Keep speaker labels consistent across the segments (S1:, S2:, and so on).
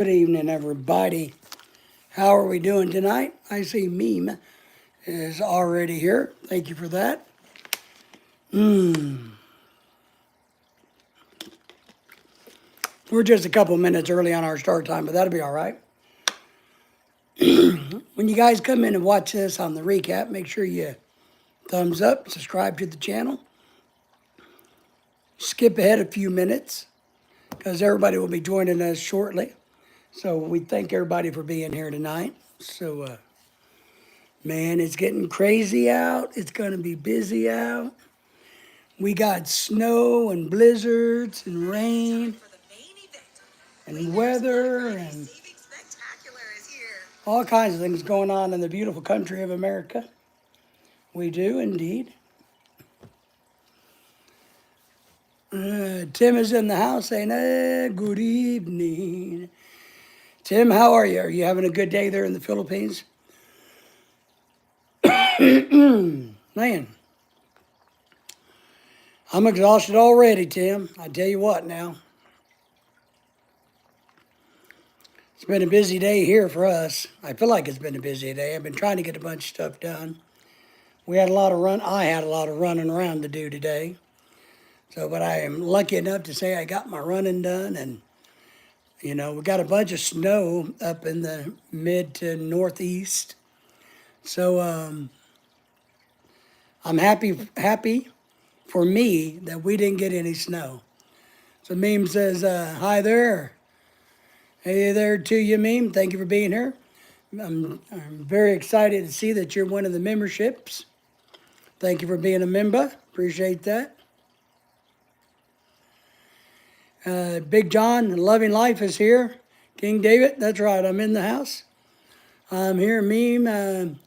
S1: Good evening, everybody. How are we doing tonight? I see Meme is already here. Thank you for that. We're just a couple minutes early on our start time, but that'll be all right. When you guys come in and watch this on the recap, make sure you thumbs up, subscribe to the channel. Skip ahead a few minutes because everybody will be joining us shortly. So we thank everybody for being here tonight. So, man, it's getting crazy out. It's going to be busy out. We got snow and blizzards and rain and weather and all kinds of things going on in the beautiful country of America. We do indeed. Tim is in the house saying, good evening. Tim, how are you? Are you having a good day there in the Philippines? Man, I'm exhausted already, Tim. I tell you what now. It's been a busy day here for us. I feel like it's been a busy day. I've been trying to get a bunch of stuff done. I had a lot of running around to do today. So, but I am lucky enough to say I got my running done, and we got a bunch of snow up in the mid to northeast. So I'm happy for me that we didn't get any snow. So Meme says, hi there. Hey there to you, Meme. Thank you for being here. I'm very excited to see that you're one of the memberships. Thank you for being a member. Appreciate that. Big John, Loving Life is here. King David, that's right, I'm in the house. I'm here. Meme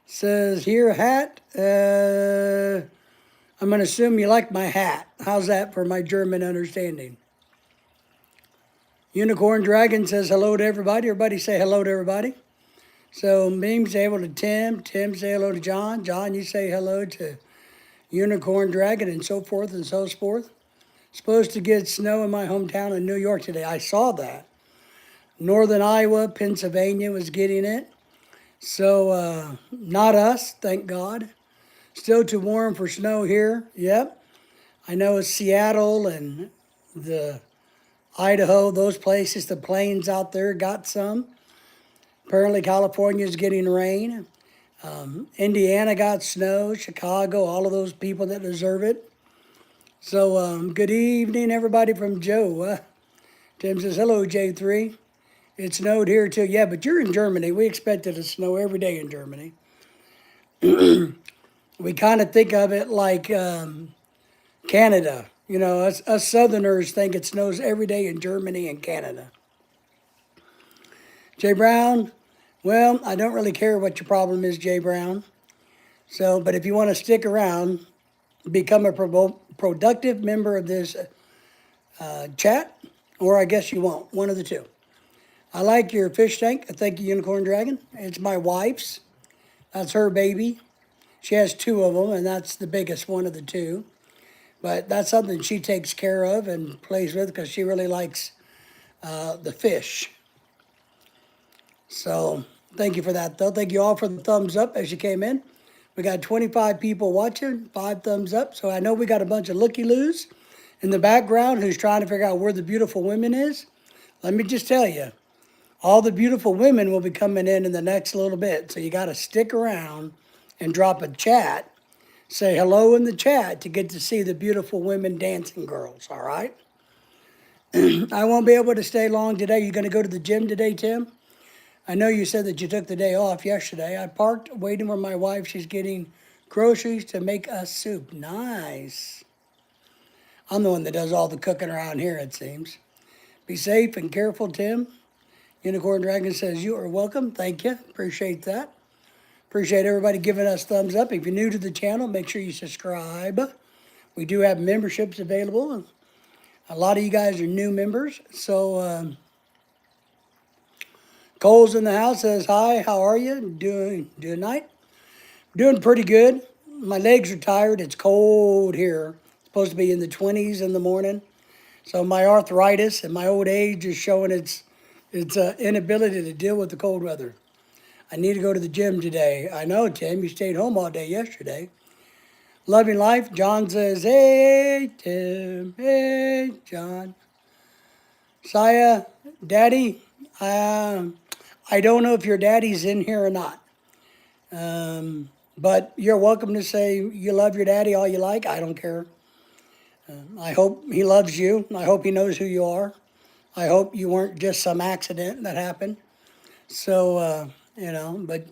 S1: says, here, hat. I'm going to assume you like my hat. How's that for my German understanding? Unicorn Dragon says hello to everybody. Everybody say hello to everybody. So Meme say hello to Tim. Tim say hello to John. John, you say hello to Unicorn Dragon and so forth and so forth. Supposed to get snow in my hometown in New York today. I saw that. Northern Iowa, Pennsylvania was getting it. So not us, thank God. Still too warm for snow here. Yep. I know it's Seattle and the Idaho, those places, the plains out there got some. Apparently California's getting rain. Indiana got snow, Chicago, all of those people that deserve it. So good evening, everybody from Joe. Tim says, hello, J3. It snowed here too. Yeah, but you're in Germany. We expected it to snow every day in Germany. We kind of think of it like Canada. Us Southerners think it snows every day in Germany and Canada. Jay Brown, well, I don't really care what your problem is, Jay Brown. So, but if you want to stick around, become a productive member of this chat, or I guess you won't, one of the two. I like your fish tank. Thank you, Unicorn Dragon. It's my wife's. That's her baby. She has two of them, and that's the biggest one of the two. But that's something she takes care of and plays with because she really likes the fish. So thank you for that, though. Thank you all for the thumbs up as you came in. We got 25 people watching, 5 thumbs up. So I know we got a bunch of looky-loos in the background who's trying to figure out where the beautiful women is. Let me just tell you, all the beautiful women will be coming in the next little bit. So you got to stick around and drop a chat. Say hello in the chat to get to see the beautiful women dancing girls, all right? I won't be able to stay long today. You going to go to the gym today, Tim? I know you said that you took the day off yesterday. I parked waiting for my wife. She's getting groceries to make us soup. Nice. I'm the one that does all the cooking around here, it seems. Be safe and careful, Tim. Unicorn Dragon says, you are welcome. Thank you. Appreciate that. Appreciate everybody giving us thumbs up. If you're new to the channel, make sure you subscribe. We do have memberships available. A lot of you guys are new members. So Cole's in the house, says, hi, how are you? Doing tonight? Doing pretty good. My legs are tired. It's cold here. It's supposed to be in the 20s in the morning. So my arthritis and my old age is showing its It's an inability to deal with the cold weather. I need to go to the gym today. I know, Tim, you stayed home all day yesterday. Loving life, John says, hey, Tim, hey, John. Saya, Daddy, I don't know if your daddy's in here or not. But you're welcome to say you love your daddy all you like. I don't care. I hope he loves you. I hope he knows who you are. I hope you weren't just some accident that happened. So, but,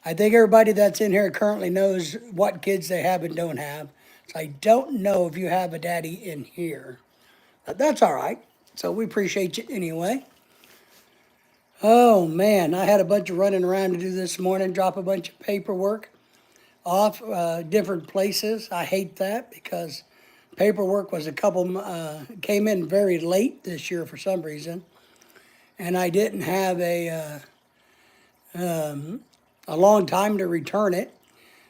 S1: I think everybody that's in here currently knows what kids they have and don't have. So I don't know if you have a daddy in here. But that's all right. So we appreciate you anyway. Oh man, I had a bunch of running around to do this morning, drop a bunch of paperwork off different places. I hate that because paperwork was came in very late this year for some reason. And I didn't have a long time to return it.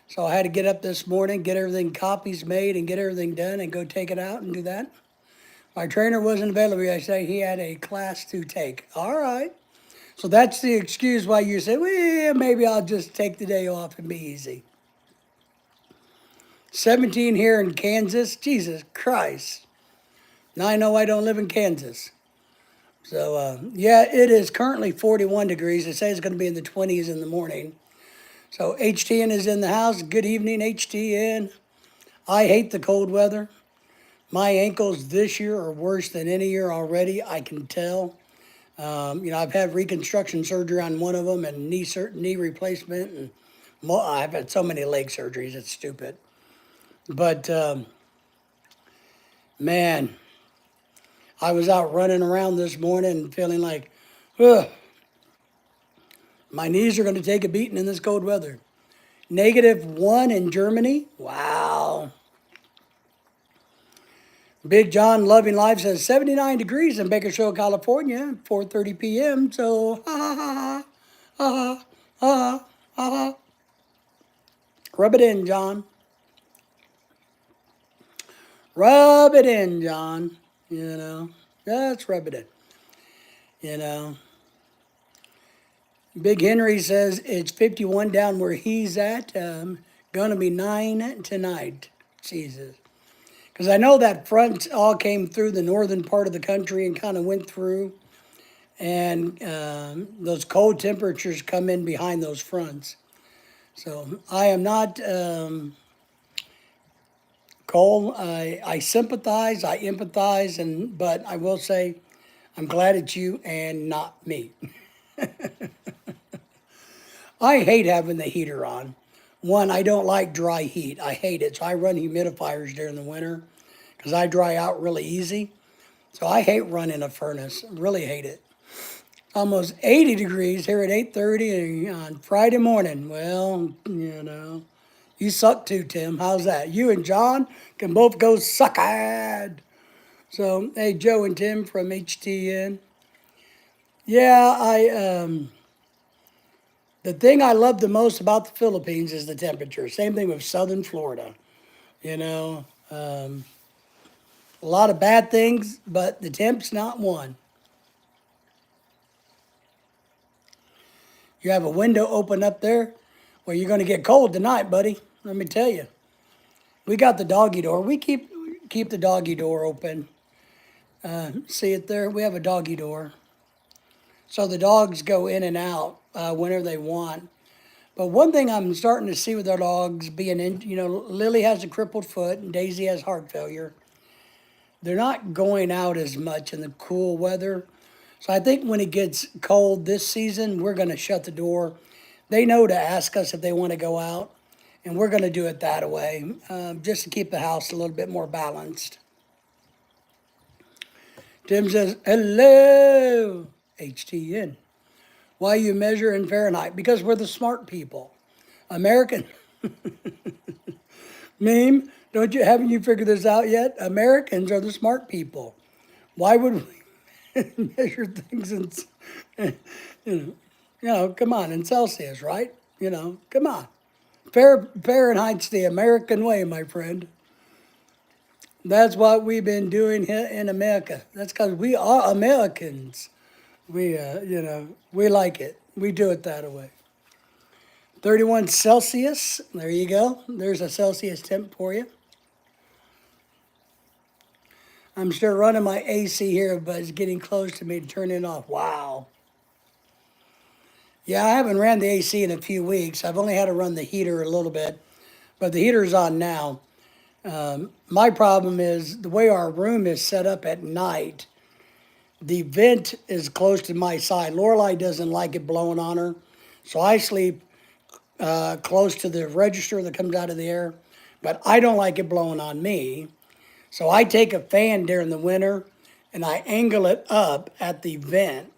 S1: So I had to get up this morning, get everything copies made and get everything done and go take it out and do that. My trainer wasn't available yesterday. He had a class to take. All right. So that's the excuse why you say, well, maybe I'll just take the day off and be easy. 17 here in Kansas. Jesus Christ. Now I know I don't live in Kansas. So, yeah, it is currently 41 degrees. They say it's going to be in the 20s in the morning. So HTN is in the house. Good evening, HTN. I hate the cold weather. My ankles this year are worse than any year already. I can tell. I've had reconstruction surgery on one of them and knee replacement, and I've had so many leg surgeries. It's stupid. But man, I was out running around this morning feeling like, ugh, my knees are going to take a beating in this cold weather. -1 in Germany. Wow. Big John Loving Life says 79 degrees in Bakersfield, California, 4:30 p.m. So, ha ha ha ha ha ha. Rub it in, John. Rub it in, John. Let's rub it in. Big Henry says it's 51 down where he's at. Gonna be 9 tonight. Jesus. Because I know that front all came through the northern part of the country and kind of went through. And those cold temperatures come in behind those fronts. So I am not, Cole, I sympathize, I empathize, but I will say I'm glad it's you and not me. I hate having the heater on. One, I don't like dry heat. I hate it. So I run humidifiers during the winter because I dry out really easy. So I hate running a furnace. Really hate it. Almost 80 degrees here at 8:30 on Friday morning. Well, you suck too, Tim. How's that? You and John can both go suckad. So, hey, Joe and Tim from HTN. Yeah, the thing I love the most about the Philippines is the temperature. Same thing with southern Florida. A lot of bad things, but the temp's not one. You have a window open up there. Well, you're going to get cold tonight, buddy. Let me tell you. We got the doggy door. We keep the doggy door open. See it there? We have a doggy door. So the dogs go in and out whenever they want. But one thing I'm starting to see with our dogs being in, Lily has a crippled foot and Daisy has heart failure. They're not going out as much in the cool weather. So I think when it gets cold this season, we're going to shut the door. They know to ask us if they want to go out, and we're going to do it that way, just to keep the house a little bit more balanced. Tim says, hello, HTN. Why you measure in Fahrenheit? Because we're the smart people. American. Meme, haven't you figured this out yet? Americans are the smart people. Why would we measure things in, come on, in Celsius, right? Come on. Fahrenheit's the American way, my friend. That's what we've been doing here in America. That's because we are Americans. We like it. We do it that way. 31 Celsius. There you go. There's a Celsius temp for you. I'm still running my AC here, but it's getting close to me to turn it off. Wow. Yeah, I haven't ran the AC in a few weeks. I've only had to run the heater a little bit, but the heater's on now. My problem is the way our room is set up at night. The vent is close to my side. Lorelai doesn't like it blowing on her, so I sleep close to the register that comes out of the air, but I don't like it blowing on me. So I take a fan during the winter and I angle it up at the vent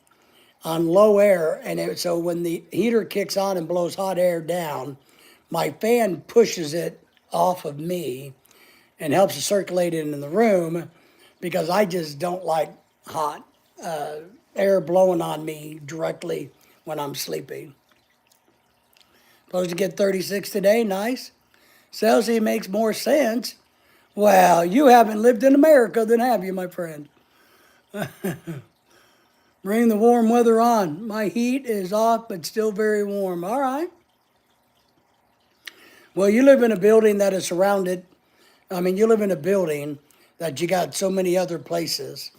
S1: on low air, and so when the heater kicks on and blows hot air down, my fan pushes it off of me and helps to circulate it in the room because I just don't like hot air blowing on me directly when I'm sleeping. Supposed to get 36 today, nice. Celsius makes more sense. Well, you haven't lived in America then, have you, my friend? Bring the warm weather on. My heat is off, but still very warm. All right. Well, you live in a building that is surrounded. You live in a building that you got so many other places.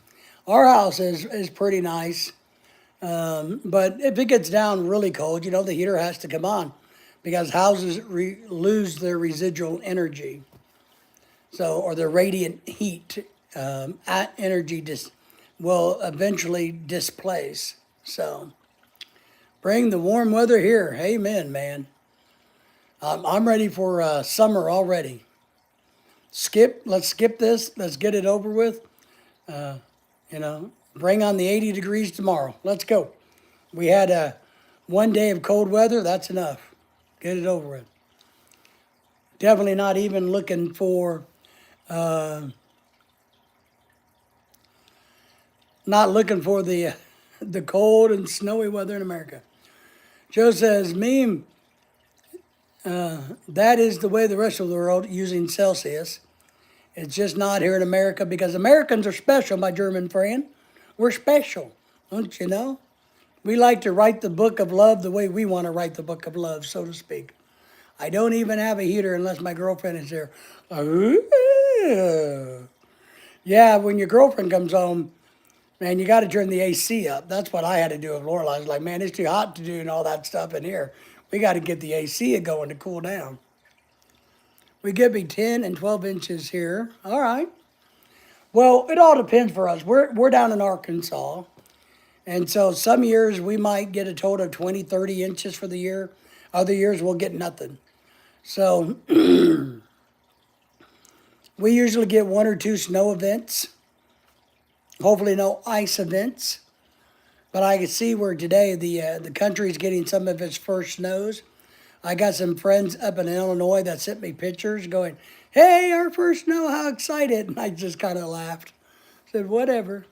S1: Our house is pretty nice. But if it gets down really cold, the heater has to come on because houses lose their residual energy. So, or their radiant heat energy will eventually displace. So, bring the warm weather here. Amen, man. I'm ready for summer already. Let's skip this. Let's get it over with. Bring on the 80 degrees tomorrow. Let's go. We had one day of cold weather. That's enough. Get it over with. Definitely not even looking for not looking for the cold and snowy weather in America. Joe says, meme, that is the way the rest of the world using Celsius. It's just not here in America because Americans are special, my German friend. We're special, don't you know? We like to write the book of love the way we want to write the book of love, so to speak. I don't even have a heater unless my girlfriend is there. Yeah, when your girlfriend comes home, man, you got to turn the AC up. That's what I had to do with Lorelai. I was like, man, it's too hot to do and all that stuff in here. We got to get the AC going to cool down. We get me 10 and 12 inches here. All right. Well, it all depends for us. We're down in Arkansas. And so some years we might get a total of 20, 30 inches for the year. Other years we'll get nothing. So we usually get 1 or 2 snow events. Hopefully no ice events. But I can see where today the country is getting some of its first snows. I got some friends up in Illinois that sent me pictures going, hey, our first snow, how excited. And I just kind of laughed. Said, whatever.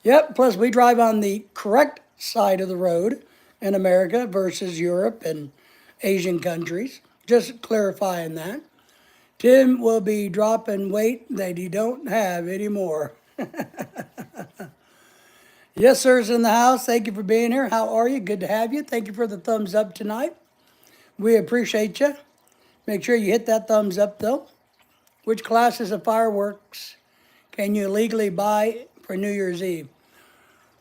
S1: Yep, plus we drive on the correct side of the road in America versus Europe and Asian countries. Just clarifying that. Tim will be dropping weight that he don't have anymore. Yes, sir's in the house. Thank you for being here. How are you? Good to have you. Thank you for the thumbs up tonight. We appreciate you. Make sure you hit that thumbs up, though. Which classes of fireworks can you legally buy for New Year's Eve?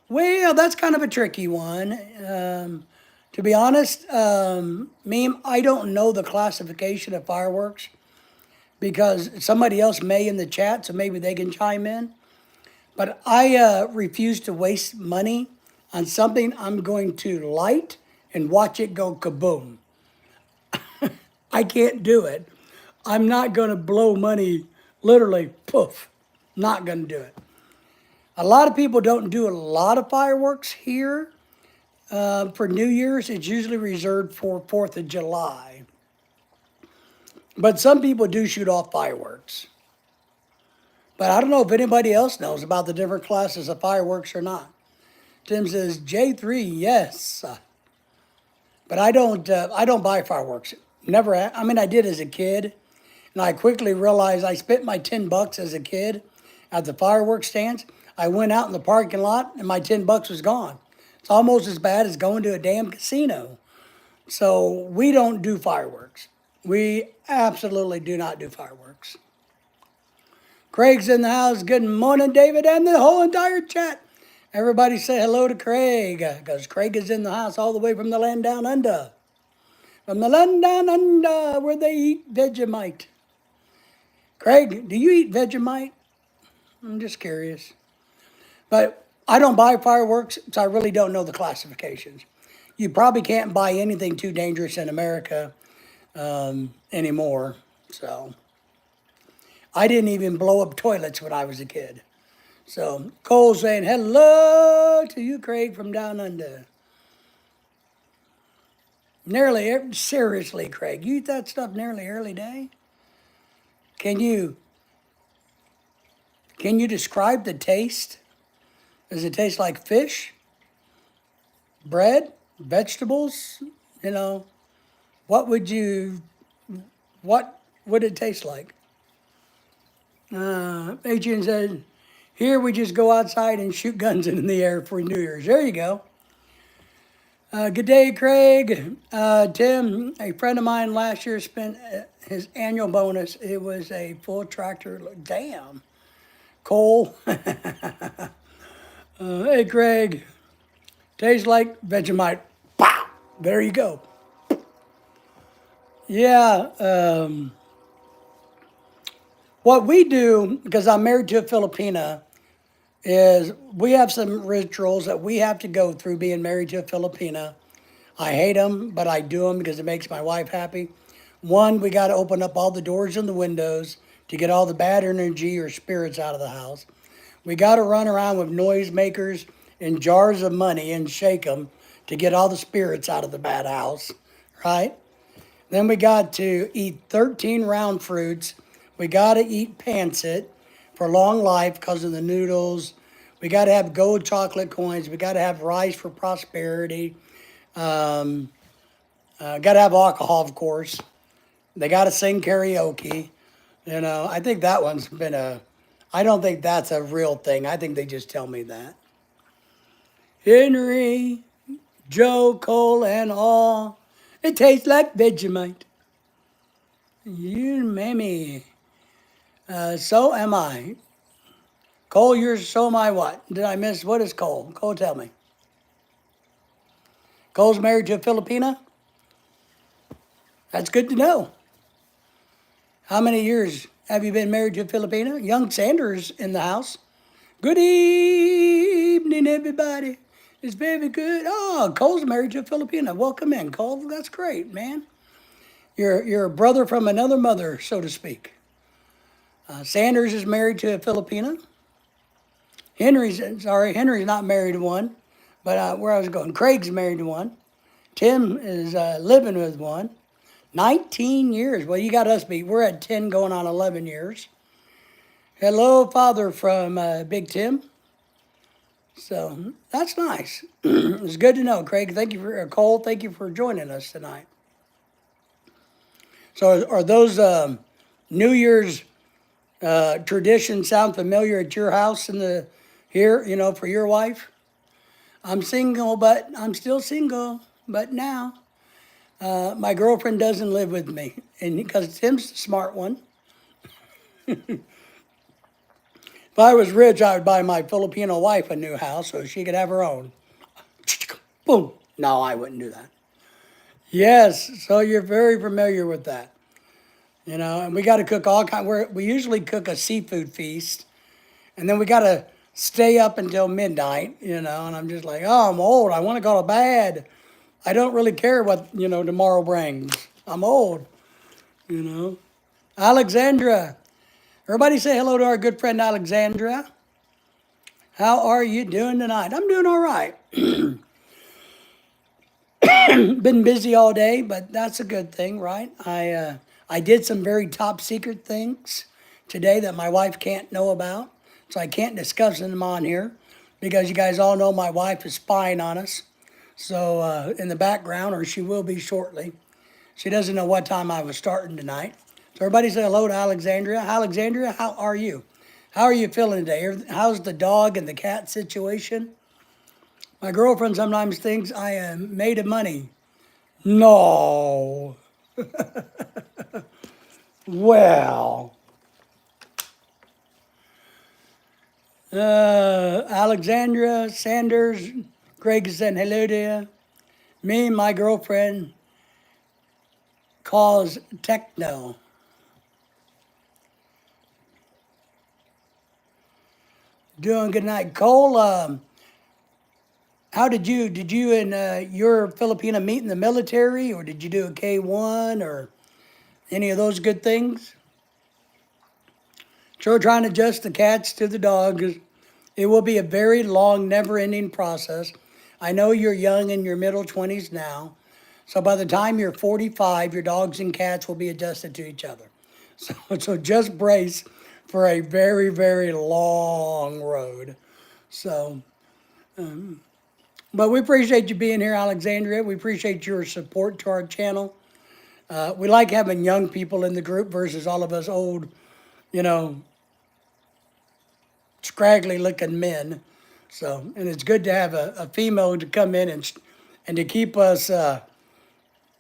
S1: Well, that's kind of a tricky one. To be honest, Meme, I don't know the classification of fireworks because somebody else may in the chat, so maybe they can chime in. But I refuse to waste money on something I'm going to light and watch it go kaboom. I can't do it. I'm not going to blow money, literally, poof. Not going to do it. A lot of people don't do a lot of fireworks here for New Year's. It's usually reserved for 4th of July. But some people do shoot off fireworks. But I don't know if anybody else knows about the different classes of fireworks or not. Tim says, J3, yes. But I don't buy fireworks. Never, I did as a kid. And I quickly realized I spent my $10 as a kid at the fireworks stands. I went out in the parking lot and my $10 was gone. It's almost as bad as going to a damn casino. So we don't do fireworks. We absolutely do not do fireworks. Craig's in the house. Good morning, David, and the whole entire chat. Everybody say hello to Craig, because Craig is in the house all the way from the land down under. From the land down under, where they eat Vegemite. Craig, do you eat Vegemite? I'm just curious. But I don't buy fireworks, so I really don't know the classifications. You probably can't buy anything too dangerous in America anymore. So I didn't even blow up toilets when I was a kid. So Cole saying hello to you, Craig, from down under. Seriously, Craig, you eat that stuff nearly every day? Can you describe the taste? Does it taste like fish? Bread? Vegetables? You know, what would it taste like? Adrian said, here we just go outside and shoot guns in the air for New Year's. There you go. Good day, Craig. Tim, a friend of mine last year spent his annual bonus. It was a full tractor. Damn. Cole. Hey, Craig. Tastes like Vegemite. Pow! There you go. Yeah. What we do, because I'm married to a Filipina, is we have some rituals that we have to go through being married to a Filipina. I hate them, but I do them because it makes my wife happy. One, we got to open up all the doors and the windows to get all the bad energy or spirits out of the house. We got to run around with noisemakers and jars of money and shake them to get all the spirits out of the bad house, right? Then we got to eat 13 round fruits. We got to eat pancit for long life because of the noodles. We got to have gold chocolate coins. We got to have rice for prosperity. Got to have alcohol, of course. They got to sing karaoke. You know, I think that one's been I don't think that's a real thing. I think they just tell me that. Henry, Joe, Cole, and all. It tastes like Vegemite. You mammy. So am I. Cole, you're so am I what? Did I miss? What is Cole? Cole, tell me. Cole's married to a Filipina? That's good to know. How many years have you been married to a Filipina? Young Sanders in the house. Good evening, everybody. It's very good. Oh, Cole's married to a Filipina. Welcome in, Cole. That's great, man. You're a brother from another mother, so to speak. Sanders is married to a Filipina. Henry's not married to one, but where I was going, Craig's married to one. Tim is living with one. 19 years. Well, you got us beat. We're at 10 going on 11 years. Hello, Father from Big Tim. So that's nice. It's good to know, Craig. Thank you for Cole. Thank you for joining us tonight. So are those New Year's traditions sound familiar at your house here, you know, for your wife? I'm single, but I'm still single. But now, my girlfriend doesn't live with me, and because Tim's the smart one. If I was rich, I would buy my Filipino wife a new house so she could have her own. Boom. No, I wouldn't do that. Yes, so you're very familiar with that. You know, and we got to cook all kind. We usually cook a seafood feast, and then we got to stay up until midnight. You know, and I'm just like, oh, I'm old. I want to go to bed. I don't really care what tomorrow brings. I'm old. You know, Alexandra. Everybody say hello to our good friend Alexandra. How are you doing tonight? I'm doing all right. Been busy all day, but that's a good thing, right? I did some very top secret things today that my wife can't know about, so I can't discuss them on here because you guys all know my wife is spying on us. So in the background, or she will be shortly. She doesn't know what time I was starting tonight. So everybody say hello to Alexandria. Alexandria, how are you? How are you feeling today? How's the dog and the cat situation? My girlfriend sometimes thinks I am made of money. No. Well, Alexandria Sanders, Greg said hello to you. Me and my girlfriend calls techno. Doing good night. Cole, how did you and your Filipina meet in the military, or did you do a K-1 or any of those good things? Sure, trying to adjust the cats to the dogs. It will be a very long, never-ending process. I know you're young in your middle 20s now, so by the time you're 45, your dogs and cats will be adjusted to each other. So just brace for a very, very long road. So, but we appreciate you being here, Alexandria. We appreciate your support to our channel. We like having young people in the group versus all of us old, you know, scraggly looking men. So, and it's good to have a female to come in and to keep us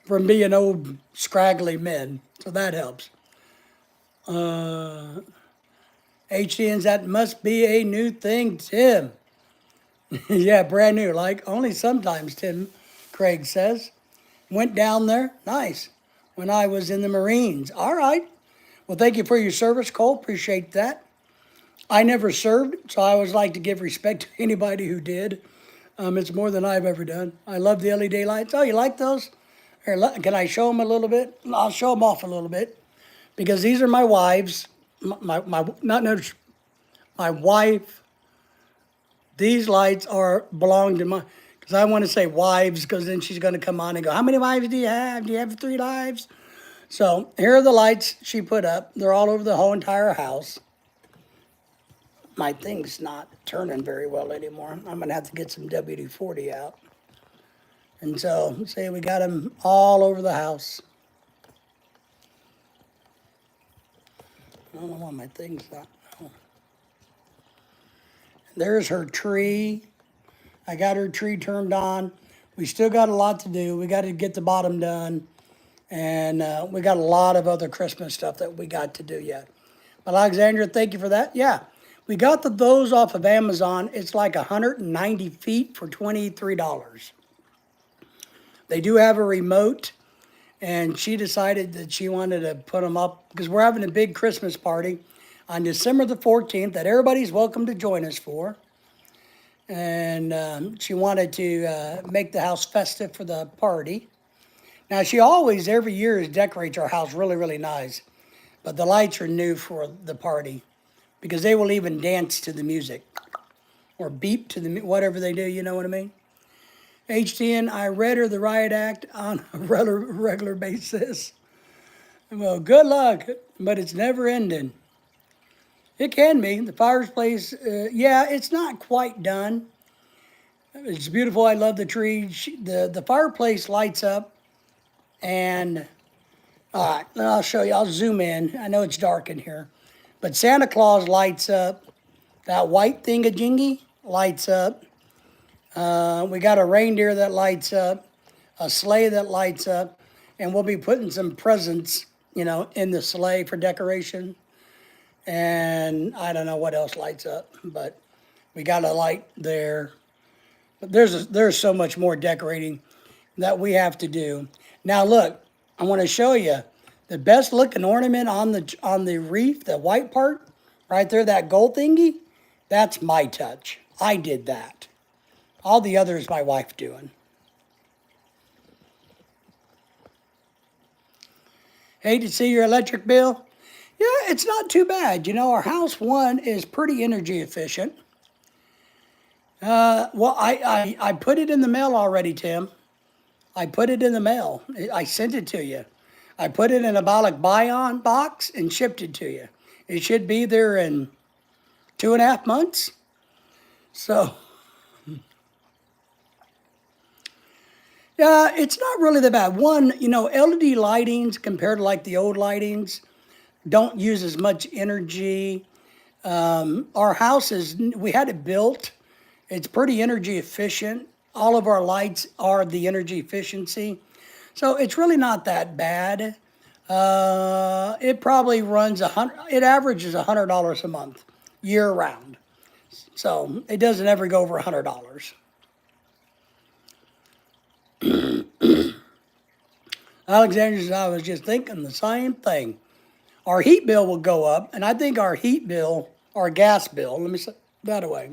S1: from being old scraggly men. So that helps. HDNs, that must be a new thing, Tim. Yeah, brand new. Like only sometimes, Tim, Craig says. Went down there. Nice. When I was in the Marines. All right. Well, thank you for your service, Cole. Appreciate that. I never served, so I always like to give respect to anybody who did. It's more than I've ever done. I love the LED lights. Oh, you like those? Here, can I show them a little bit? I'll show them off a little bit because these are my wives. My wife. These lights belong to my. Because I want to say wives, because then she's going to come on and go, how many wives do you have? Do you have 3 wives? So here are the lights she put up. They're all over the whole entire house. My thing's not turning very well anymore. I'm going to have to get some WD-40 out. And so, see, we got them all over the house. I don't know why my thing's not. Oh. There's her tree. I got her tree turned on. We still got a lot to do. We got to get the bottom done. And we got a lot of other Christmas stuff that we got to do yet. But Alexandra, thank you for that. Yeah, we got those off of Amazon. It's like 190 feet for $23. They do have a remote, and she decided that she wanted to put them up because we're having a big Christmas party on December the 14th that everybody's welcome to join us for. And she wanted to make the house festive for the party. Now, she always, every year, decorates our house really, really nice. But the lights are new for the party because they will even dance to the music or beep to the whatever they do, you know what I mean? HTN, I read her the riot act on a regular basis. Well, good luck, but it's never ending. It can be. The fireplace, yeah, it's not quite done. It's beautiful. I love the tree. The fireplace lights up. And, all right, I'll show you. I'll zoom in. I know it's dark in here. But Santa Claus lights up. That white thingamajiggy lights up. We got a reindeer that lights up. A sleigh that lights up. And we'll be putting some presents, you know, in the sleigh for decoration. And I don't know what else lights up, but we got a light there. But there's so much more decorating that we have to do. Now look, I want to show you the best looking ornament on the wreath, the white part, right there, that gold thingy. That's my touch. I did that. All the others my wife doing. Hate to see your electric bill. Yeah, it's not too bad. You know, our house one is pretty energy efficient. Well, I put it in the mail already, Tim. I put it in the mail. I sent it to you. I put it in a Bollock buy-on box and shipped it to you. It should be there in 2.5 months. So, yeah, it's not really that bad. One, you know, LED lightings compared to like the old lightings, don't use as much energy. Our house we had it built. It's pretty energy efficient. All of our lights are the energy efficiency. So it's really not that bad. It probably runs it averages $100 a month, year round. So it doesn't ever go over $100. Alexander says, I was just thinking the same thing. Our heat bill will go up, and I think our heat bill, our gas bill, let me say that away,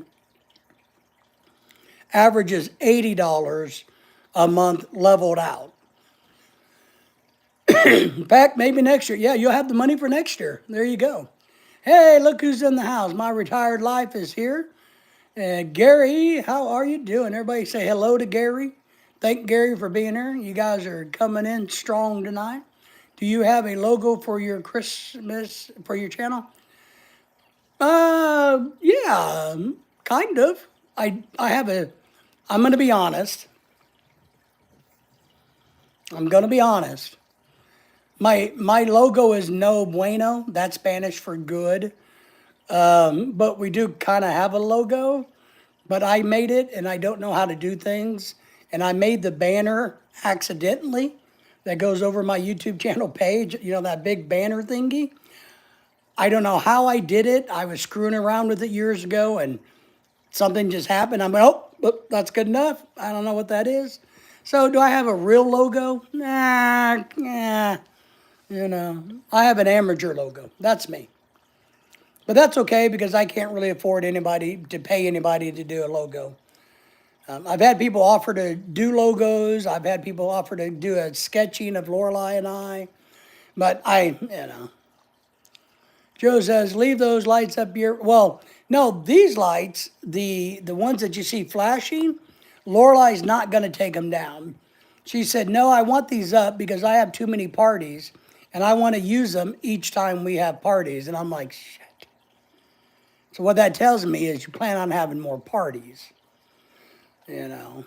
S1: averages $80 a month leveled out. In fact, maybe next year. Yeah, you'll have the money for next year. There you go. Hey, look who's in the house. My retired life is here. And Gary, how are you doing? Everybody say hello to Gary. Thank Gary for being here. You guys are coming in strong tonight. Do you have a logo for your Christmas, for your channel? Yeah, kind of. I have I'm going to be honest. I'm going to be honest. My logo is no bueno. That's Spanish for good. But we do kind of have a logo. But I made it, and I don't know how to do things. And I made the banner accidentally that goes over my YouTube channel page. You know, that big banner thingy. I don't know how I did it. I was screwing around with it years ago, and something just happened. I'm like, oh, that's good enough. I don't know what that is. So do I have a real logo? Nah. You know, I have an amateur logo. That's me. But that's okay because I can't really afford to pay anybody to do a logo. I've had people offer to do logos. I've had people offer to do a sketching of Lorelei and I. But Joe says, leave those lights up here. Well, no, these lights, the ones that you see flashing, Lorelei's not going to take them down. She said, no, I want these up because I have too many parties, and I want to use them each time we have parties. And I'm like, shit. So what that tells me is you plan on having more parties, you know.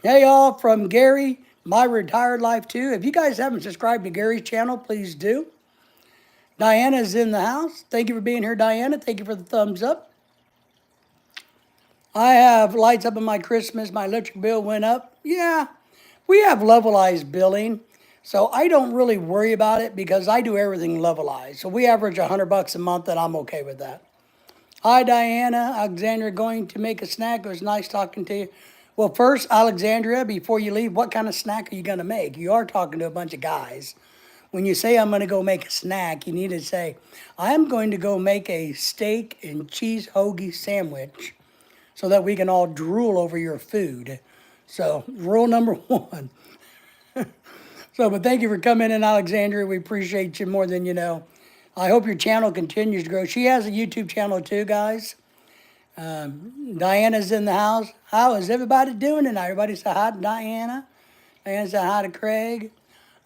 S1: Hey, y'all, from Gary, My Retired Life Too. If you guys haven't subscribed to Gary's channel, please do. Diana's in the house. Thank you for being here, Diana. Thank you for the thumbs up. I have lights up in my Christmas. My electric bill went up. Yeah, we have levelized billing. So I don't really worry about it because I do everything levelized. So we average $100 a month, and I'm okay with that. Hi, Diana. Alexandria going to make a snack. It was nice talking to you. Well, first, Alexandria, before you leave, what kind of snack are you going to make? You are talking to a bunch of guys. When you say I'm going to go make a snack, you need to say, I'm going to go make a steak and cheese hoagie sandwich so that we can all drool over your food. So, rule number one. But thank you for coming in, Alexandria. We appreciate you more than you know. I hope your channel continues to grow. She has a YouTube channel too, guys. Diana's in the house. How is everybody doing tonight? Everybody say hi to Diana. Diana say hi to Craig.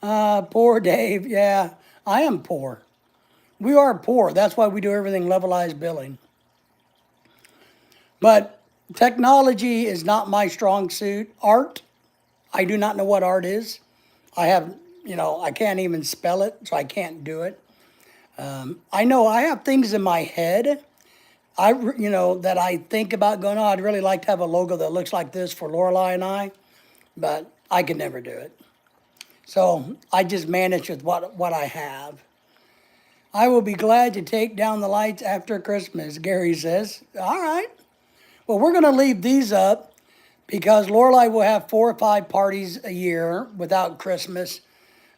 S1: Poor Dave. Yeah, I am poor. We are poor. That's why we do everything levelized billing. But technology is not my strong suit. Art, I do not know what art is. I can't even spell it, so I can't do it. I know I have things in my head, that I think about going, oh, I'd really like to have a logo that looks like this for Lorelei and I, but I can never do it. So I just manage with what I have. I will be glad to take down the lights after Christmas, Gary says. All right. Well, we're going to leave these up because Lorelei will have 4 or 5 parties a year without Christmas.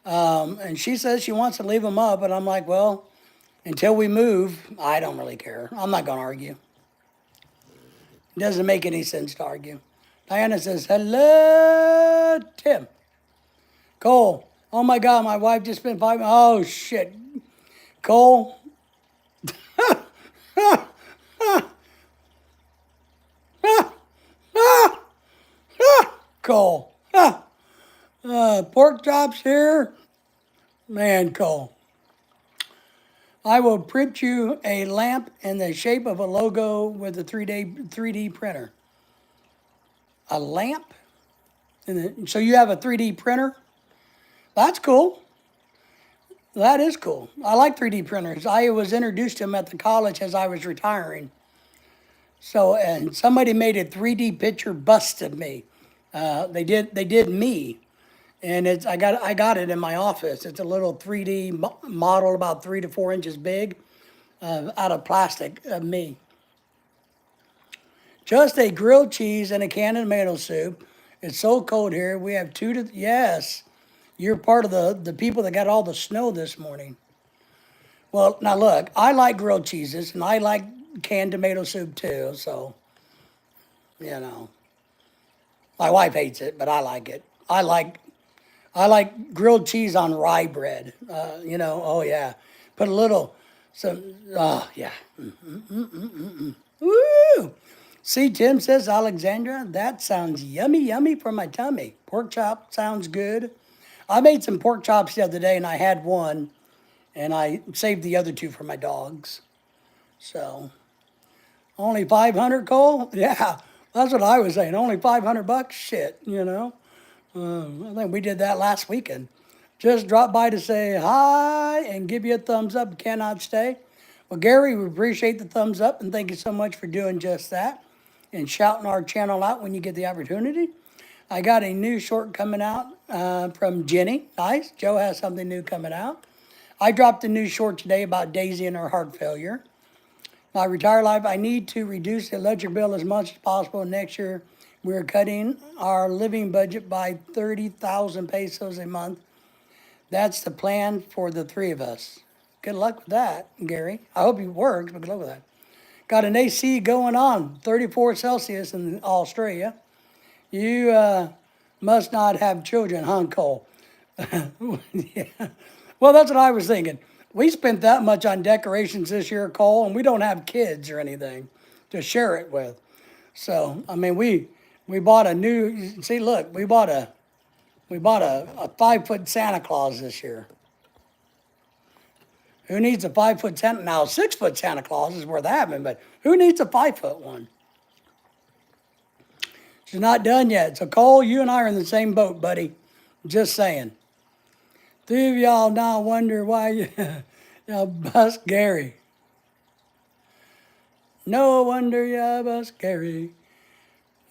S1: And she says she wants to leave them up, and I'm like, well, until we move, I don't really care. I'm not going to argue. It doesn't make any sense to argue. Diana says, hello, Tim. Cole, oh my God, my wife just spent 5 minutes. Oh, shit. Cole. Cole. Pork chops here. Man, Cole. I will print you a lamp in the shape of a logo with a 3D printer. A lamp? So you have a 3D printer? That's cool. That is cool. I like 3D printers. I was introduced to them at the college as I was retiring. So, and somebody made a 3D picture bust of me. They did me, and I got it in my office. It's a little 3D model about 3 to 4 inches big, out of plastic of me. Just a grilled cheese and a can of tomato soup. It's so cold here. We have yes, you're part of the people that got all the snow this morning. Well, now look, I like grilled cheeses and I like canned tomato soup too. So, you know, my wife hates it, but I like it. I like grilled cheese on rye bread. Oh yeah, put a little, some, oh yeah, woo. See, Tim says, Alexandra, that sounds yummy, yummy for my tummy. Pork chop sounds good. I made some pork chops the other day and I had one and I saved the other two for my dogs. So, only 500, Cole? Yeah, that's what I was saying. Only 500 bucks? Shit. I think we did that last weekend. Just drop by to say hi and give you a thumbs up. Cannot stay. Well, Gary, we appreciate the thumbs up and thank you so much for doing just that and shouting our channel out when you get the opportunity. I got a new short coming out from Jenny. Nice. Joe has something new coming out. I dropped a new short today about Daisy and her heart failure. My retired life, I need to reduce the electric bill as much as possible. Next year, we're cutting our living budget by 30,000 pesos a month. That's the plan for the three of us. Good luck with that, Gary. I hope it works, but good luck with that. Got an AC going on, 34 Celsius in Australia. You must not have children, huh, Cole? Yeah. Well, that's what I was thinking. We spent that much on decorations this year, Cole, and we don't have kids or anything to share it with. So, I mean, we bought a new. See, look, we bought a 5 foot Santa Claus this year. Who needs a 5 foot Santa? Now, 6 foot Santa Claus is worth having, but who needs a 5 foot one? She's not done yet. So, Cole, you and I are in the same boat, buddy. Just saying. Three of y'all now wonder why y'all bust Gary. No wonder y'all bust Gary.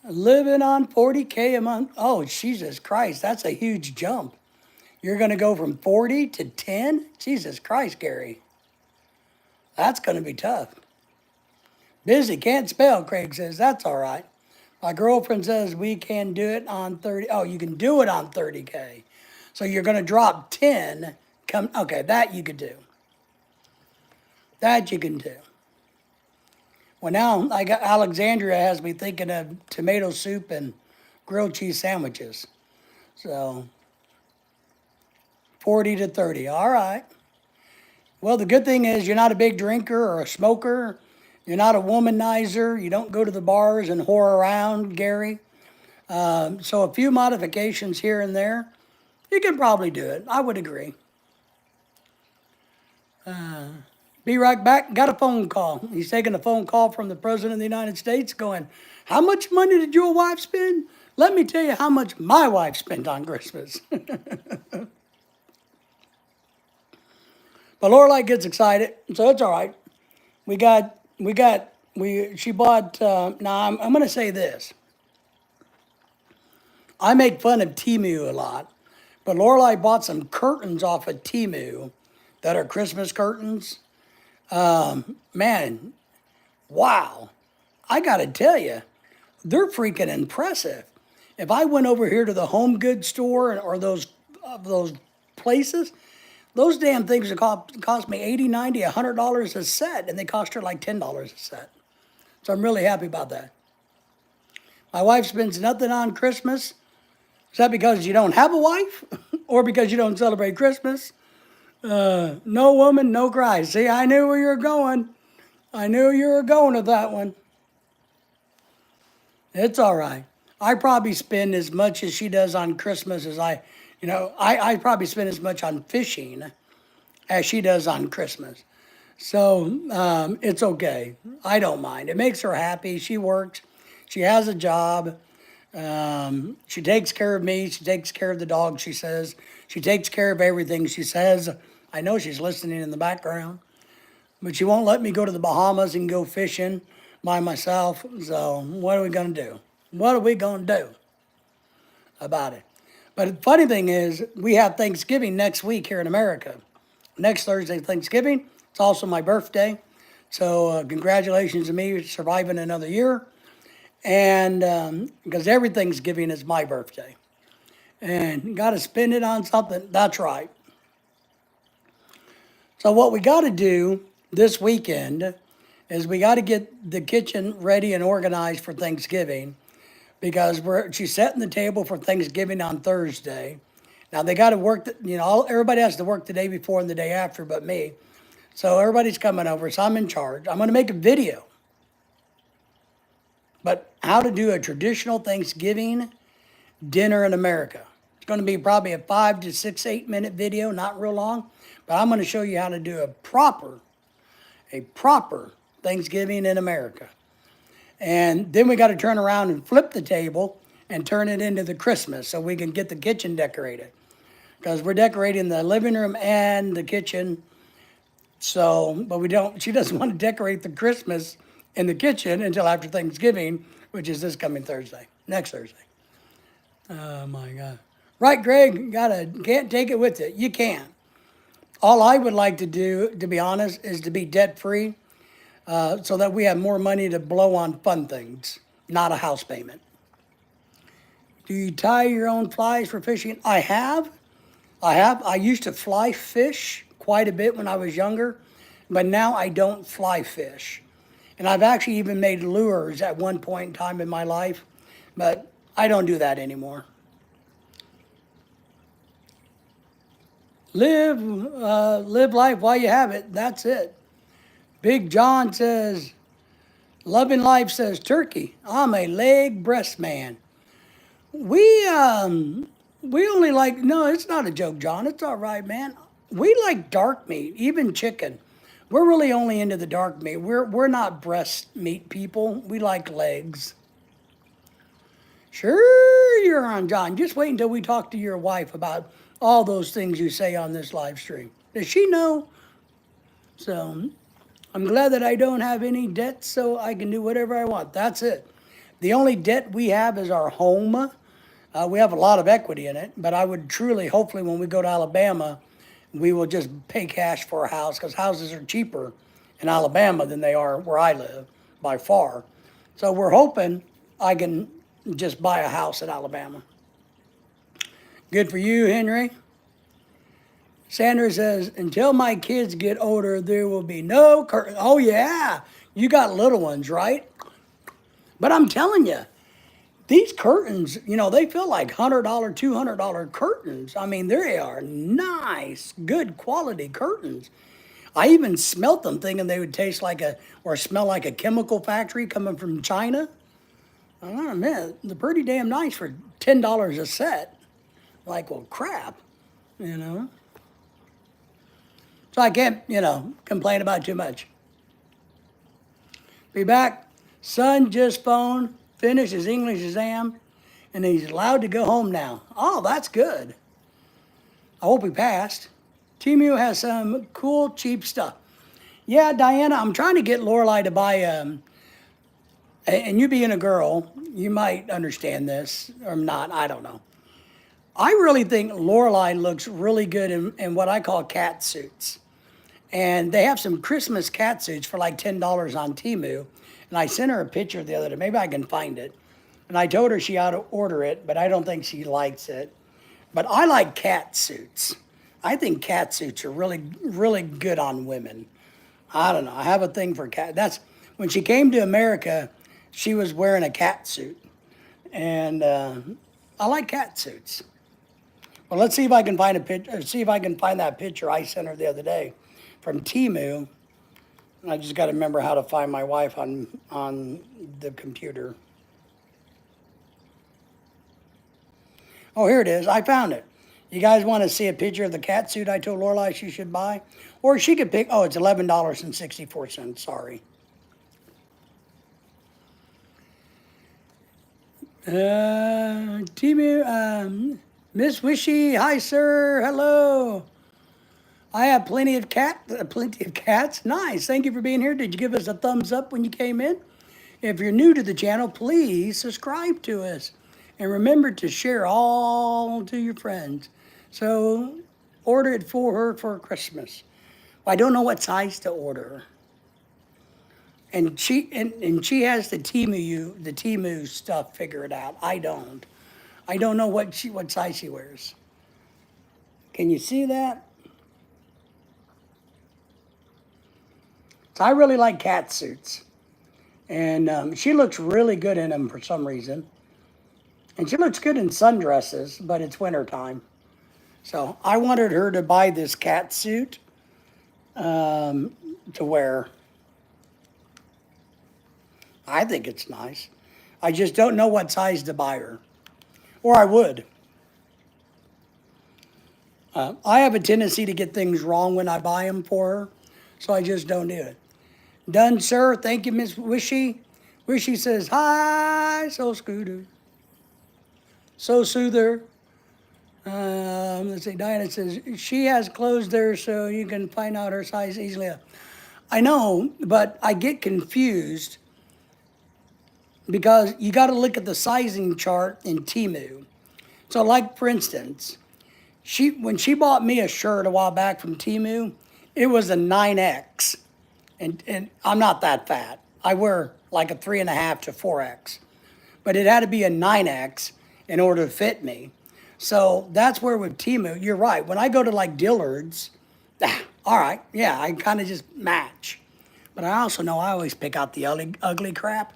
S1: Living on 40K a month. Oh, Jesus Christ, that's a huge jump. You're going to go from 40 to 10? Jesus Christ, Gary. That's going to be tough. Busy, can't spell, Craig says. That's all right. My girlfriend says we can do it on 30. Oh, you can do it on 30K. So you're going to drop 10. Okay, that you could do. That you can do. Well, now I got Alexandria has me thinking of tomato soup and grilled cheese sandwiches. So 40 to 30. All right. Well, the good thing is you're not a big drinker or a smoker. You're not a womanizer. You don't go to the bars and whore around, Gary. So a few modifications here and there, you can probably do it. I would agree. Be right back. Got a phone call. He's taking a phone call from the President of the United States going, how much money did your wife spend? Let me tell you how much my wife spent on Christmas. But Lorelai gets excited, so it's all right. She bought, now I'm going to say this. I make fun of Temu a lot, but Lorelai bought some curtains off of Temu that are Christmas curtains. Man, wow. I got to tell you, they're freaking impressive. If I went over here to the home goods store or those places, those damn things would cost me $80, $90, $100 a set, and they cost her like $10 a set. So I'm really happy about that. My wife spends nothing on Christmas. Is that because you don't have a wife or because you don't celebrate Christmas? No woman, no cry. See, I knew where you were going. I knew you were going with that one. It's all right. I probably spend as much as she does on Christmas as I probably spend as much on fishing as she does on Christmas. So it's okay. I don't mind. It makes her happy. She works. She has a job. She takes care of me. She takes care of the dog, she says. She takes care of everything, she says. I know she's listening in the background, but she won't let me go to the Bahamas and go fishing by myself. So what are we going to do? What are we going to do about it? But the funny thing is, we have Thanksgiving next week here in America. Next Thursday, Thanksgiving. It's also my birthday. So congratulations to me surviving another year. And because every Thanksgiving is my birthday. And you got to spend it on something. That's right. So what we got to do this weekend is we got to get the kitchen ready and organized for Thanksgiving because she's setting the table for Thanksgiving on Thursday. Now they got to work, everybody has to work the day before and the day after but me. So everybody's coming over, so I'm in charge. I'm going to make a video. But how to do a traditional Thanksgiving dinner in America. It's going to be probably a 5 to 6, 8 minute video, not real long. But I'm going to show you how to do a proper Thanksgiving in America. And then we got to turn around and flip the table and turn it into the Christmas so we can get the kitchen decorated. Because we're decorating the living room and the kitchen. So, but she doesn't want to decorate the Christmas in the kitchen until after Thanksgiving, which is this coming Thursday, next Thursday. Oh my God. Right, Greg, can't take it with you. You can. All I would like to do, to be honest, is to be debt-free so that we have more money to blow on fun things, not a house payment. Do you tie your own flies for fishing? I have. I used to fly fish quite a bit when I was younger, but now I don't fly fish. And I've actually even made lures at one point in time in my life, but I don't do that anymore. Live life while you have it. That's it. Big John says, Loving Life says, turkey. I'm a leg breast man. We only like, no, it's not a joke, John. It's all right, man. We like dark meat, even chicken. We're really only into the dark meat. We're not breast meat people. We like legs. Sure, you're on, John. Just wait until we talk to your wife about all those things you say on this live stream. Does she know? So I'm glad that I don't have any debt, so I can do whatever I want. That's it. The only debt we have is our home. We have a lot of equity in it, but I would truly, hopefully, when we go to Alabama, we will just pay cash for a house because houses are cheaper in Alabama than they are where I live by far. So we're hoping I can just buy a house in Alabama. Good for you, Henry. Sandra says, until my kids get older, there will be no curtain. Oh, yeah. You got little ones, right? But I'm telling you, these curtains, they feel like $100, $200 curtains. I mean, they are nice, good quality curtains. I even smelt them thinking they would taste like or smell like a chemical factory coming from China. I don't know, man, they're pretty damn nice for $10 a set. Like, well, crap, So I can't, complain about too much. Be back. Son just phoned, finished his English exam, and he's allowed to go home now. Oh, that's good. I hope he passed. Temu has some cool, cheap stuff. Yeah, Diana, I'm trying to get Lorelai to buy, and you being a girl, you might understand this, or not, I don't know. I really think Lorelai looks really good in what I call cat suits. And they have some Christmas cat suits for like $10 on Temu. And I sent her a picture the other day. Maybe I can find it. And I told her she ought to order it, but I don't think she likes it. But I like cat suits. I think cat suits are really, really good on women. I don't know. I have a thing for cat. That's when she came to America, she was wearing a cat suit. And I like cat suits. Well, let's see if I can find a picture. See if I can find that picture I sent her the other day from Temu. I just got to remember how to find my wife on the computer. Oh, here it is. I found it. You guys want to see a picture of the cat suit I told Lorelai she should buy? Or she could pick, oh, it's $11.64. Sorry. Temu, Miss Wishy, hi, sir. Hello. I have plenty of cats. Nice. Thank you for being here. Did you give us a thumbs up when you came in? If you're new to the channel, please subscribe to us. And remember to share all to your friends. So order it for her for Christmas. I don't know what size to order. And she has the Temu stuff figured out. I don't. I don't know what size she wears. Can you see that? So I really like cat suits. And she looks really good in them for some reason. And she looks good in sundresses, but it's winter time. So I wanted her to buy this cat suit to wear. I think it's nice. I just don't know what size to buy her. Or I would. I have a tendency to get things wrong when I buy them for her, so I just don't do it. Done, sir. Thank you, Miss Wishy. Wishy says, hi, so Scooter. So Soother. Let's see, Diana says, she has clothes there so you can find out her size easily. I know, but I get confused because you got to look at the sizing chart in Temu. So like, for instance, when she bought me a shirt a while back from Temu, it was a 9X. And I'm not that fat. I wear like a 3.5 to 4X. But it had to be a 9X in order to fit me. So that's where with Temu, you're right. When I go to like Dillard's, all right, yeah, I kind of just match. But I also know I always pick out the ugly crap,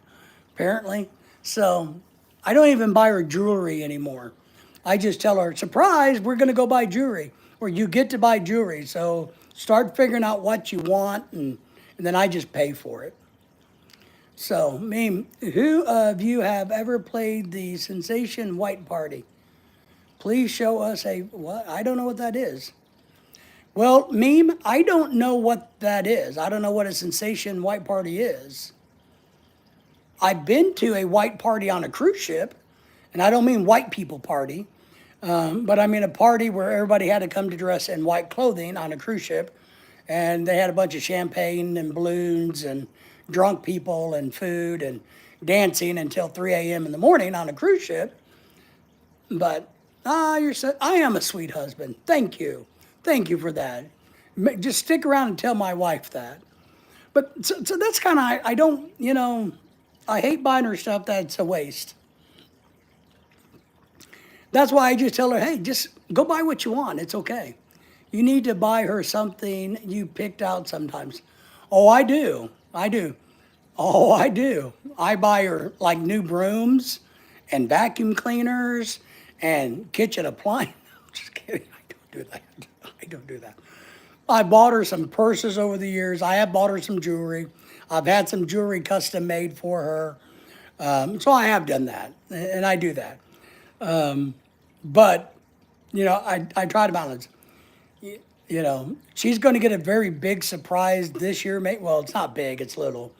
S1: apparently. So I don't even buy her jewelry anymore. I just tell her, surprise, we're going to go buy jewelry. Or you get to buy jewelry. So start figuring out what you want, and then I just pay for it. So, Meme, who of you have ever played the Sensation White Party? Please show us what? I don't know what that is. Well, Meme, I don't know what that is. I don't know what a Sensation White Party is. I've been to a white party on a cruise ship, and I don't mean white people party, but I mean a party where everybody had to come to dress in white clothing on a cruise ship, and they had a bunch of champagne and balloons and drunk people and food and dancing until 3 a.m. in the morning on a cruise ship. But I am a sweet husband. Thank you. Thank you for that. Just stick around and tell my wife that. But so that's kind of, I don't, I hate buying her stuff that's a waste. That's why I just tell her, hey, just go buy what you want. It's okay. You need to buy her something you picked out sometimes. Oh, I do. I do. Oh, I do. I buy her like new brooms and vacuum cleaners and kitchen appliances. Just kidding. I don't do that. I don't do that. I bought her some purses over the years. I have bought her some jewelry. I've had some jewelry custom made for her. So I have done that, and I do that. But, I try to balance. She's going to get a very big surprise this year. Well, it's not big, it's little.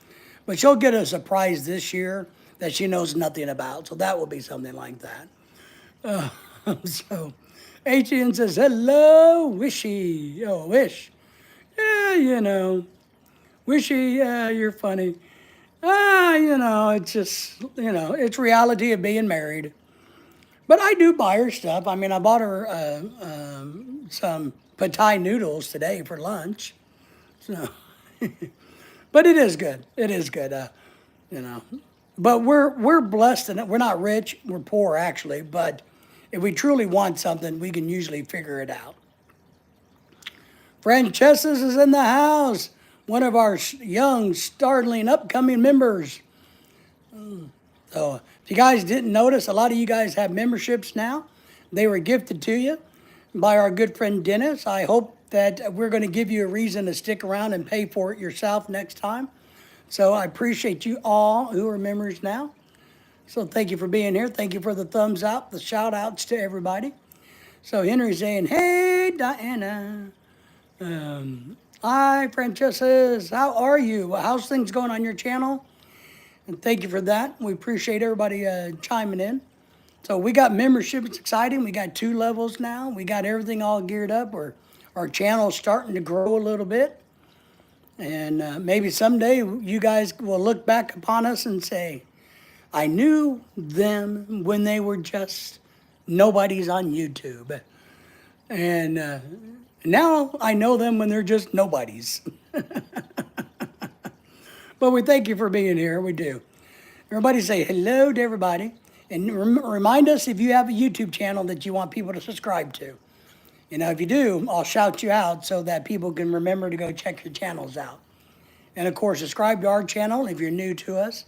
S1: But she'll get a surprise this year that she knows nothing about. So that will be something like that. So, HN says, hello, Wishy. Oh, Wish. Yeah, Wishy, yeah, you're funny. It's just, it's reality of being married. But I do buy her stuff. I mean, I bought her some pad thai noodles today for lunch. So, but it is good. It is good. But we're blessed, and we're not rich. We're poor, actually. But if we truly want something, we can usually figure it out. Francesca's is in the house. One of our young, startling, upcoming members. So if you guys didn't notice, a lot of you guys have memberships now. They were gifted to you by our good friend Dennis. I hope that we're going to give you a reason to stick around and pay for it yourself next time. So I appreciate you all who are members now. So thank you for being here. Thank you for the thumbs up, the shout outs to everybody. So Henry's saying, hey, Diana. Hi, Francesca. How are you? How's things going on your channel? And thank you for that. We appreciate everybody chiming in. So we got membership. It's exciting. We got 2 levels now. We got everything all geared up. We're Our channel's starting to grow a little bit. And maybe someday you guys will look back upon us and say, I knew them when they were just nobodies on YouTube. And now I know them when they're just nobodies. But we thank you for being here. We do. Everybody say hello to everybody. And remind us if you have a YouTube channel that you want people to subscribe to. You know, if you do, I'll shout you out so that people can remember to go check your channels out. And of course, subscribe to our channel if you're new to us.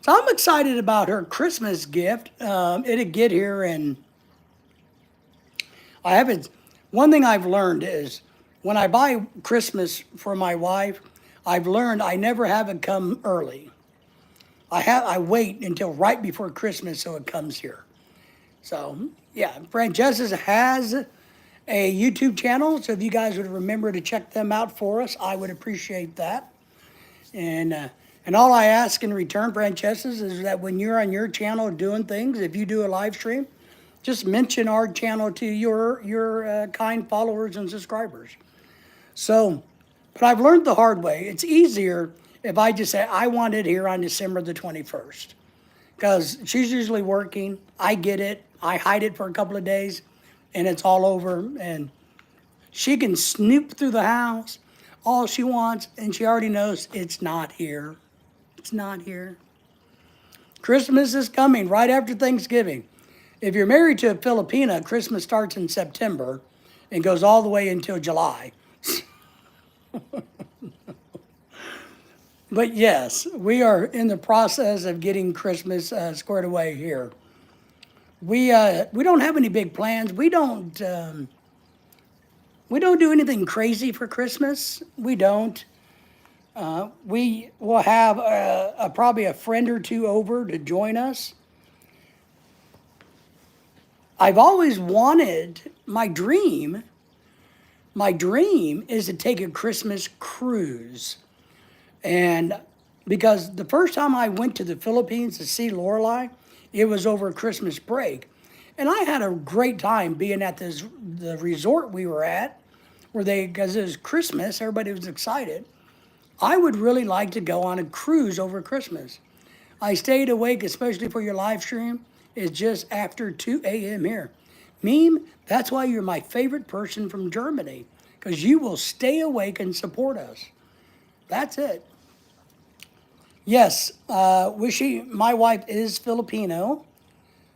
S1: So I'm excited about her Christmas gift. It'll get here, and I haven't. One thing I've learned is when I buy Christmas for my wife, I've learned I never have it come early. I wait until right before Christmas so it comes here. So yeah, Francesca has a YouTube channel, so if you guys would remember to check them out for us, I would appreciate that. And all I ask in return, Francesca, is that when you're on your channel doing things, if you do a live stream, just mention our channel to your kind followers and subscribers. So, but I've learned the hard way. It's easier if I just say, I want it here on December the 21st. Because she's usually working. I get it. I hide it for a couple of days, and it's all over. And she can snoop through the house all she wants, and she already knows it's not here. It's not here. Christmas is coming right after Thanksgiving. If you're married to a Filipina, Christmas starts in September and goes all the way until July. But yes, we are in the process of getting Christmas squared away here. We don't have any big plans. We don't do anything crazy for Christmas. We don't. We will have probably a friend or two over to join us. I've always wanted, my dream is to take a Christmas cruise. And because the first time I went to the Philippines to see Lorelai, it was over Christmas break. And I had a great time being at the resort we were at, because it was Christmas, everybody was excited. I would really like to go on a cruise over Christmas. I stayed awake, especially for your live stream. It's just after 2 a.m. here. Meme, that's why you're my favorite person from Germany, because you will stay awake and support us. That's it. Yes, my wife is Filipino.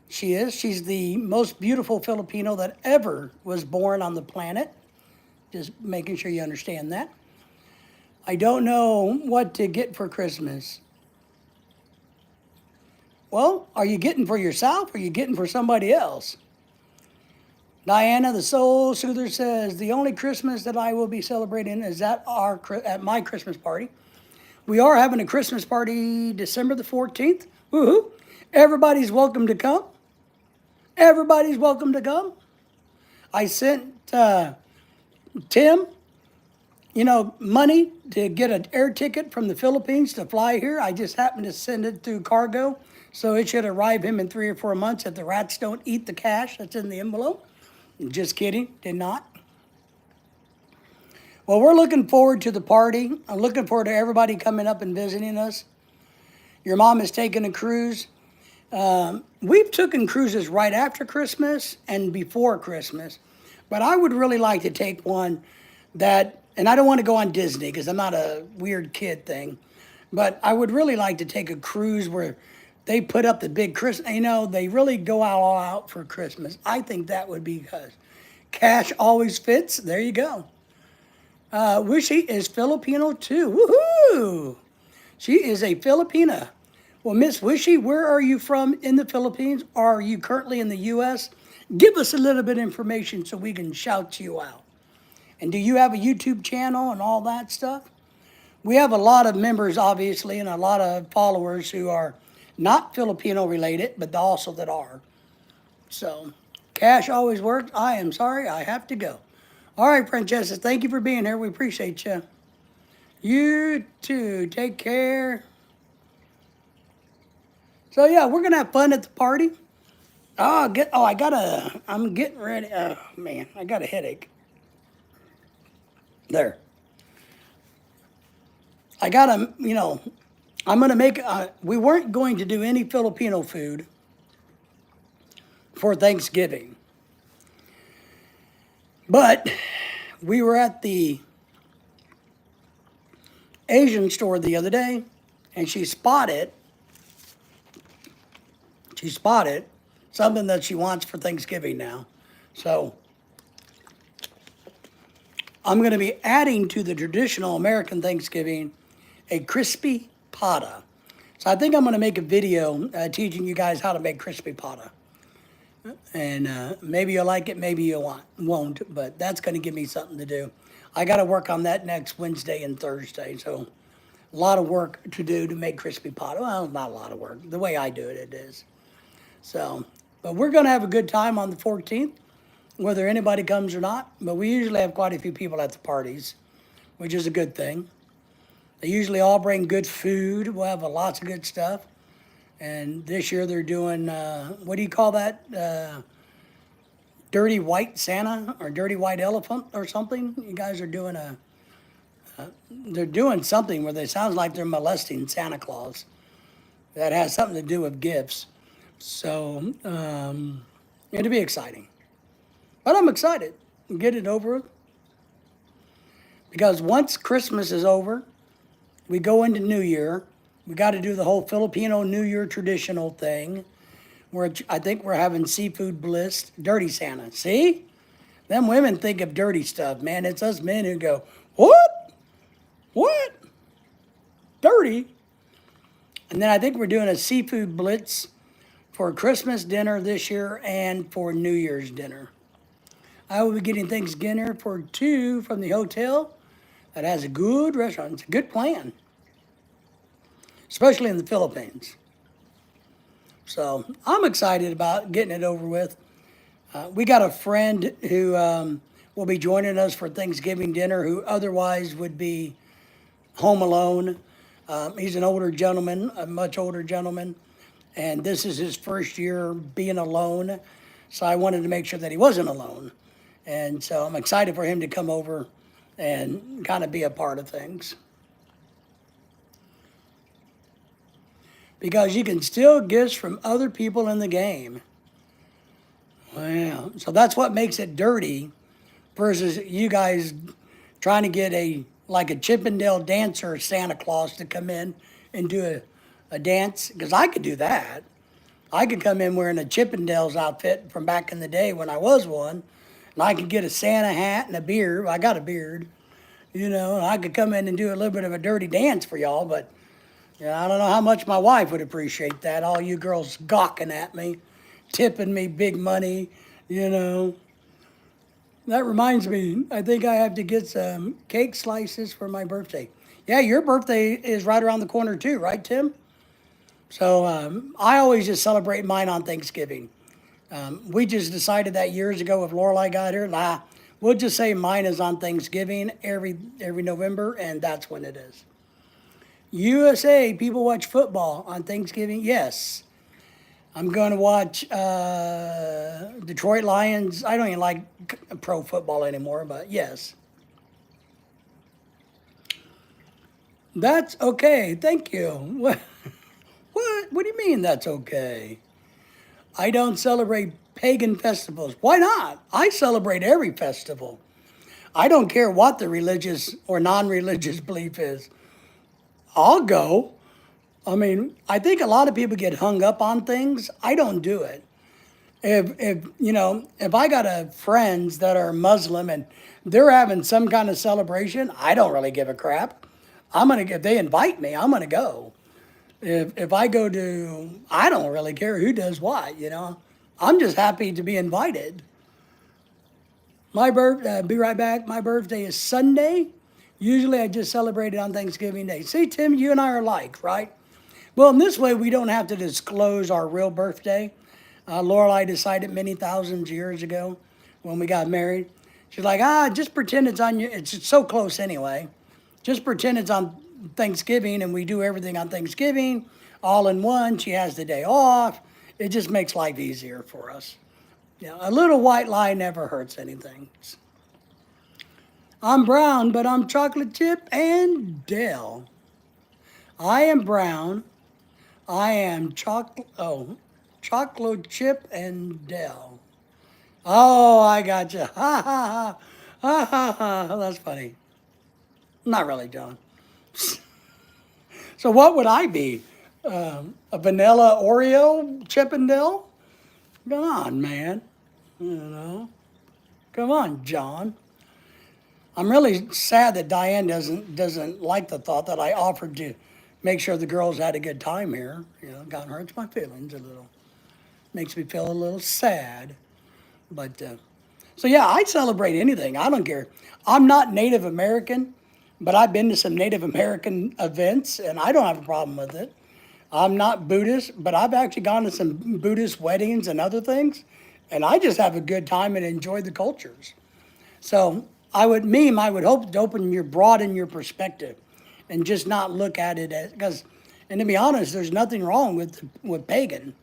S1: She is. She's the most beautiful Filipino that ever was born on the planet. Just making sure you understand that. I don't know what to get for Christmas. Well, are you getting for yourself or are you getting for somebody else? Diana, the Soul Soother, says, the only Christmas that I will be celebrating is at my Christmas party. We are having a Christmas party December the 14th. Woohoo! Everybody's welcome to come. Everybody's welcome to come. I sent Tim, money to get an air ticket from the Philippines to fly here. I just happened to send it through cargo, so it should arrive him in 3 or 4 months if the rats don't eat the cash that's in the envelope. Just kidding, did not. Well, we're looking forward to the party. I'm looking forward to everybody coming up and visiting us. Your mom is taking a cruise. We've taken cruises right after Christmas and before Christmas, but I would really like to take one and I don't want to go on Disney because I'm not a weird kid thing, but I would really like to take a cruise where they put up the big Christmas, they really go all out for Christmas. I think that would be because cash always fits. There you go. Wishy is Filipino too. Woohoo! She is a Filipina. Well, Miss Wishy, where are you from in the Philippines? Are you currently in the U.S.? Give us a little bit of information so we can shout you out. And do you have a YouTube channel and all that stuff? We have a lot of members, obviously, and a lot of followers who are not Filipino related, but also that are. So, cash always works. I am sorry, I have to go. All right, Francesca, thank you for being here. We appreciate you. You too. Take care. So, yeah, we're going to have fun at the party. I'm getting ready. Oh, man, I got a headache. There. I gotta, I'm gonna make, we weren't going to do any Filipino food for Thanksgiving. But we were at the Asian store the other day, and she spotted something that she wants for Thanksgiving now. So I'm going to be adding to the traditional American Thanksgiving a crispy pata. So I think I'm going to make a video teaching you guys how to make crispy pata. And maybe you'll like it, maybe you won't, but that's going to give me something to do. I got to work on that next Wednesday and Thursday, so a lot of work to do to make crispy pata. Well, not a lot of work. The way I do it, it is. So, but we're going to have a good time on the 14th, whether anybody comes or not. But we usually have quite a few people at the parties, which is a good thing. They usually all bring good food. We'll have lots of good stuff. And this year they're doing, what do you call that? Dirty White Santa or Dirty White Elephant or something? You guys are doing they're doing something where they sounds like they're molesting Santa Claus. That has something to do with gifts. So it'll be exciting. But I'm excited to get it over with. Because once Christmas is over, we go into New Year. We got to do the whole Filipino New Year traditional thing, where I think we're having seafood bliss, dirty Santa. See? Them women think of dirty stuff, man. It's us men who go, what? What? Dirty? And then I think we're doing a seafood blitz for Christmas dinner this year and for New Year's dinner. I will be getting Thanksgiving dinner for two from the hotel that has a good restaurant. It's a good plan, especially in the Philippines. So I'm excited about getting it over with. We got a friend who will be joining us for Thanksgiving dinner who otherwise would be home alone. He's an older gentleman, a much older gentleman, and this is his first year being alone. So I wanted to make sure that he wasn't alone. And so I'm excited for him to come over and kind of be a part of things. Because you can steal gifts from other people in the game. Well, so that's what makes it dirty versus you guys trying to get like a Chippendale dancer Santa Claus to come in and do a dance. Because I could do that. I could come in wearing a Chippendales outfit from back in the day when I was one. And I could get a Santa hat and a beard. I got a beard. And I could come in and do a little bit of a dirty dance for y'all, but I don't know how much my wife would appreciate that. All you girls gawking at me, tipping me big money, That reminds me, I think I have to get some cake slices for my birthday. Yeah, your birthday is right around the corner too, right, Tim? So I always just celebrate mine on Thanksgiving. We just decided that years ago if Lorelai got here, we'll just say mine is on Thanksgiving every November, and that's when it is. USA, people watch football on Thanksgiving? Yes. I'm going to watch Detroit Lions. I don't even like pro football anymore, but yes. That's okay. Thank you. What? What do you mean that's okay? I don't celebrate pagan festivals. Why not? I celebrate every festival. I don't care what the religious or non-religious belief is. I'll go. I mean, I think a lot of people get hung up on things. I don't do it. If I got friends that are Muslim and they're having some kind of celebration, I don't really give a crap. If they invite me, I'm gonna go. If I go to, I don't really care who does what. I'm just happy to be invited. Be right back. My birthday is Sunday. Usually I just celebrate it on Thanksgiving Day. See, Tim, you and I are alike, right? Well, in this way, we don't have to disclose our real birthday. Lorelai decided many thousands of years ago when we got married. She's like, just pretend it's on you. It's so close anyway. Just pretend it's on Thanksgiving and we do everything on Thanksgiving all in one. She has the day off. It just makes life easier for us. A little white lie never hurts anything. I'm brown, but I'm chocolate chip and Dell. I am brown. I am chocolate chip and Dell. Oh, I got you. Ha ha ha. Ha ha ha. That's funny. Not really, John. So what would I be? A vanilla Oreo Chippendale? Come on, man. You know. Come on, John. I'm really sad that Diane doesn't like the thought that I offered to make sure the girls had a good time here. You know, kind of hurts my feelings a little. Makes me feel a little sad. But so yeah, I celebrate anything. I don't care. I'm not Native American, but I've been to some Native American events, and I don't have a problem with it. I'm not Buddhist, but I've actually gone to some Buddhist weddings and other things, and I just have a good time and enjoy the cultures. So I would hope to broaden your perspective, and just not look at it as because, and to be honest, there's nothing wrong with pagan.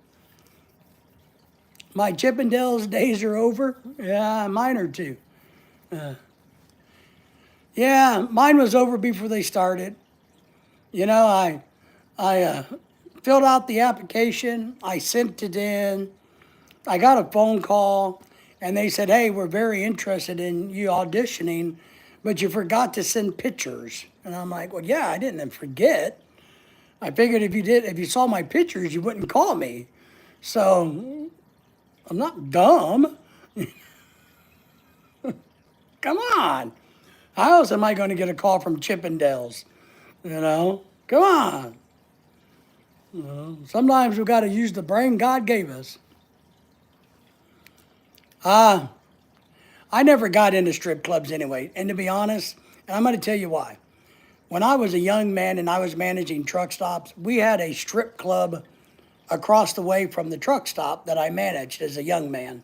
S1: My Chippendales days are over. Yeah, mine are too. Yeah, mine was over before they started. You know, I filled out the application. I sent it in. I got a phone call, and they said, "Hey, we're very interested in you auditioning, but you forgot to send pictures." And I'm like, "Well, yeah, I didn't forget. I figured if you saw my pictures, you wouldn't call me. So I'm not dumb. Come on. How else am I going to get a call from Chippendales? You know, come on. Sometimes we've got to use the brain God gave us." Uh, I never got into strip clubs anyway. And to be honest, and I'm going to tell you why. When I was a young man and I was managing truck stops, we had a strip club across the way from the truck stop that I managed as a young man.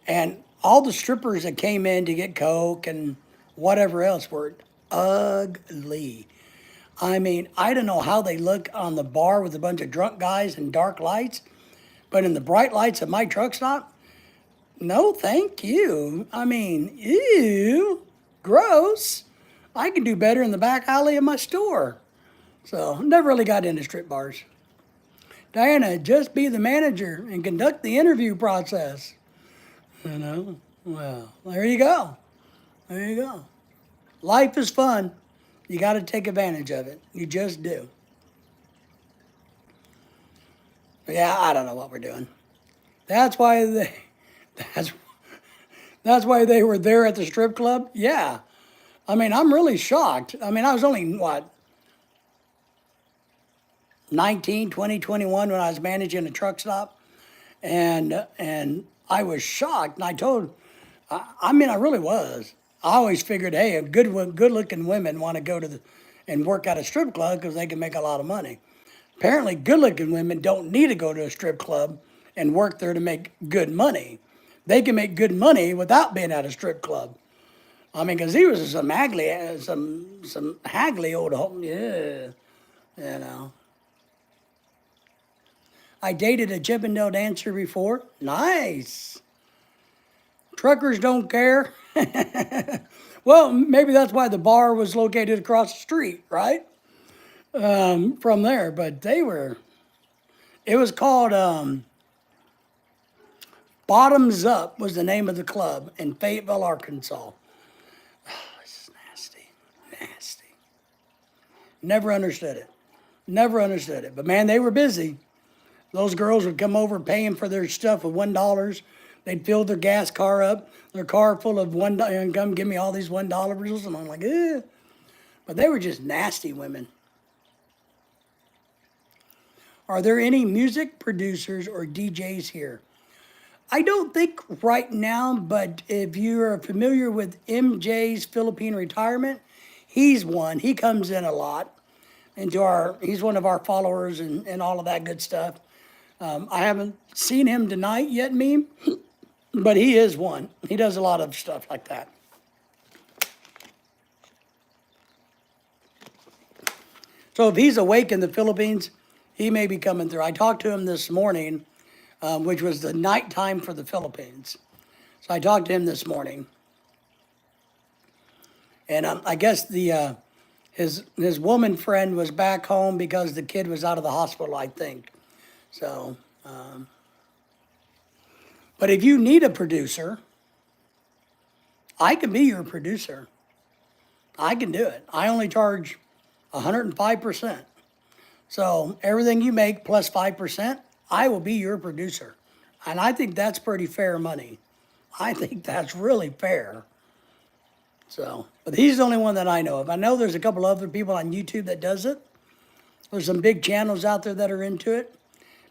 S1: And all the strippers that came in to get coke and whatever else were ugly. I mean, I don't know how they look on the bar with a bunch of drunk guys and dark lights, but in the bright lights of my truck stop, no, thank you. I mean, ew, gross. I can do better in the back alley of my store. So, never really got into strip bars. Diana, just be the manager and conduct the interview process. You know? Well, there you go. There you go. Life is fun. You got to take advantage of it. You just do. Yeah, I don't know what we're doing. That's why they, that's, that's why they were there at the strip club. Yeah. I mean, I'm really shocked. I mean, I was only, what, 19, 20, 21 when I was managing a truck stop. And I was shocked. And I told, I mean, I really was. I always figured, hey, good looking women want to go and work at a strip club because they can make a lot of money. Apparently, good looking women don't need to go to a strip club and work there to make good money. They can make good money without being at a strip club. I mean, because he was some haggly old home, yeah, you know. I dated a Chippendale dancer before. Nice. Truckers don't care. Well, maybe that's why the bar was located across the street, right? From there, but it was called Bottoms Up was the name of the club in Fayetteville, Arkansas. It's nasty, nasty. Never understood it. Never understood it. But man, they were busy. Those girls would come over paying for their stuff with $1. They'd fill their gas car up, their car full of $1, and come give me all these $1 bills. And I'm like, eh. But they were just nasty women. Are there any music producers or DJs here? I don't think right now, but if you are familiar with MJ's Philippine Retirement, he's one. He comes in a lot he's one of our followers and all of that good stuff. I haven't seen him tonight yet, meme, but he is one. He does a lot of stuff like that. So if he's awake in the Philippines, he may be coming through. I talked to him this morning, which was the nighttime for the Philippines. So I talked to him this morning. And I guess his woman friend was back home because the kid was out of the hospital, I think. So, but if you need a producer, I can be your producer. I can do it. I only charge 105%. So everything you make plus 5%, I will be your producer. And I think that's pretty fair money. I think that's really fair. So, but he's the only one that I know of. I know there's a couple other people on YouTube that does it. There's some big channels out there that are into it.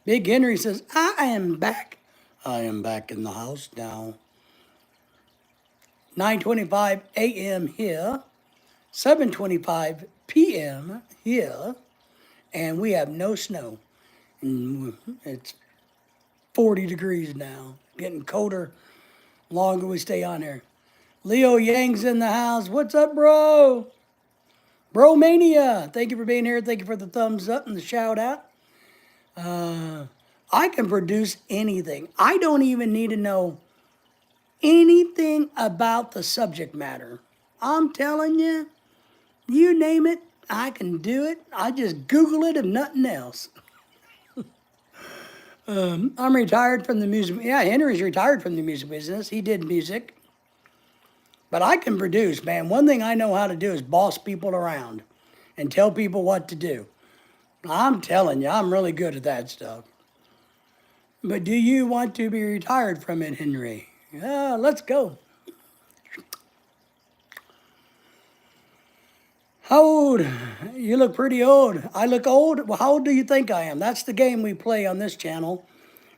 S1: Big Henry says, I am back. I am back in the house now. 9:25 a.m. here, 7:25 p.m. here, and we have no snow. It's 40 degrees now, getting colder longer we stay on here. Leo Yang's in the house. What's up, bro? Bromania. Thank you for being here. Thank you for the thumbs up and the shout out. I can produce anything. I don't even need to know anything about the subject matter. I'm telling you, you name it, I can do it. I just Google it if nothing else. I'm retired from the music. Yeah, Henry's retired from the music business. He did music. But I can produce, man. One thing I know how to do is boss people around and tell people what to do. I'm telling you, I'm really good at that stuff. But do you want to be retired from it, Henry? Yeah, let's go. How old? You look pretty old. I look old? Well, how old do you think I am? That's the game we play on this channel.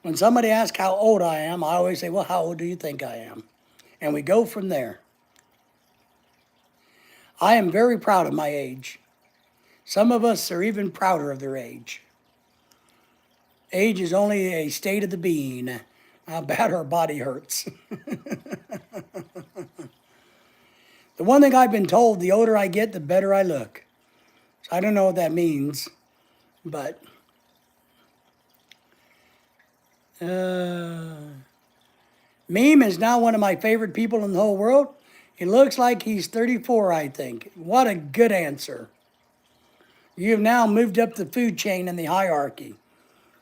S1: When somebody asks how old I am, I always say, well, how old do you think I am? And we go from there. I am very proud of my age. Some of us are even prouder of their age. Age is only a state of the being. How bad our body hurts. The one thing I've been told, the older I get, the better I look. So I don't know what that means, but Meme is now one of my favorite people in the whole world. He looks like he's 34, I think. What a good answer. You have now moved up the food chain in the hierarchy.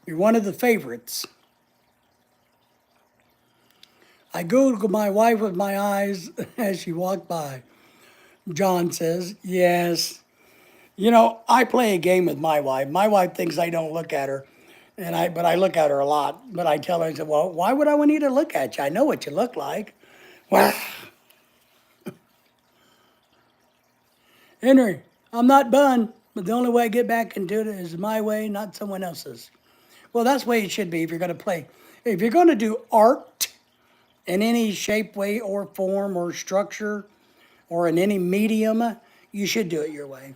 S1: You're one of the favorites. I Googled my wife with my eyes as she walked by. John says, yes. You know, I play a game with my wife. My wife thinks I don't look at her, but I look at her a lot. But I tell her, I said, well, why would I need to look at you? I know what you look like. Well, Henry, I'm not done, but the only way I get back into it is my way, not someone else's. Well, that's the way it should be if you're going to play. If you're going to do art in any shape, way, or form, or structure, or in any medium, you should do it your way.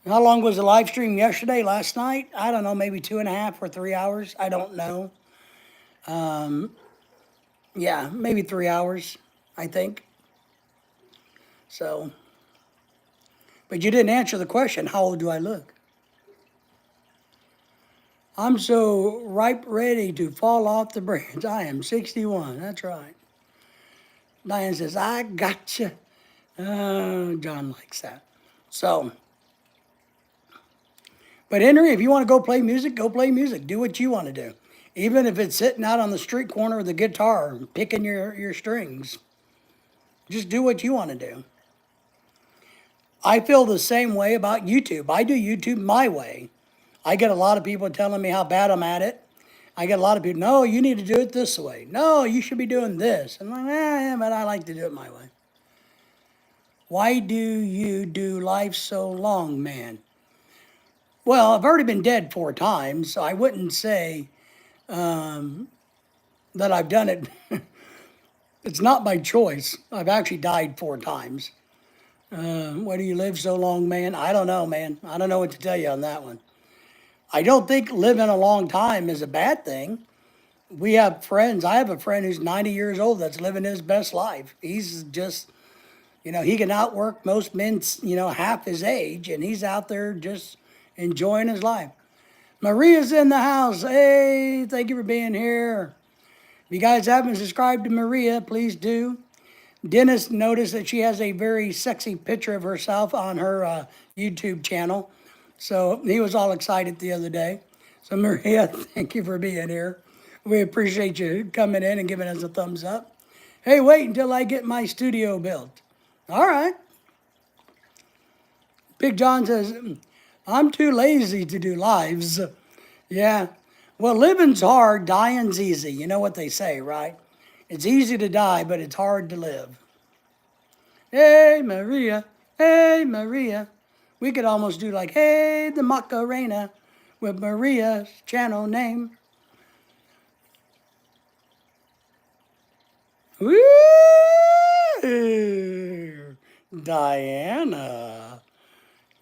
S1: How long was the live stream yesterday, last night? I don't know, maybe 2.5 or 3 hours. I don't know. Yeah, maybe 3 hours, I think. So, but you didn't answer the question, how old do I look? I'm so ripe, ready to fall off the branch. I am 61, that's right. Diane says, I gotcha. John likes that. So, but Henry, if you want to go play music, go play music. Do what you want to do. Even if it's sitting out on the street corner with a guitar, picking your strings. Just do what you want to do. I feel the same way about YouTube. I do YouTube my way. I get a lot of people telling me how bad I'm at it. I get a lot of people, no, you need to do it this way. No, you should be doing this. I'm like, yeah, but I like to do it my way. Why do you do life so long, man? Well, I've already been dead 4 times, so I wouldn't say that I've done it. It's not by choice. I've actually died 4 times. Why do you live so long, man? I don't know, man. I don't know what to tell you on that one. I don't think living a long time is a bad thing. We have friends. I have a friend who's 90 years old that's living his best life. He's just, he can outwork most men, half his age, and he's out there just enjoying his life. Maria's in the house. Hey, thank you for being here. If you guys haven't subscribed to Maria, please do. Dennis noticed that she has a very sexy picture of herself on her YouTube channel. So he was all excited the other day. So Maria, thank you for being here. We appreciate you coming in and giving us a thumbs up. Hey, wait until I get my studio built. All right. Big John says, I'm too lazy to do lives. Yeah. Well, living's hard, dying's easy. You know what they say, right? It's easy to die, but it's hard to live. Hey, Maria. Hey, Maria. We could almost do like, hey, the Macarena with Maria's channel name. Woo! Diana.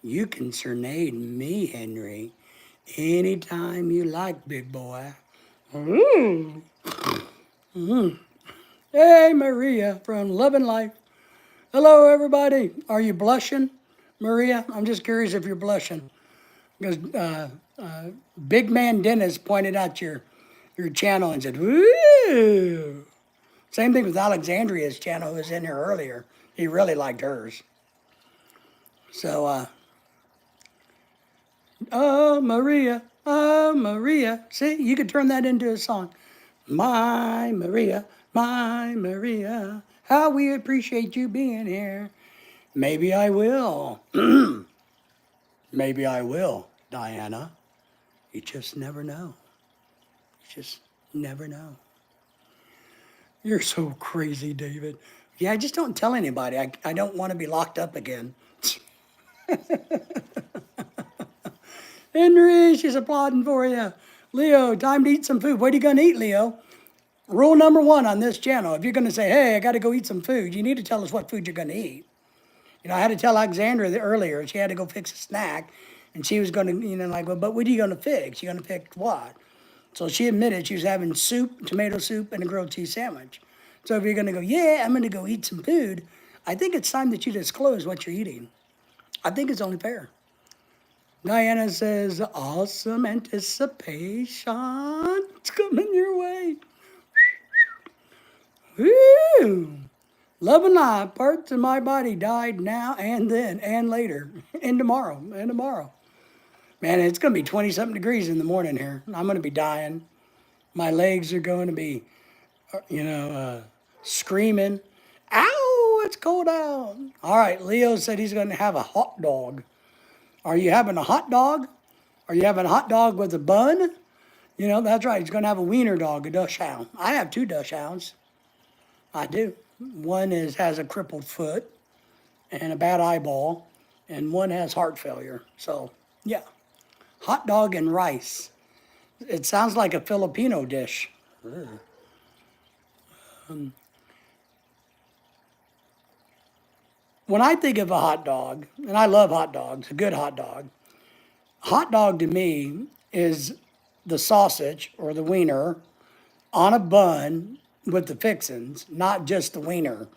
S1: You can serenade me, Henry, anytime you like, big boy. Ooh. Hey, Maria from Loving Life. Hello, everybody. Are you blushing, Maria? I'm just curious if you're blushing. Because Big Man Dennis pointed out your channel and said, woo! Same thing with Alexandria's channel who was in here earlier. He really liked hers. So, oh, Maria, oh, Maria. See, you could turn that into a song. My Maria, how we appreciate you being here. Maybe I will. Maybe I will, Diana. You just never know. You just never know. You're so crazy, David. Yeah, just don't tell anybody. I don't want to be locked up again. Henry, she's applauding for you. Leo, time to eat some food. What are you going to eat, Leo? Rule number one on this channel, if you're going to say, hey, I got to go eat some food, you need to tell us what food you're going to eat. You know, I had to tell Alexandra earlier, she had to go fix a snack, and she was going to, like, well, but what are you going to fix? You're going to pick what? So she admitted she was having soup, tomato soup, and a grilled cheese sandwich. So if you're going to go, yeah, I'm going to go eat some food, I think it's time that you disclose what you're eating. I think it's only fair. Diana says, awesome anticipation. It's coming your way. Woo! Love and life, parts of my body died now and then and later and tomorrow and tomorrow. Man, it's going to be 20-something degrees in the morning here. I'm going to be dying. My legs are going to be, screaming. Ow, it's cold out. All right, Leo said he's going to have a hot dog. Are you having a hot dog? Are you having a hot dog with a bun? That's right. He's going to have a wiener dog, a Dachshund. I have 2 Dachshunds. I do. One has a crippled foot and a bad eyeball, and one has heart failure. So, yeah. Hot dog and rice. It sounds like a Filipino dish. When I think of a hot dog, and I love hot dogs, a good hot dog to me is the sausage or the wiener on a bun with the fixins, not just the wiener.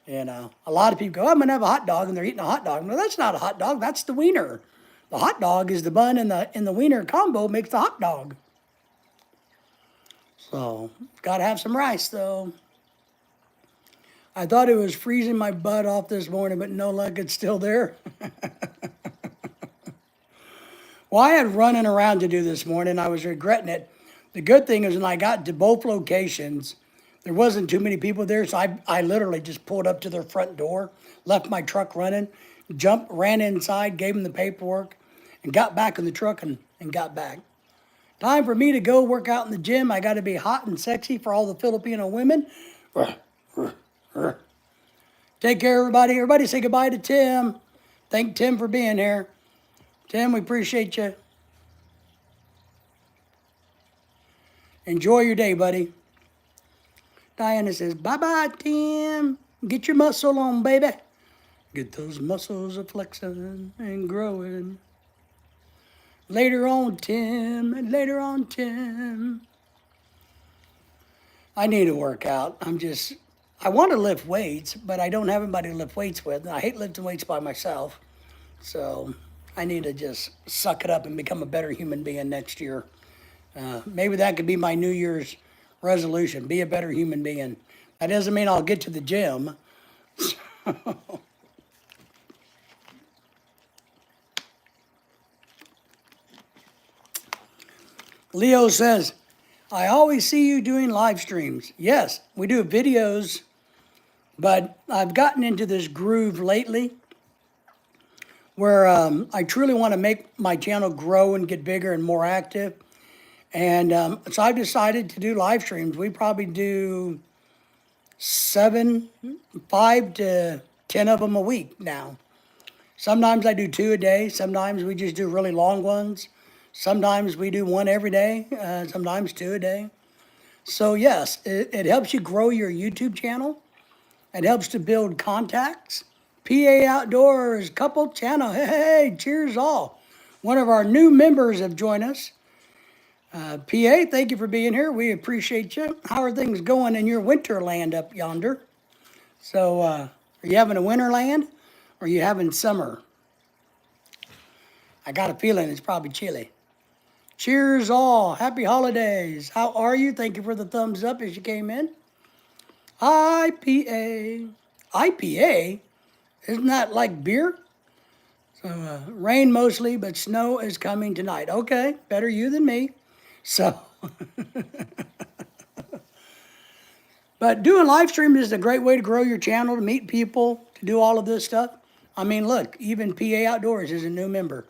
S1: A lot of people go, I'm going to have a hot dog, and they're eating a hot dog. No, that's not a hot dog. That's the wiener. The hot dog is the bun and the wiener combo makes the hot dog. So, got to have some rice, though. I thought it was freezing my butt off this morning, but no luck, it's still there. Well, I had running around to do this morning. I was regretting it. The good thing is when I got to both locations, there wasn't too many people there, so I literally just pulled up to their front door, left my truck running, jumped, ran inside, gave them the paperwork, and got back in the truck and got back. Time for me to go work out in the gym. I got to be hot and sexy for all the Filipino women. Take care, everybody. Everybody say goodbye to Tim. Thank Tim for being here. Tim, we appreciate you. Enjoy your day, buddy. Diana says, bye-bye, Tim. Get your muscle on, baby. Get those muscles a flexing and growing. Later on, Tim. Later on, Tim. I need to work out. I want to lift weights, but I don't have anybody to lift weights with. I hate lifting weights by myself. So I need to just suck it up and become a better human being next year. Maybe that could be my New Year's resolution, be a better human being. That doesn't mean I'll get to the gym, Leo says, I always see you doing live streams. Yes, we do videos, but I've gotten into this groove lately where I truly want to make my channel grow and get bigger and more active. And so I've decided to do live streams. We probably do 5 to 10 of them a week now. Sometimes I do 2 a day. Sometimes we just do really long ones. Sometimes we do 1 every day. Sometimes 2 a day. So yes, it helps you grow your YouTube channel. It helps to build contacts. PA Outdoors couple channel. Hey, cheers all. One of our new members have joined us. PA, thank you for being here. We appreciate you. How are things going in your winter land up yonder? So, are you having a winter land or are you having summer? I got a feeling it's probably chilly. Cheers all. Happy holidays. How are you? Thank you for the thumbs up as you came in. IPA. IPA? Isn't that like beer? So, rain mostly, but snow is coming tonight. Okay, better you than me. So, but doing live streams is a great way to grow your channel, to meet people, to do all of this stuff. I mean, look, even PA Outdoors is a new member.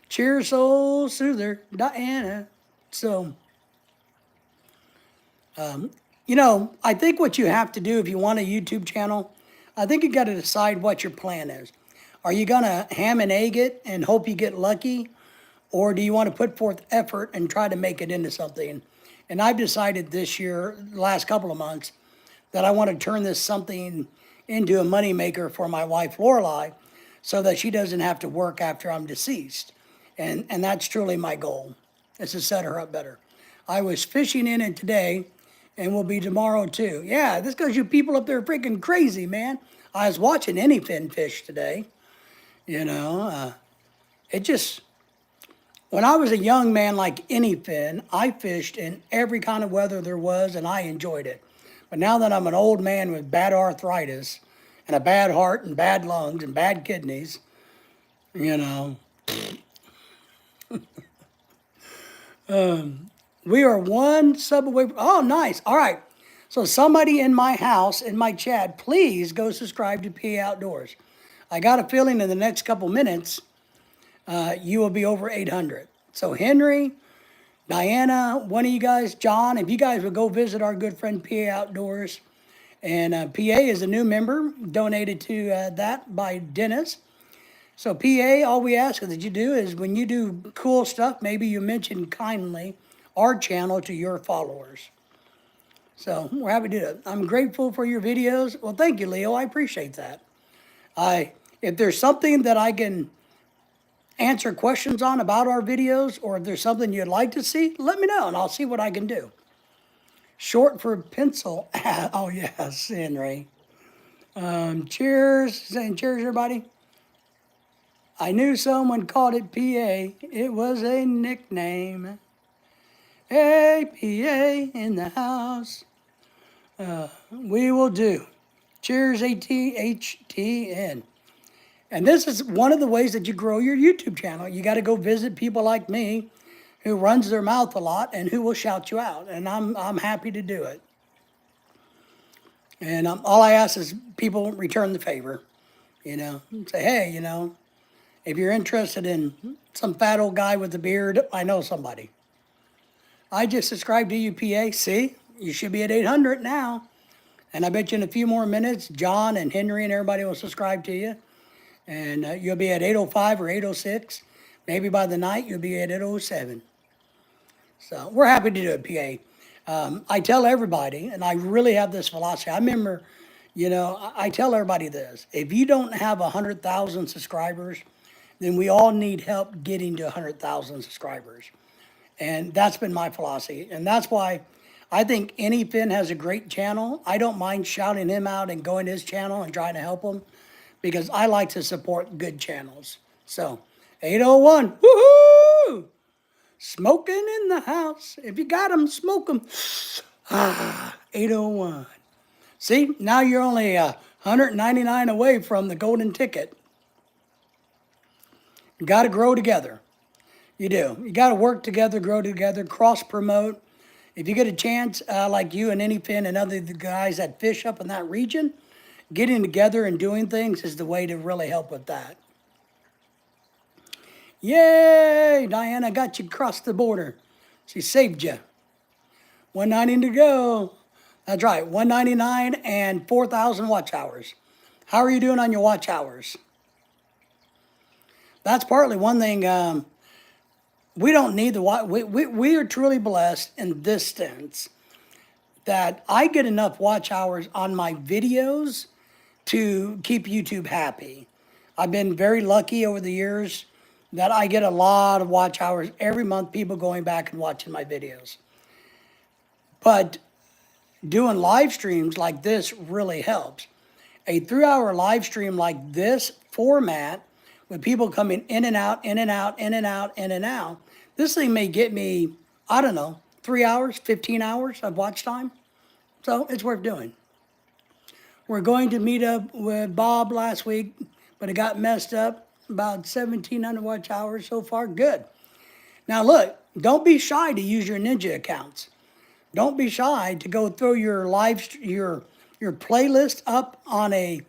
S1: Cheers, Soul Soother, Diana. So, you know, I think what you have to do if you want a YouTube channel, I think you got to decide what your plan is. Are you going to ham and egg it and hope you get lucky? Or do you want to put forth effort and try to make it into something? And I've decided this year, the last couple of months, that I want to turn this something into a moneymaker for my wife, Lorelei, so that she doesn't have to work after I'm deceased. And that's truly my goal, is to set her up better. I was fishing in it today, and will be tomorrow too. Yeah, this because you people up there are freaking crazy, man. I was watching any fin fish today. You know, it just, when I was a young man like any fin, I fished in every kind of weather there was, and I enjoyed it. But now that I'm an old man with bad arthritis and a bad heart and bad lungs and bad kidneys, you know, we are one sub away. Oh, nice. All right. So somebody in my house, in my chat, please go subscribe to PA Outdoors. I got a feeling in the next couple minutes, you will be over 800. So Henry, Diana, one of you guys, John, if you guys would go visit our good friend PA Outdoors. And PA is a new member, donated to that by Dennis. So PA, all we ask that you do is when you do cool stuff, maybe you mention kindly our channel to your followers. So we're happy to do it. I'm grateful for your videos. Well, thank you, Leo. I appreciate that. If there's something that I can answer questions on about our videos, or if there's something you'd like to see, let me know and I'll see what I can do. Short for pencil. Oh, yes, Henry. Cheers. Saying cheers, everybody. I knew someone called it PA. It was a nickname. Hey, PA in the house. We will do. Cheers, ATHTN. And this is one of the ways that you grow your YouTube channel. You got to go visit people like me who runs their mouth a lot and who will shout you out. And I'm happy to do it. And all I ask is people return the favor. You know, say, hey, you know, if you're interested in some fat old guy with a beard, I know somebody. I just subscribed to you, PA. See, you should be at 800 now. And I bet you in a few more minutes, John and Henry and everybody will subscribe to you. And you'll be at 805 or 806. Maybe by the night, you'll be at 807. So we're happy to do it, PA. I tell everybody, and I really have this philosophy. I remember, you know, I tell everybody this. If you don't have 100,000 subscribers, then we all need help getting to 100,000 subscribers. And that's been my philosophy. And that's why I think any Finn has a great channel. I don't mind shouting him out and going to his channel and trying to help him because I like to support good channels. So, 801, woohoo! Smoking in the house. If you got them, smoke them. 801. See, now you're only 199 away from the golden ticket. You got to grow together. You do. You got to work together, grow together, cross promote. If you get a chance, like you and Anyfin and other guys that fish up in that region, getting together and doing things is the way to really help with that. Yay! Diana got you across the border. She saved you. 190 to go. That's right, 199 and 4,000 watch hours. How are you doing on your watch hours? That's partly one thing. We don't need the watch. We are truly blessed in this sense that I get enough watch hours on my videos to keep YouTube happy. I've been very lucky over the years that I get a lot of watch hours every month, people going back and watching my videos. But doing live streams like this really helps. A 3-hour live stream like this format, with people coming in and out, in and out, in and out, in and out, this thing may get me, I don't know, 3 hours, 15 hours of watch time. So it's worth doing. We're going to meet up with Bob last week, but it got messed up. About 1,700 watch hours so far. Good. Now look, don't be shy to use your Ninja accounts. Don't be shy to go throw your your playlist up on a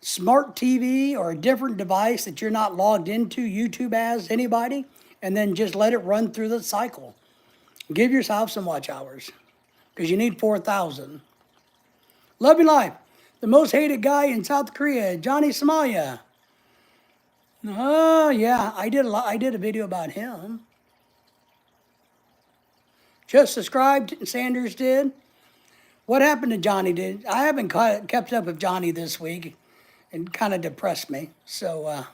S1: smart TV or a different device that you're not logged into YouTube as anybody, and then just let it run through the cycle. Give yourself some watch hours because you need 4,000. Love your life. The most hated guy in South Korea, Johnny Somalia. Oh yeah, I did a video about him. Just subscribed, Sanders did. What happened to Johnny? I haven't kept up with Johnny this week. It kind of depressed me. So,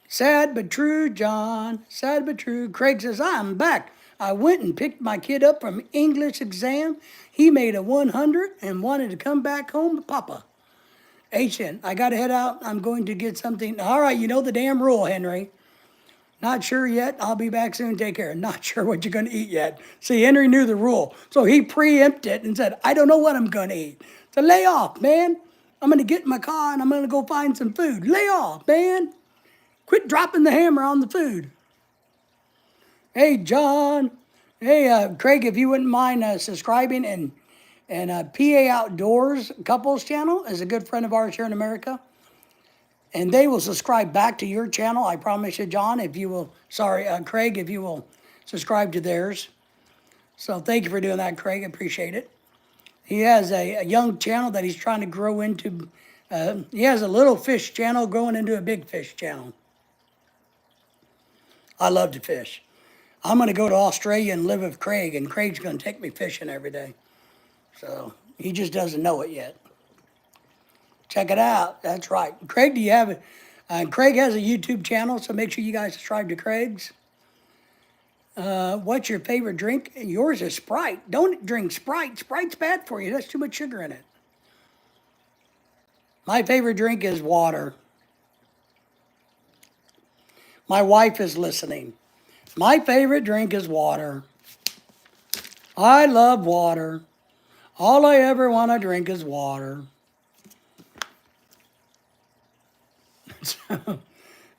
S1: sad but true, John. Sad but true. Craig says, I'm back. I went and picked my kid up from English exam. He made a 100 and wanted to come back home to Papa. HN, I got to head out. I'm going to get something. All right, you know the damn rule, Henry. Not sure yet. I'll be back soon. Take care. Not sure what you're going to eat yet. See, Henry knew the rule. So he preempted it and said, I don't know what I'm going to eat. So lay off, man. I'm going to get in my car and I'm going to go find some food. Lay off, man. Quit dropping the hammer on the food. Hey, John. Hey, Craig, if you wouldn't mind subscribing and PA Outdoors Couples channel is a good friend of ours here in America. And they will subscribe back to your channel. I promise you, John, if you will, Craig, if you will subscribe to theirs. So thank you for doing that, Craig. I appreciate it. He has a young channel that he's trying to grow into. He has a little fish channel growing into a big fish channel. I love to fish. I'm going to go to Australia and live with Craig, and Craig's going to take me fishing every day. So he just doesn't know it yet. Check it out. That's right. Craig, do you have it? Craig has a YouTube channel, so make sure you guys subscribe to Craig's. What's your favorite drink? Yours is Sprite. Don't drink Sprite. Sprite's bad for you. There's too much sugar in it. My favorite drink is water. My wife is listening. My favorite drink is water. I love water. All I ever want to drink is water.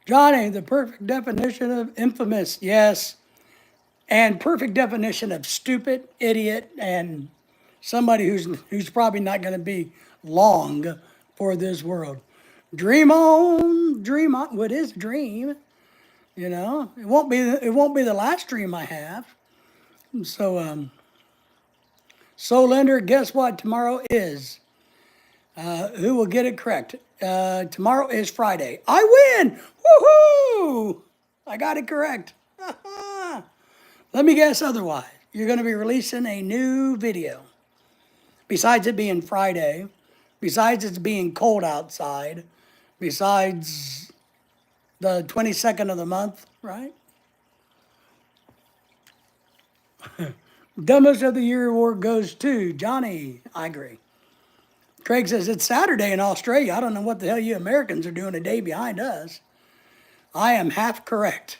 S1: Johnny, the perfect definition of infamous, yes. And perfect definition of stupid, idiot, and somebody who's probably not going to be long for this world. Dream on, dream on. What is a dream? You know, it won't be the last dream I have. So, Solinder, guess what tomorrow is? Who will get it correct? Tomorrow is Friday. I win! Woohoo! I got it correct. Let me guess otherwise. You're going to be releasing a new video. Besides it being Friday, besides it being cold outside, besides the 22nd of the month, right? Dumbest of the Year award goes to Johnny. I agree. Craig says, it's Saturday in Australia. I don't know what the hell you Americans are doing a day behind us. I am half correct.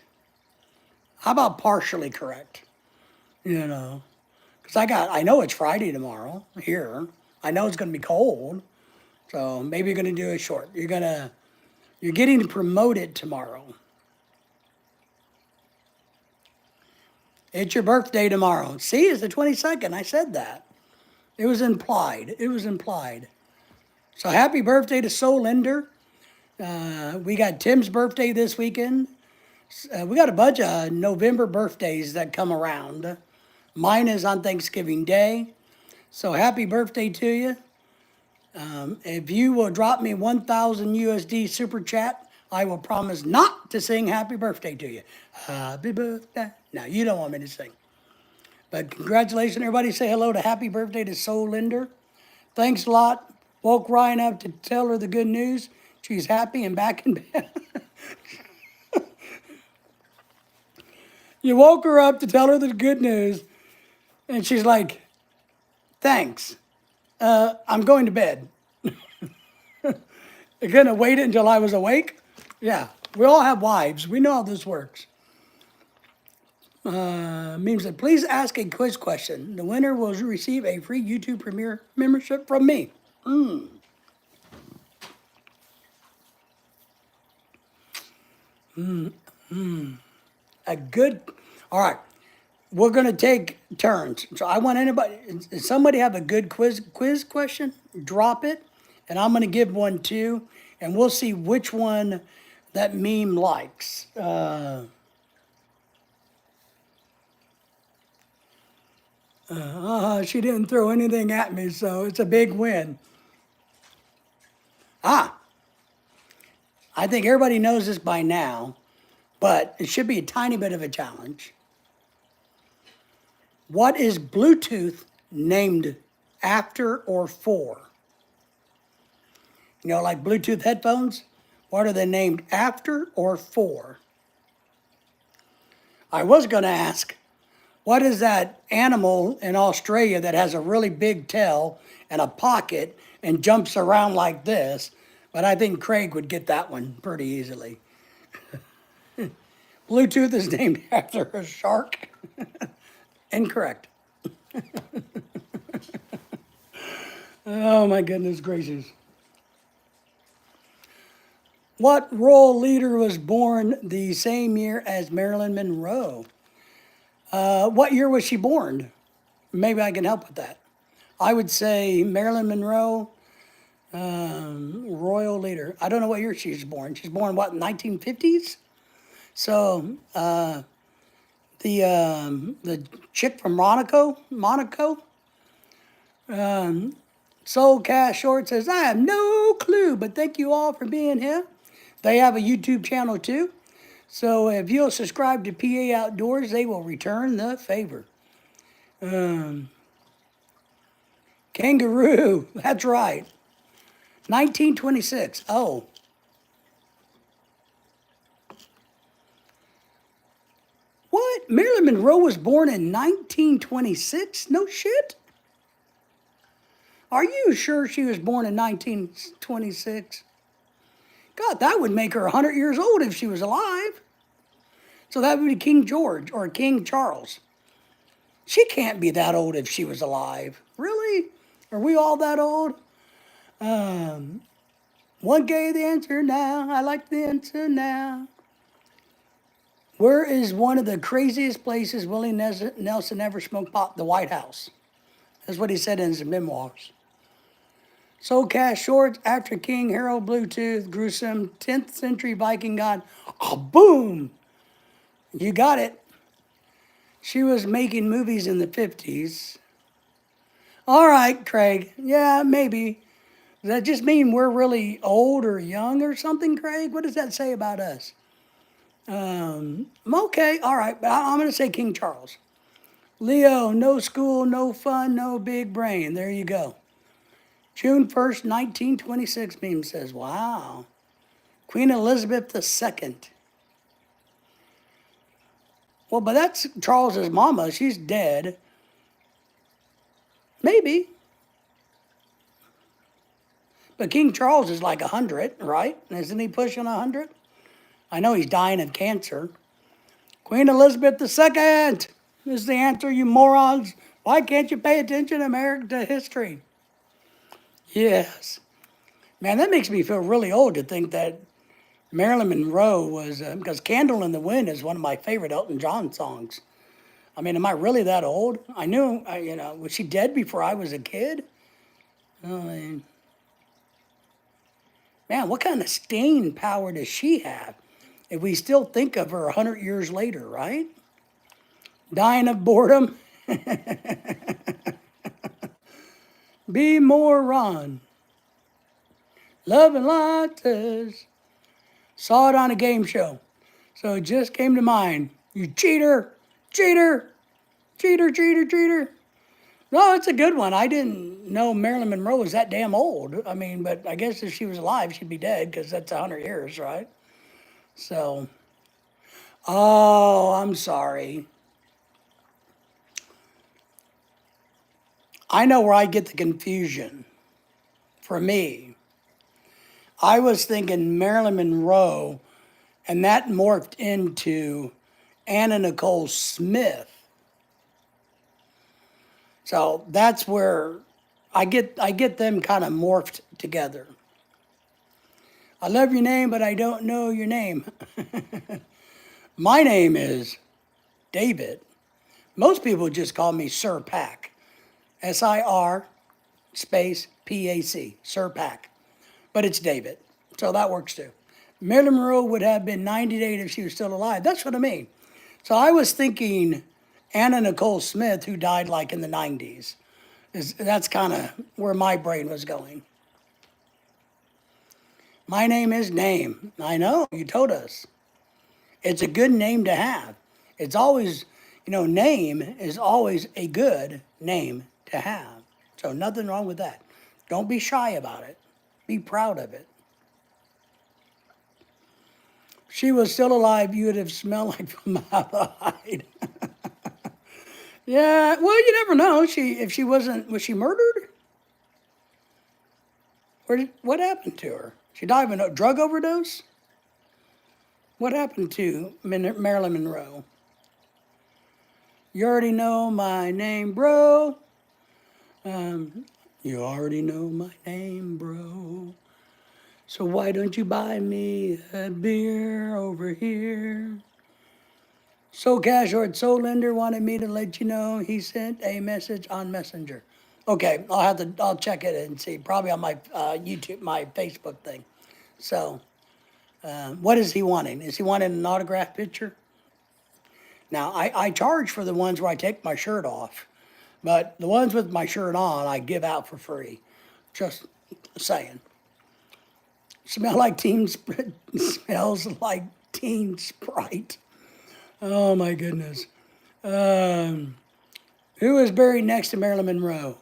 S1: How about partially correct? You know, because I know it's Friday tomorrow here. I know it's going to be cold, so maybe you're going to do it short. You're getting promoted tomorrow. It's your birthday tomorrow. See, it's the 22nd. I said that. It was implied. It was implied. So happy birthday to Soul Ender. We got Tim's birthday this weekend. We got a bunch of November birthdays that come around. Mine is on Thanksgiving Day. So happy birthday to you. If you will drop me 1,000 USD super chat, I will promise not to sing happy birthday to you. Happy birthday. No, you don't want me to sing. But congratulations, everybody. Say hello to happy birthday to Soul Linder. Thanks a lot. Woke Ryan up to tell her the good news. She's happy and back in bed. You woke her up to tell her the good news, and she's like, thanks. I'm going to bed. You're going to wait until I was awake? Yeah, we all have wives. We know how this works. Memes that please ask a quiz question. The winner will receive a free YouTube Premiere membership from me. A good, all right. We're going to take turns. So I want anybody, does somebody have a good quiz question? Drop it, and I'm going to give one too, and we'll see which one that meme likes. She didn't throw anything at me, so it's a big win. I think everybody knows this by now, but it should be a tiny bit of a challenge. What is Bluetooth named after or for? You know, like Bluetooth headphones? What are they named after or for? I was going to ask, what is that animal in Australia that has a really big tail and a pocket and jumps around like this? But I think Craig would get that one pretty easily. Bluetooth is named after a shark. Incorrect. Oh my goodness gracious. What royal leader was born the same year as Marilyn Monroe? What year was she born? Maybe I can help with that. I would say Marilyn Monroe, royal leader. I don't know what year she's born. She's born, what, 1950s? So, the chick from Monaco, Soul Cash Short says, I have no clue, but thank you all for being here. They have a YouTube channel too. So if you'll subscribe to PA Outdoors, they will return the favor. Kangaroo, that's right. 1926. Oh. What? Marilyn Monroe was born in 1926? No shit? Are you sure she was born in 1926? God, that would make her 100 years old if she was alive. So that would be King George or King Charles. She can't be that old if she was alive. Really? Are we all that old? One gave the answer now. I like the answer now. Where is one of the craziest places Willie Nelson ever smoked pot? The White House. That's what he said in his memoirs. Soul Cash Shorts, after King Harold Bluetooth, gruesome 10th century Viking god. Oh, boom! You got it. She was making movies in the 50s. All right, Craig. Yeah, maybe. Does that just mean we're really old or young or something, Craig? What does that say about us? Okay, all right, but I'm going to say King Charles. Leo, no school, no fun, no big brain. There you go. June 1st, 1926, meme says, wow. Queen Elizabeth II. Well, but that's Charles's mama. She's dead. Maybe. But King Charles is like 100, right? Isn't he pushing 100? I know he's dying of cancer. Queen Elizabeth II is the answer, you morons. Why can't you pay attention to American history? Yes. Man, that makes me feel really old to think that Marilyn Monroe was, because Candle in the Wind is one of my favorite Elton John songs. I mean, am I really that old? I knew, was she dead before I was a kid? I mean, man, what kind of staying power does she have if we still think of her 100 years later, right? Dying of boredom? Be more Ron. Love and lattes. Saw it on a game show. So it just came to mind. You cheater, cheater, cheater, cheater, cheater. No, it's a good one. I didn't know Marilyn Monroe was that damn old. I mean, but I guess if she was alive, she'd be dead because that's 100 years, right? So, oh, I'm sorry. I know where I get the confusion. For me, I was thinking Marilyn Monroe, and that morphed into Anna Nicole Smith. So that's where I get them kind of morphed together. I love your name, but I don't know your name. My name is David. Most people just call me Sir Pack. SIR space PAC, Sir Pack. But it's David. So that works too. Marilyn Monroe would have been 98 if she was still alive. That's what I mean. So I was thinking Anna Nicole Smith, who died like in the 90s. That's kind of where my brain was going. My name is Name. I know, you told us. It's a good name to have. It's always, name is always a good name to have. So nothing wrong with that. Don't be shy about it. Be proud of it. If she was still alive, you would have smelled like formaldehyde. Yeah, well, you never know. If she wasn't, was she murdered? What happened to her? She died of a drug overdose? What happened to Marilyn Monroe? You already know my name, bro. You already know my name, bro. So why don't you buy me a beer over here? So Cash or Soul Lender wanted me to let you know he sent a message on Messenger. Okay, I'll check it and see. Probably on my YouTube, my Facebook thing. So, what is he wanting? Is he wanting an autograph picture? Now, I charge for the ones where I take my shirt off, but the ones with my shirt on, I give out for free. Just saying. Smells like Teen Sprite. Oh my goodness. Who is buried next to Marilyn Monroe?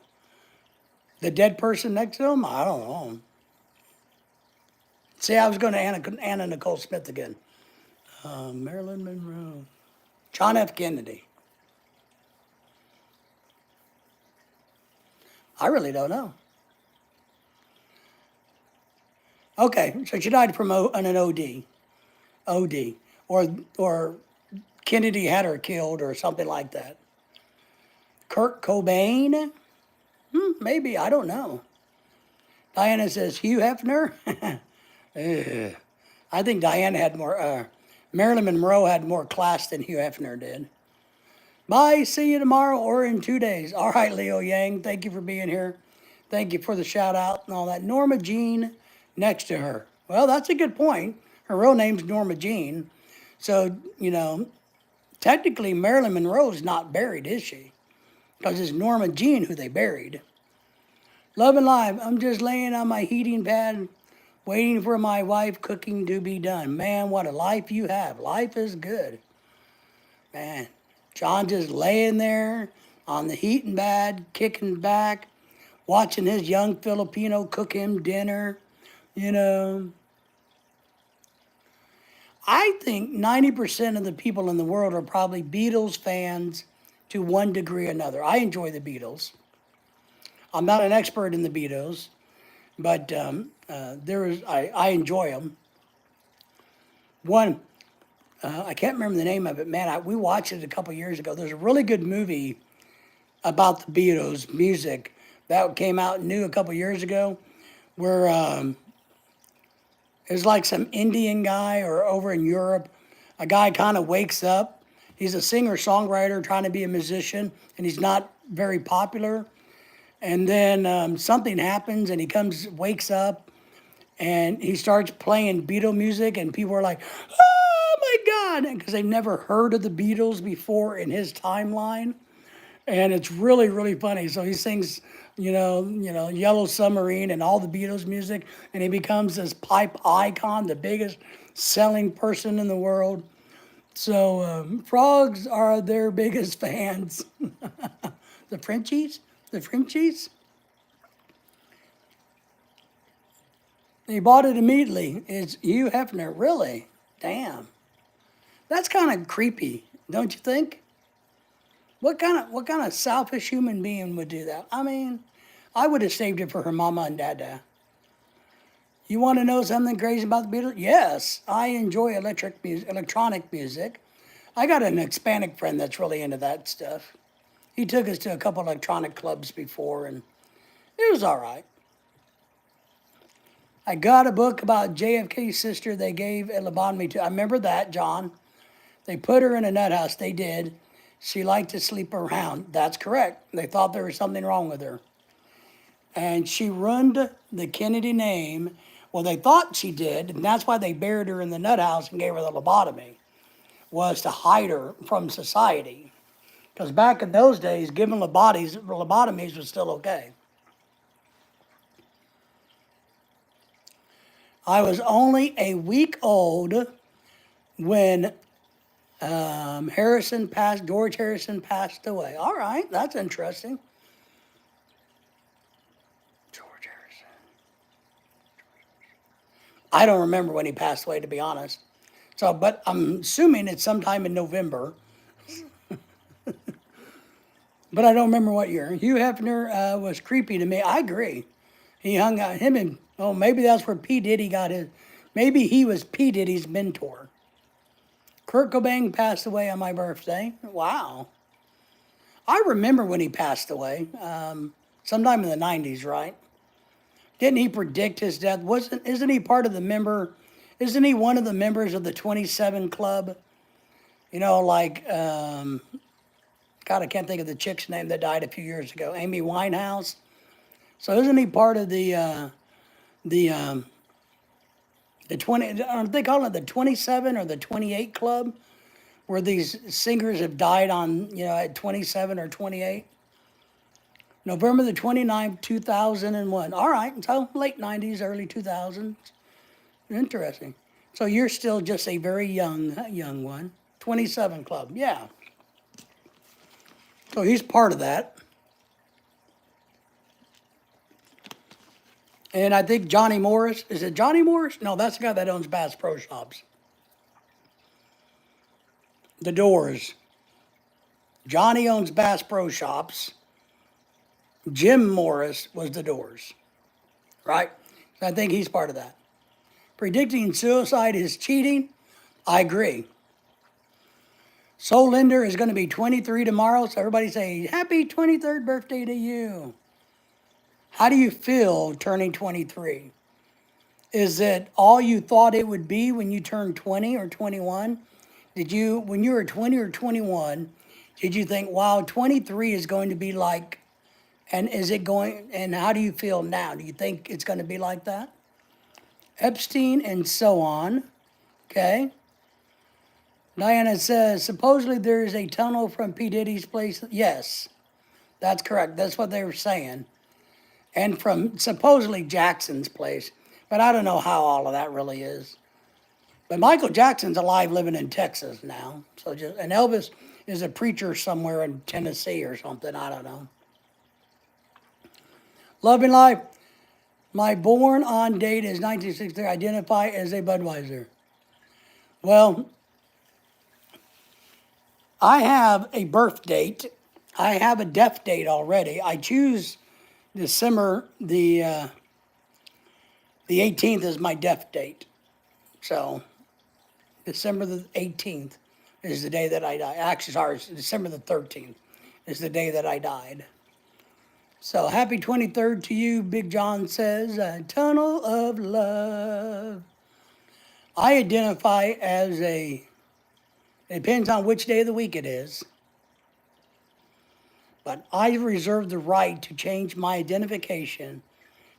S1: The dead person next to him? I don't know. See, I was going to Anna Nicole Smith again. Marilyn Monroe. John F. Kennedy. I really don't know. Okay, so she died from an OD. OD. Or Kennedy had her killed or something like that. Kurt Cobain? Maybe, I don't know. Diana says, Hugh Hefner? I think Diana had more, Marilyn Monroe had more class than Hugh Hefner did. Bye, see you tomorrow or in 2 days. All right, Leo Yang, thank you for being here. Thank you for the shout out and all that. Norma Jean next to her. Well, that's a good point. Her real name's Norma Jean. So, technically Marilyn Monroe's not buried, is she? Because it's Norma Jean who they buried. Love and Live, I'm just laying on my heating pad, waiting for my wife cooking to be done. Man, what a life you have. Life is good. Man, John just laying there on the heating pad, kicking back, watching his young Filipino cook him dinner, I think 90% of the people in the world are probably Beatles fans to one degree or another. I enjoy the Beatles. I'm not an expert in the Beatles, but I enjoy them. One, I can't remember the name of it. Man, we watched it a couple years ago. There's a really good movie about the Beatles music that came out new a couple years ago, where it was like some Indian guy or over in Europe. A guy kind of wakes up. He's a singer songwriter trying to be a musician, and he's not very popular. And then something happens, and he wakes up, and he starts playing Beatle music, and people are like, "Oh my God!" Because they've never heard of the Beatles before in his timeline, and it's really really funny. So he sings, Yellow Submarine and all the Beatles music, and he becomes this pipe icon, the biggest selling person in the world. So frogs are their biggest fans. The Frenchies, the Frenchies. He bought it immediately. It's Hugh Hefner, really? Damn, that's kind of creepy, don't you think? What kind of selfish human being would do that? I mean, I would have saved it for her mama and dada. You want to know something crazy about the Beatles? Yes, I enjoy electronic music. I got an Hispanic friend that's really into that stuff. He took us to a couple electronic clubs before, and it was all right. I got a book about JFK's sister they gave a lobotomy to. I remember that, John. They put her in a nut house. They did. She liked to sleep around. That's correct. They thought there was something wrong with her. And she ruined the Kennedy name. Well, they thought she did, and that's why they buried her in the nut house and gave her the lobotomy, was to hide her from society. Because back in those days, giving lobotomies was still okay. I was only a week old when George Harrison passed away. All right, that's interesting. George Harrison. I don't remember when he passed away, to be honest. So, but I'm assuming it's sometime in November. But I don't remember what year. Hugh Hefner was creepy to me. I agree. He hung out, him and, oh, maybe that's where P. Diddy got his, maybe he was P. Diddy's mentor. Kurt Cobain passed away on my birthday. Wow. I remember when he passed away, sometime in the 90s, right? Didn't he predict his death? Isn't he isn't he one of the members of the 27 Club? God, I can't think of the chick's name that died a few years ago, Amy Winehouse. So isn't he part of the 20, aren't they calling it the 27 or the 28 Club, where these singers have died at 27 or 28? November the 29th, 2001. All right, so late 90s, early 2000s. Interesting. So you're still just a very young one. 27 Club, yeah. So he's part of that. And I think Johnny Morris, is it Johnny Morris? No, that's the guy that owns Bass Pro Shops. The Doors. Johnny owns Bass Pro Shops. Jim Morris was the Doors, right? So I think he's part of that. Predicting suicide is cheating. I agree. Soul Linder is going to be 23 tomorrow, so everybody say, happy 23rd birthday to you. How do you feel turning 23? Is it all you thought it would be when you turned 20 or 21? When you were 20 or 21, did you think, wow, 23 is going to be like, and how do you feel now? Do you think it's going to be like that? Epstein and so on, okay? Diana says, supposedly there is a tunnel from P. Diddy's place. Yes, that's correct. That's what they were saying. And from supposedly Jackson's place. But I don't know how all of that really is. But Michael Jackson's alive living in Texas now. And Elvis is a preacher somewhere in Tennessee or something. I don't know. Loving Life. My born on date is 1963. Identify as a Budweiser. Well, I have a birth date. I have a death date already. I choose December the 18th is my death date. So December the 18th is the day that I died. Actually, sorry, December the 13th is the day that I died. So happy 23rd to you, Big John says. Tunnel of love. I identify as it depends on which day of the week it is, but I reserve the right to change my identification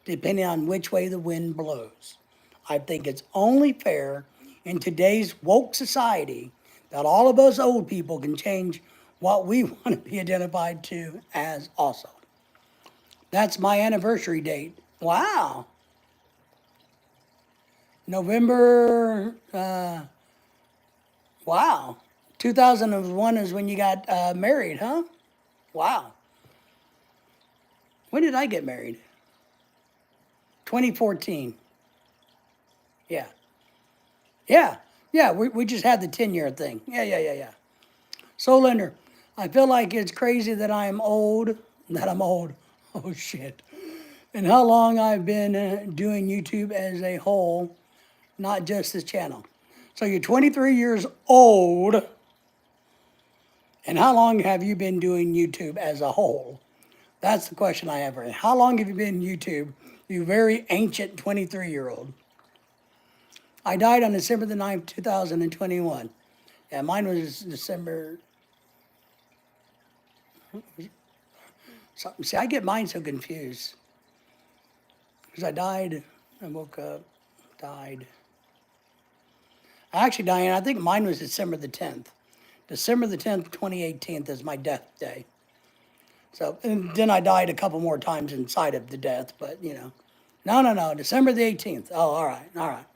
S1: depending on which way the wind blows. I think it's only fair in today's woke society that all of us old people can change what we want to be identified to as also. That's my anniversary date. Wow. November, wow. 2001 is when you got married, huh? Wow. When did I get married? 2014. Yeah. Yeah. Yeah, we just had the 10-year thing. Yeah. Soul Lender, I feel like it's crazy that I'm old. Oh, shit. And how long I've been doing YouTube as a whole, not just this channel. So you're 23 years old. And how long have you been doing YouTube as a whole? That's the question I have for you. How long have you been in YouTube, you very ancient 23-year-old? I died on December the 9th, 2021. Yeah, mine was December. See, I get mine so confused. Because I died, I woke up, died. Actually, Diane, I think mine was December the 10th. December the 10th, 2018 is my death day. So, and then I died a couple more times inside of the death, but you know. No, December the 18th. Oh, all right.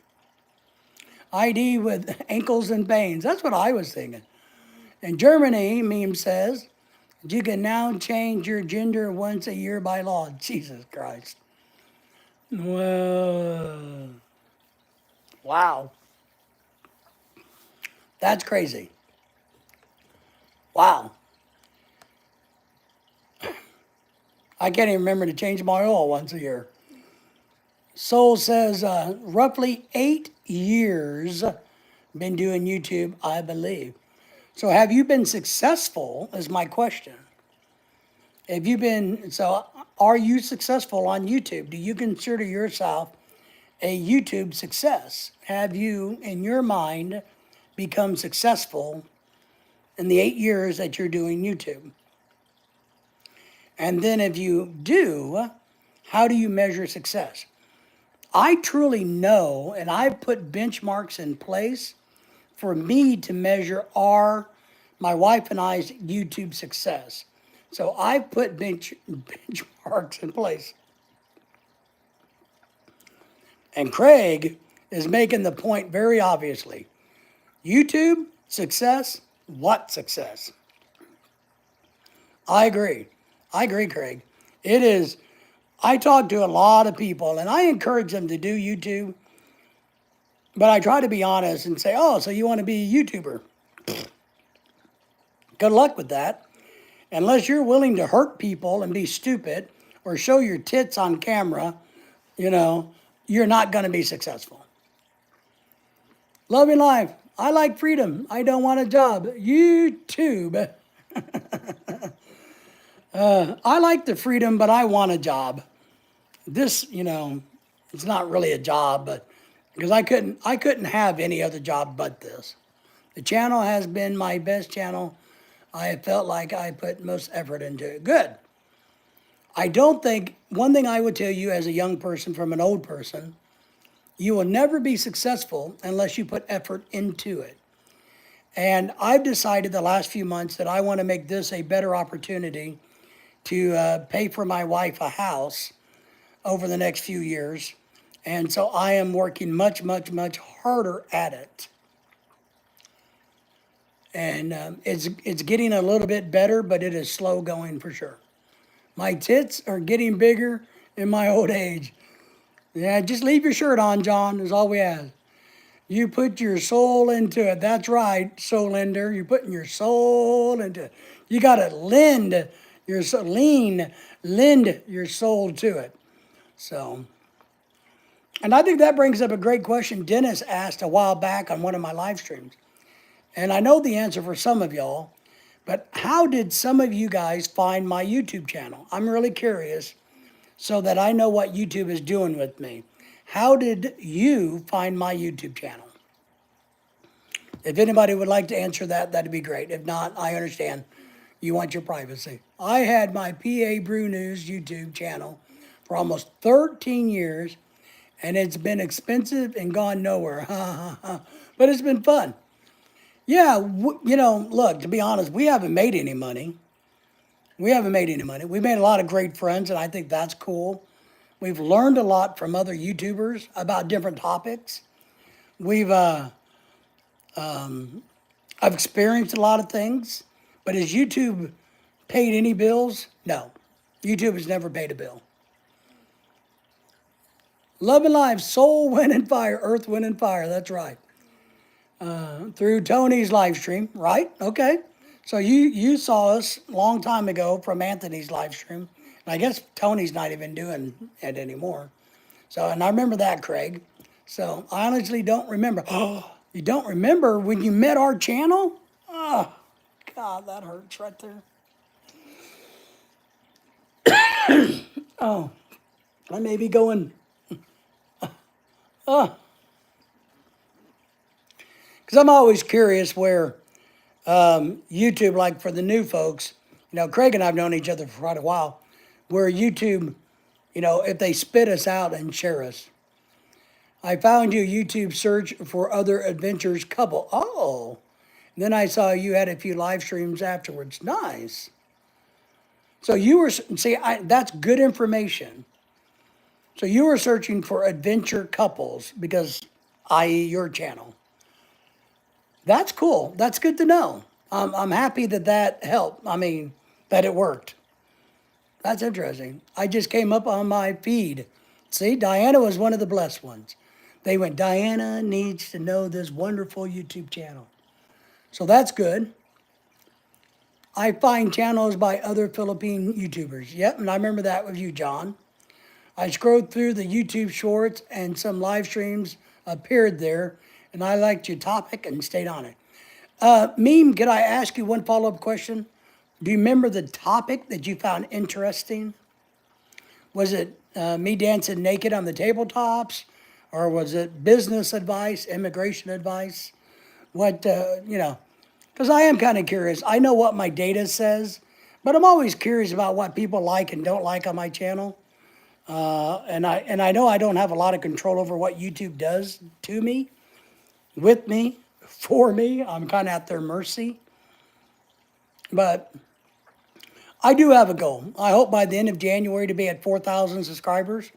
S1: ID with ankles and pains. That's what I was thinking. In Germany, meme says, you can now change your gender once a year by law. Jesus Christ. Well, wow. That's crazy. Wow. I can't even remember to change my oil once a year. Soul says, roughly 8 years been doing YouTube, I believe. So have you been successful is my question. Are you successful on YouTube? Do you consider yourself a YouTube success? Have you, in your mind, become successful in the 8 years that you're doing YouTube? And then if you do, how do you measure success? I truly know, and I've put benchmarks in place for me to measure my wife and I's YouTube success. So I've put benchmarks in place. And Craig is making the point very obviously. YouTube success, what success? I agree, Craig. It is, I talk to a lot of people and I encourage them to do YouTube, but I try to be honest and say, oh, so you want to be a YouTuber? Good luck with that. Unless you're willing to hurt people and be stupid or show your tits on camera, you're not going to be successful. Loving life. I like freedom. I don't want a job. YouTube. I like the freedom, but I want a job. This, it's not really a job, but because I couldn't have any other job but this. The channel has been my best channel. I felt like I put most effort into it. Good. I don't think, one thing I would tell you as a young person from an old person, you will never be successful unless you put effort into it. And I've decided the last few months that I want to make this a better opportunity to pay for my wife a house over the next few years. And so I am working much harder at it. And it's getting a little bit better, but it is slow going for sure. My tits are getting bigger in my old age. Yeah, just leave your shirt on, John, is all we ask. You put your soul into it. That's right, Soul Lender. You're putting your soul into it. You got to lend your soul to it. So, and I think that brings up a great question Dennis asked a while back on one of my live streams. And I know the answer for some of y'all, But how did some of you guys find my YouTube channel? I'm really curious so that I know what YouTube is doing with me. How did you find my YouTube channel? If anybody would like to answer that, that'd be great. If not, I understand. You want your privacy. I had my PA Brew News YouTube channel for almost 13 years, and it's been expensive and gone nowhere. But it's been fun. Yeah, look, to be honest, we haven't made any money. We haven't made any money. We've made a lot of great friends, and I think that's cool. We've learned a lot from other YouTubers about different topics. I've experienced a lot of things, but has YouTube paid any bills? No. YouTube has never paid a bill. Love and Life, Soul, Wind, and Fire, Earth, Wind, and Fire. That's right. Through Tony's live stream, right? Okay. So you saw us a long time ago from Anthony's live stream. I guess Tony's not even doing it anymore. So, and I remember that, Craig. So I honestly don't remember. Oh, you don't remember when you met our channel? Oh, God, that hurts right there. Oh, I may be going. Because I'm always curious where YouTube, like for the new folks, Craig and I have known each other for quite a while, where YouTube, if they spit us out and share us. I found you YouTube search for other adventures couple. Oh, and then I saw you had a few live streams afterwards. Nice. So you were, that's good information. So you were searching for adventure couples because, i.e. your channel. That's cool. That's good to know. I'm happy that helped. I mean, that it worked. That's interesting. I just came up on my feed. See, Diana was one of the blessed ones. They went, Diana needs to know this wonderful YouTube channel. So that's good. I find channels by other Philippine YouTubers. Yep, and I remember that with you, John. I scrolled through the YouTube shorts and some live streams appeared there, and I liked your topic and stayed on it. Meme, could I ask you one follow-up question? Do you remember the topic that you found interesting? Was it me dancing naked on the tabletops? Or was it business advice, immigration advice? What, because I am kind of curious. I know what my data says, but I'm always curious about what people like and don't like on my channel. And I know I don't have a lot of control over what YouTube does to me, with me, for me. I'm kind of at their mercy. But I do have a goal. I hope by the end of January to be at 4,000 subscribers.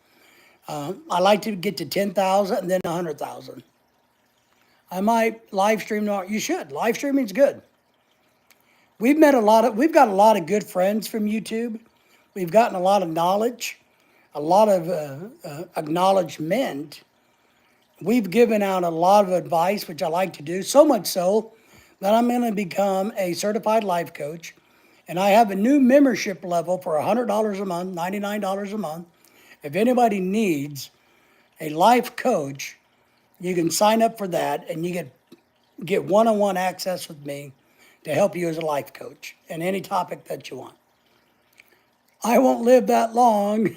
S1: I like to get to 10,000 and then 100,000. I might live stream. You should. Live streaming's good. We've got a lot of good friends from YouTube. We've gotten a lot of knowledge, a lot of acknowledgement. We've given out a lot of advice, which I like to do, so much so that I'm going to become a certified life coach. And I have a new membership level for $100 a month, $99 a month. If anybody needs a life coach, you can sign up for that and you get one-on-one access with me to help you as a life coach in any topic that you want. I won't live that long.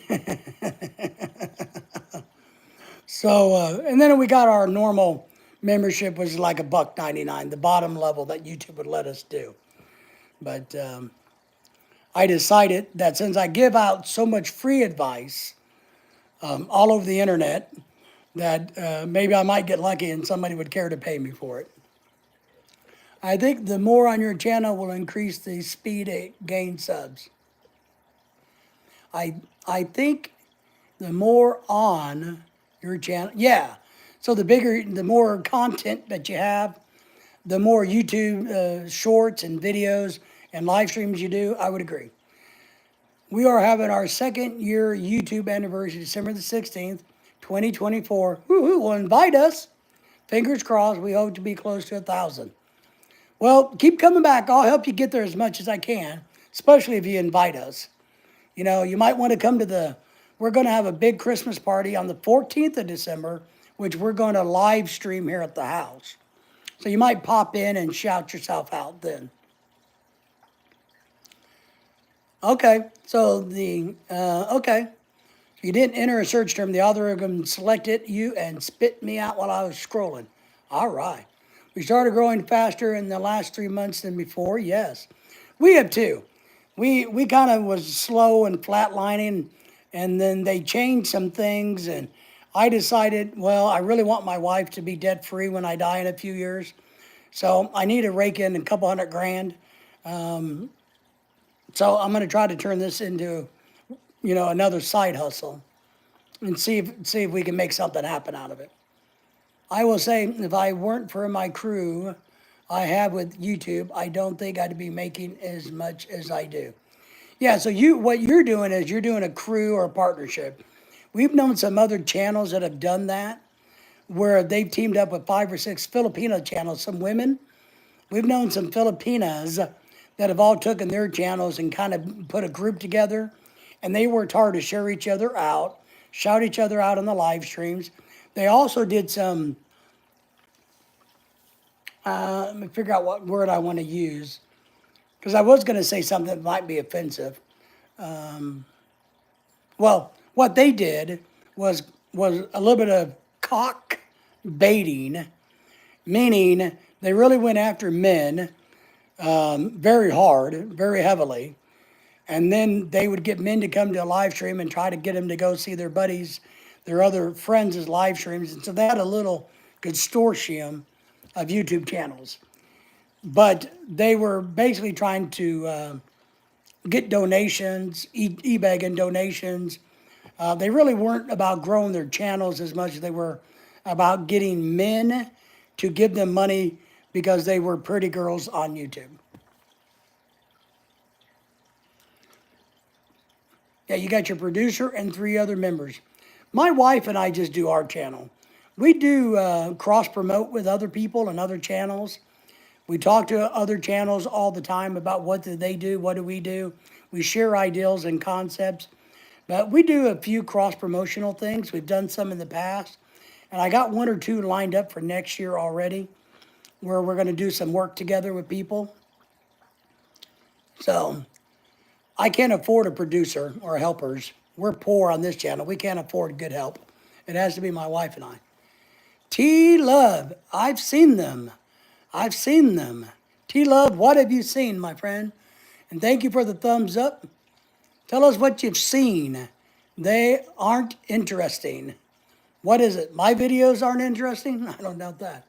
S1: So, and then we got our normal membership, which is like $1.99, the bottom level that YouTube would let us do. But I decided that since I give out so much free advice all over the internet, that maybe I might get lucky and somebody would care to pay me for it. I think the more on your channel will increase the speed to gain subs. I think the more on your channel, yeah. So the more content that you have, the more YouTube shorts and videos and live streams you do, I would agree. We are having our second year YouTube anniversary, December the 16th, 2024. Woohoo, will invite us. Fingers crossed, we hope to be close to 1,000. Well, keep coming back. I'll help you get there as much as I can, especially if you invite us. You might want to come to we're going to have a big Christmas party on the 14th of December, which we're going to live stream here at the house. So you might pop in and shout yourself out then. Okay, so okay. You didn't enter a search term. The algorithm selected you and spit me out while I was scrolling. All right. We started growing faster in the last 3 months than before. Yes, we have too. We kind of was slow and flatlining, and then they changed some things, and I decided, well, I really want my wife to be debt free when I die in a few years, so I need to rake in a couple hundred grand. So I'm going to try to turn this into, another side hustle and see if we can make something happen out of it. I will say, if I weren't for my crew I have with YouTube, I don't think I'd be making as much as I do. Yeah, so what you're doing is you're doing a crew or a partnership. We've known some other channels that have done that, where they've teamed up with 5 or 6 Filipino channels, some women. We've known some Filipinas that have all taken their channels and kind of put a group together, and they worked hard to share each other out, shout each other out on the live streams. They also did some, let me figure out what word I want to use, because I was going to say something that might be offensive. Well, what they did was a little bit of cock baiting, meaning they really went after men very hard, very heavily, and then they would get men to come to a live stream and try to get them to go see their buddies, their other friends' live streams, and so they had a little consortium of YouTube channels. But they were basically trying to get donations, e-begging donations. They really weren't about growing their channels as much as they were about getting men to give them money because they were pretty girls on YouTube. Yeah, you got your producer and 3 other members. My wife and I just do our channel. We do cross promote with other people and other channels. We talk to other channels all the time about what do they do, what do we do. We share ideals and concepts. But we do a few cross promotional things. We've done some in the past. And I got 1 or 2 lined up for next year already, where we're going to do some work together with people. So I can't afford a producer or helpers. We're poor on this channel. We can't afford good help. It has to be my wife and I. T-Love, I've seen them. I've seen them. T-Love, what have you seen, my friend? And thank you for the thumbs up. Tell us what you've seen. They aren't interesting. What is it? My videos aren't interesting? I don't doubt that.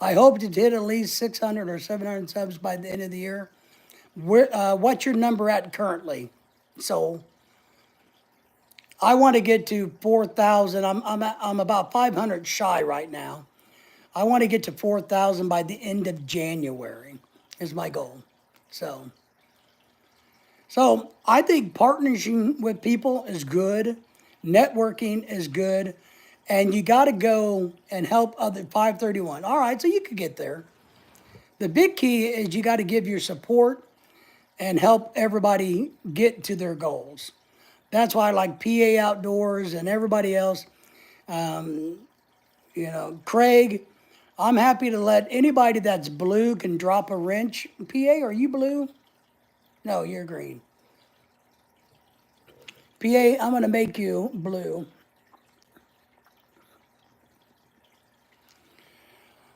S1: I hope to hit at least 600 or 700 subs by the end of the year. What's your number at currently? So I want to get to 4,000. I'm about 500 shy right now. I want to get to 4,000 by the end of January is my goal. So I think partnering with people is good. Networking is good. And you got to go and help other 531. All right, so you could get there. The big key is you got to give your support and help everybody get to their goals. That's why I like PA Outdoors and everybody else. Craig, I'm happy to let anybody that's blue can drop a wrench. PA, are you blue? No, you're green. PA, I'm going to make you blue.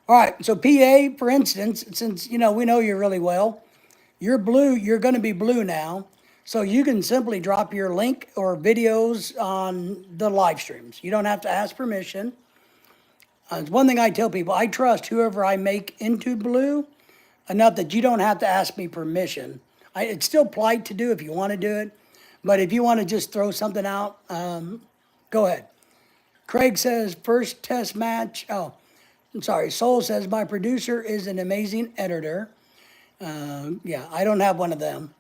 S1: All right, so PA, for instance, since, we know you really well, you're blue, you're going to be blue now. So you can simply drop your link or videos on the live streams. You don't have to ask permission. It's one thing I tell people, I trust whoever I make into blue enough that you don't have to ask me permission. It's still polite to do if you want to do it, but if you want to just throw something out, go ahead. Craig says, first test match. Oh, I'm sorry. Soul says, my producer is an amazing editor. Yeah, I don't have one of them.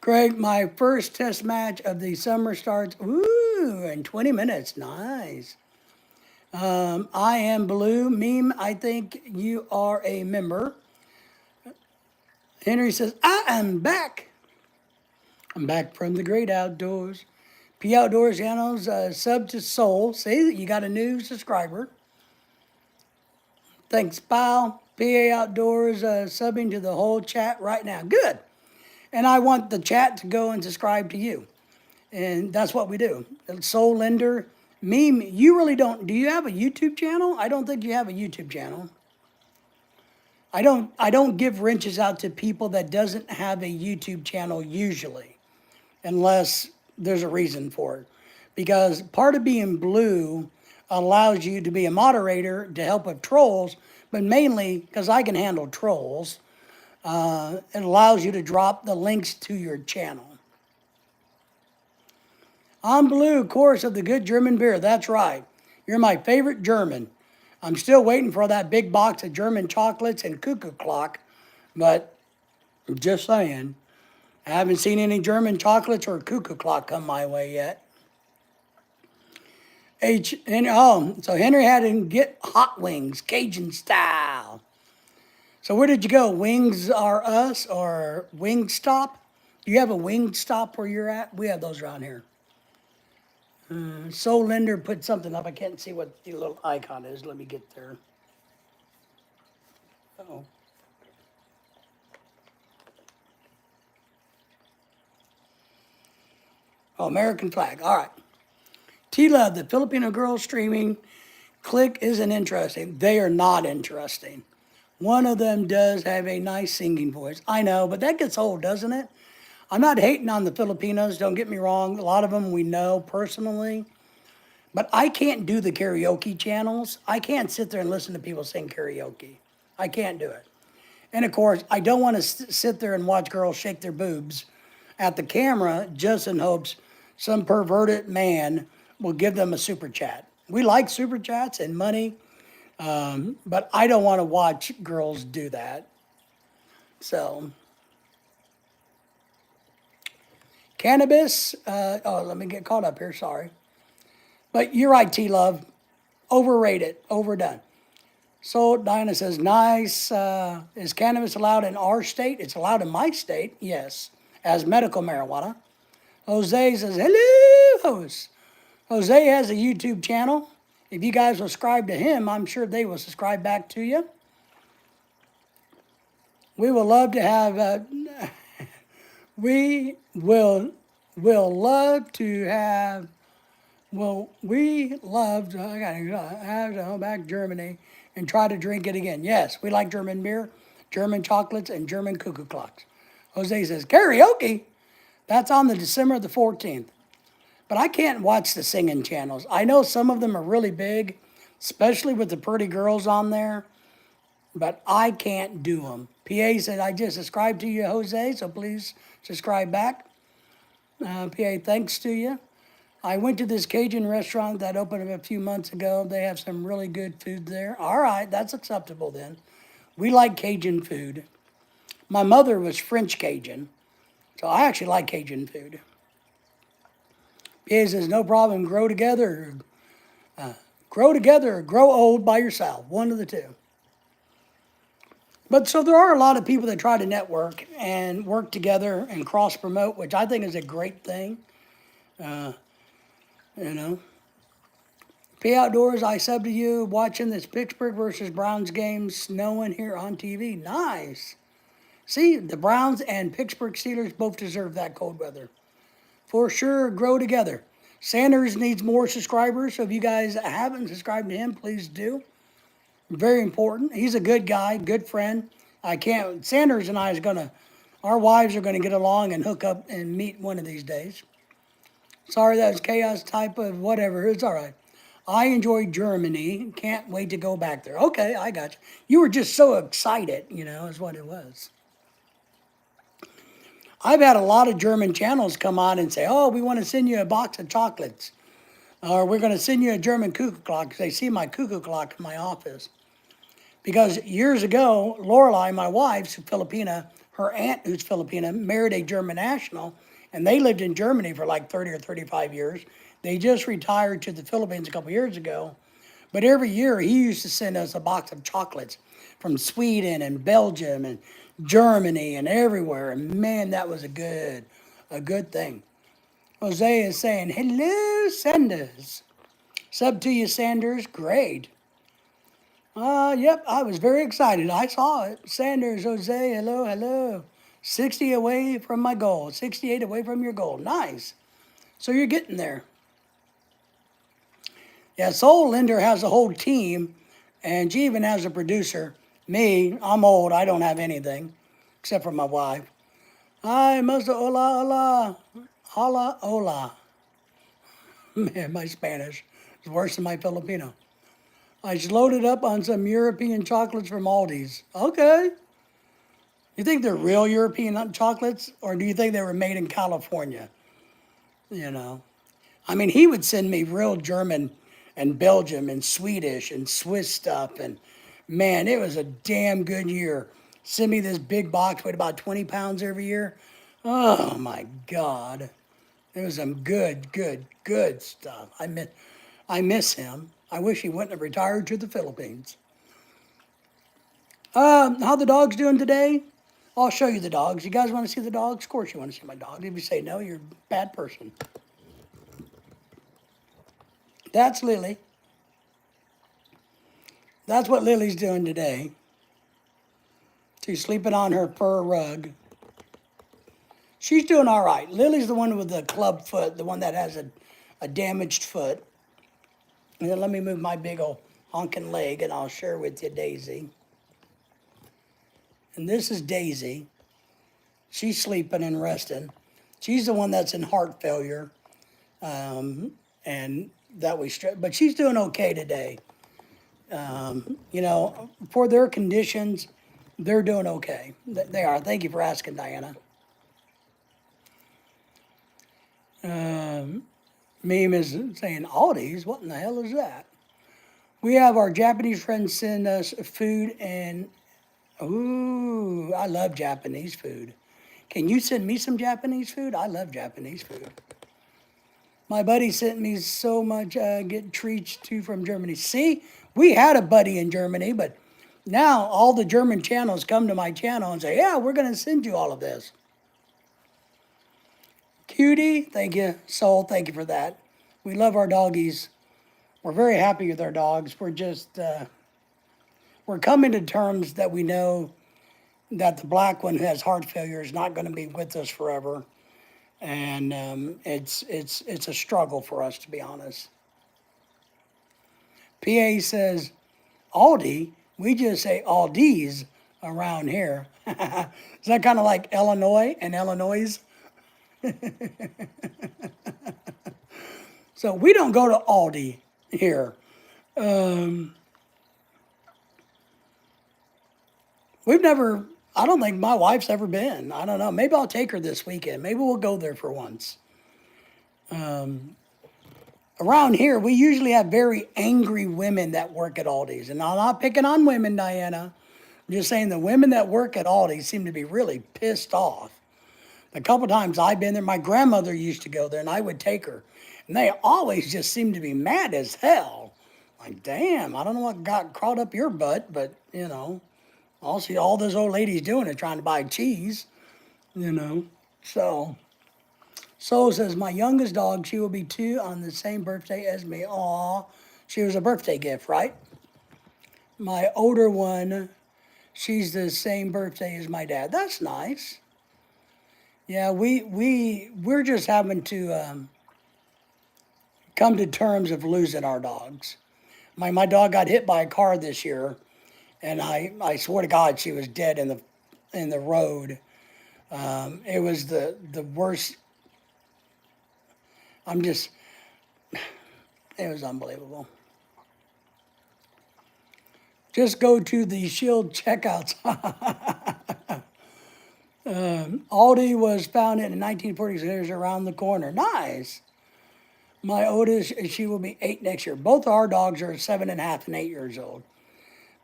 S1: Craig, my first test match of the summer starts, in 20 minutes. Nice. I am blue. Meme, I think you are a member. Henry says, I am back. I'm back from the great outdoors. P Outdoors channels, sub to Soul. See, you got a new subscriber. Thanks, pal. PA Outdoors subbing to the whole chat right now. Good. And I want the chat to go and subscribe to you. And that's what we do. Soul Lender, Meme, you really don't, do you have a YouTube channel? I don't think you have a YouTube channel. I don't give wrenches out to people that doesn't have a YouTube channel usually, unless there's a reason for it. Because part of being blue allows you to be a moderator to help with trolls, but mainly because I can handle trolls, it allows you to drop the links to your channel. I'm blue, course of the good German beer. That's right. You're my favorite German. I'm still waiting for that big box of German chocolates and cuckoo clock, but just saying, I haven't seen any German chocolates or cuckoo clock come my way yet. So Henry had to get hot wings, Cajun style. So where did you go? Wings Are Us or Wingstop? Do you have a Wingstop where you're at? We have those around here. Soul Lender put something up. I can't see what the little icon is. Let me get there. Uh-oh. Oh, American flag. All right. T-Love, the Filipino girl streaming click isn't interesting. They are not interesting. One of them does have a nice singing voice. I know, but that gets old, doesn't it? I'm not hating on the Filipinos. Don't get me wrong. A lot of them we know personally. But I can't do the karaoke channels. I can't sit there and listen to people sing karaoke. I can't do it. And of course, I don't want to sit there and watch girls shake their boobs at the camera just in hopes some perverted man will give them a super chat. We like super chats and money, but I don't want to watch girls do that. So, cannabis, let me get caught up here, sorry. But you're right, T-Love. Overrated, overdone. So Dinah says, nice. Is cannabis allowed in our state? It's allowed in my state, yes, as medical marijuana. Jose says, hello. Jose has a YouTube channel. If you guys will subscribe to him, I'm sure they will subscribe back to you. We will love to have, we will love to have, well, we love, I gotta have to go back to Germany and try to drink it again. Yes, we like German beer, German chocolates, and German cuckoo clocks. Jose says, karaoke? That's on the December the 14th. But I can't watch the singing channels. I know some of them are really big, especially with the pretty girls on there, but I can't do them. PA said, I just subscribed to you, Jose, so please subscribe back. PA, thanks to you. I went to this Cajun restaurant that opened a few months ago. They have some really good food there. All right, that's acceptable then. We like Cajun food. My mother was French Cajun, so I actually like Cajun food. PA says, no problem, grow together or grow old by yourself, one of the two. But so there are a lot of people that try to network and work together and cross-promote, which I think is a great thing. You know. P Outdoors, I sub to you, watching this Pittsburgh versus Browns game, snowing here on TV. Nice. See, the Browns and Pittsburgh Steelers both deserve that cold weather. For sure, grow together. Sanders needs more subscribers, so if you guys haven't subscribed to him, please do. Very important. He's a good guy, good friend. Sanders and I our wives are gonna get along and hook up and meet one of these days. Sorry, that was chaos type of whatever. It's all right. I enjoy Germany. Can't wait to go back there. Okay, I got you. You were just so excited, is what it was. I've had a lot of German channels come on and say, oh, we want to send you a box of chocolates. Or we're going to send you a German cuckoo clock because they see my cuckoo clock in my office. Because years ago, Lorelei, my wife's Filipina, her aunt who's Filipina, married a German national, and they lived in Germany for like 30 or 35 years. They just retired to the Philippines a couple years ago. But every year he used to send us a box of chocolates from Sweden and Belgium and Germany and everywhere. And man, that was a good thing. Jose is saying, hello, Sanders. Sub to you, Sanders. Great. Yep, I was very excited. I saw it. Sanders, Jose, hello. 60 away from my goal. 68 away from your goal. Nice. So you're getting there. Yeah, Soul Linder has a whole team, and she even has a producer. Me, I'm old. I don't have anything except for my wife. Hi, Mr. Hola, hola. Hola, hola. Man, my Spanish is worse than my Filipino. I just loaded up on some European chocolates from Aldi's. Okay. You think they're real European chocolates, or do you think they were made in California? You know, I mean, he would send me real German and Belgium and Swedish and Swiss stuff, and man, it was a damn good year. Send me this big box, weighed about 20 pounds every year. Oh my God. It was some good, good, good stuff. I miss him. I wish he wouldn't have retired to the Philippines. How the dogs doing today? I'll show you the dogs. You guys want to see the dogs? Of course you want to see my dog. If you say no, you're a bad person. That's Lily. That's what Lily's doing today. She's sleeping on her fur rug. She's doing all right. Lily's the one with the club foot, the one that has a damaged foot. And then let me move my big old honking leg and I'll share with you Daisy. And this is Daisy. She's sleeping and resting. She's the one that's in heart failure. And that but she's doing okay today. For their conditions, they're doing okay. They are. Thank you for asking, Diana. Meme is saying, Aldi's? What in the hell is that? We have our Japanese friends send us food and, ooh, I love Japanese food. Can you send me some Japanese food? I love Japanese food. My buddy sent me so much, get treats too from Germany. See, we had a buddy in Germany, but now all the German channels come to my channel and say, yeah, we're going to send you all of this. Cutie, thank you. Soul, thank you for that. We love our doggies. We're very happy with our dogs. We're just, we're coming to terms that we know that the black one who has heart failure is not going to be with us forever. And it's a struggle for us, to be honest. PA says, Aldi, we just say Aldi's around here. Is that kind of like Illinois and Illinois? So we don't go to Aldi here. We've never, I don't think my wife's ever been. I don't know. Maybe I'll take her this weekend. Maybe we'll go there for once. Around here, we usually have very angry women that work at Aldi's. And I'm not picking on women, Diana. I'm just saying the women that work at Aldi seem to be really pissed off. A couple times I've been there, my grandmother used to go there and I would take her. And they always just seem to be mad as hell. Like, damn, I don't know what got crawled up your butt, but, I'll see all those old ladies doing it, trying to buy cheese, So, Soul says, my youngest dog, she will be 2 on the same birthday as me. Aw, she was a birthday gift, right? My older one, she's the same birthday as my dad. That's nice. Yeah, we're just having to come to terms of losing our dogs. My dog got hit by a car this year, and I swear to God she was dead in the road. It was the worst. It was unbelievable. Just go to the Shield checkouts. Aldi was founded in 1946, around the corner. Nice. My oldest, she will be 8 next year. Both our dogs are 7.5 and 8 years old.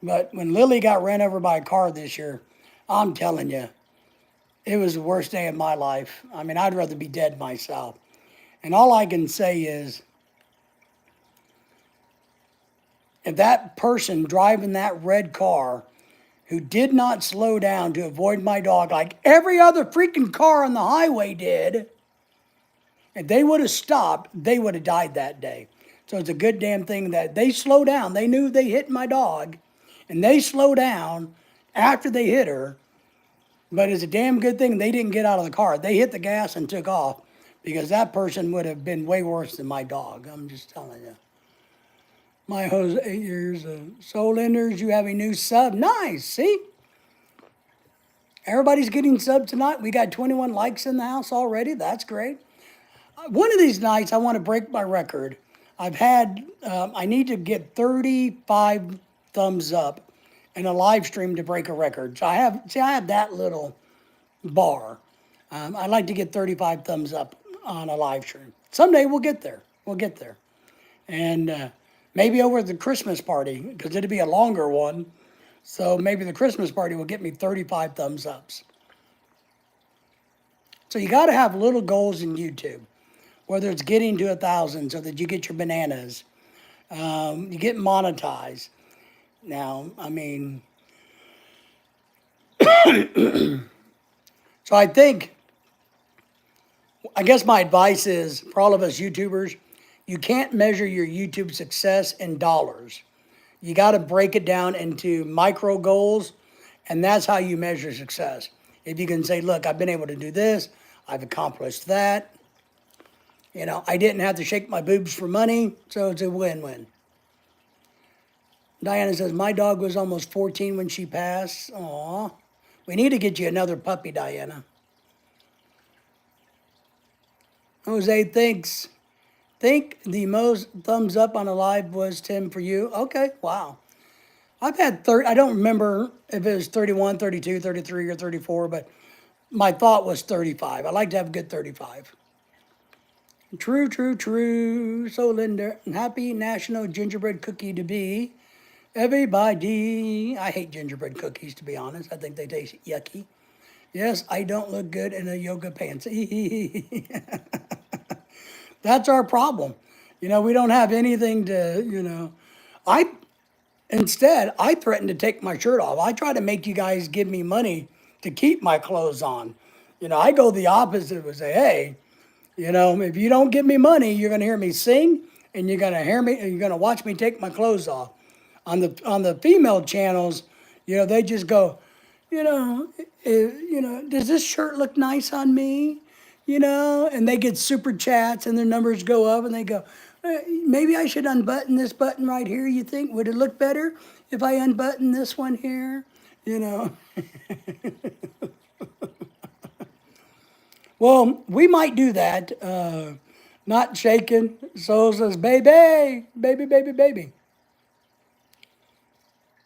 S1: But when Lily got ran over by a car this year, I'm telling you, it was the worst day of my life. I mean, I'd rather be dead myself. And all I can say is, if that person driving that red car who did not slow down to avoid my dog like every other freaking car on the highway did, if they would have stopped, they would have died that day. So it's a good damn thing that they slowed down. They knew they hit my dog, and they slowed down after they hit her. But it's a damn good thing they didn't get out of the car. They hit the gas and took off because that person would have been way worse than my dog. I'm just telling you. My host, 8 years. Soul Enders, you have a new sub. Nice. See? Everybody's getting sub tonight. We got 21 likes in the house already. That's great. One of these nights, I want to break my record. I need to get 35 thumbs up in a live stream to break a record. So I have that little bar. I'd like to get 35 thumbs up on a live stream. Someday we'll get there. We'll get there. And maybe over the Christmas party, because it'll be a longer one. So maybe the Christmas party will get me 35 thumbs ups. So you got to have little goals in YouTube, whether it's getting to 1,000 so that you get your bananas, you get monetized. Now, I mean, so I guess my advice is for all of us YouTubers, you can't measure your YouTube success in dollars. You got to break it down into micro goals, and that's how you measure success. If you can say, look, I've been able to do this, I've accomplished that. You know, I didn't have to shake my boobs for money, so it's a win-win. Diana says, my dog was almost 14 when she passed. Aw, we need to get you another puppy, Diana. Jose thinks the most thumbs up on a live was 10 for you. Okay, wow. I've had 30, I don't remember if it was 31, 32, 33, or 34, but my thought was 35. I like to have a good 35. True, true, true. So, Linda, happy National Gingerbread Cookie to be. Everybody. I hate gingerbread cookies, to be honest. I think they taste yucky. Yes, I don't look good in a yoga pants. That's our problem. You know, we don't have anything to, you know. Instead, I threaten to take my shirt off. I try to make you guys give me money to keep my clothes on. You know, I go the opposite and say, hey, you know, if you don't give me money, you're going to hear me sing and you're going to watch me take my clothes off. On the female channels, you know, they just go, does this shirt look nice on me? You know, and they get super chats and their numbers go up and they go, maybe I should unbutton this button right here. You think, would it look better if I unbutton this one here? You know. Well, we might do that. Not shaking. Soul says, baby, baby, baby, baby.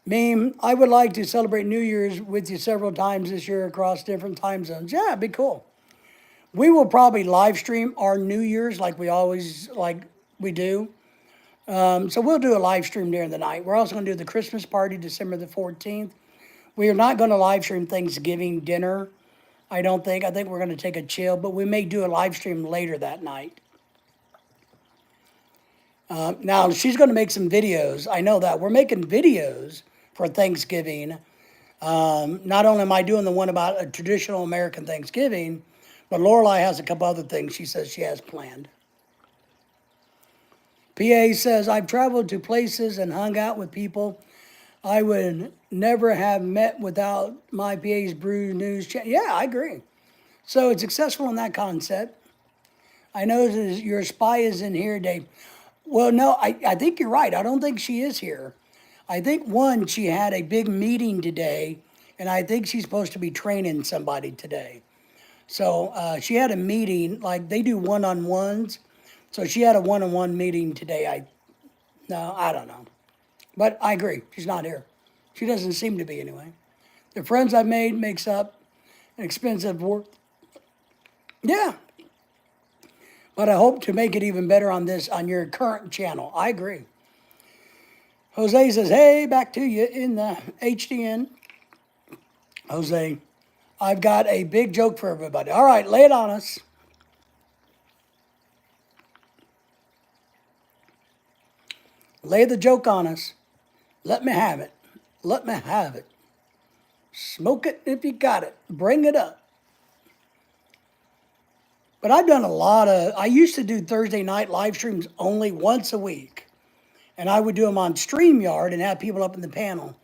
S1: Meme, I would like to celebrate New Year's with you several times this year across different time zones. Yeah, it'd be cool. We will probably live stream our New Year's like we do. So we'll do a live stream during the night. We're also going to do the Christmas party December the 14th. We are not going to live stream Thanksgiving dinner. I don't think. I think we're going to take a chill, but we may do a live stream later that night. Now, she's going to make some videos. I know that. We're making videos for Thanksgiving. Not only am I doing the one about a traditional American Thanksgiving, but Lorelai has a couple other things she says she has planned. PA says, I've traveled to places and hung out with people I would never have met without my PA's Brew News channel. Yeah, I agree. So it's successful in that concept. I know that your spy is in here, Dave. Well, no, I think you're right. I don't think she is here. I think, one, she had a big meeting today, and I think she's supposed to be training somebody today. So she had a meeting, like they do one-on-ones. So she had a one-on-one meeting today. I don't know. But I agree, she's not here. She doesn't seem to be anyway. The friends I've made makes up an expensive work. Yeah. But I hope to make it even better on your current channel. I agree. Jose says, hey, back to you in the HDN. Jose, I've got a big joke for everybody. All right, lay it on us. Lay the joke on us. Let me have it. Let me have it. Smoke it if you got it. Bring it up. But I've done I used to do Thursday night live streams only once a week. And I would do them on StreamYard and have people up in the panel.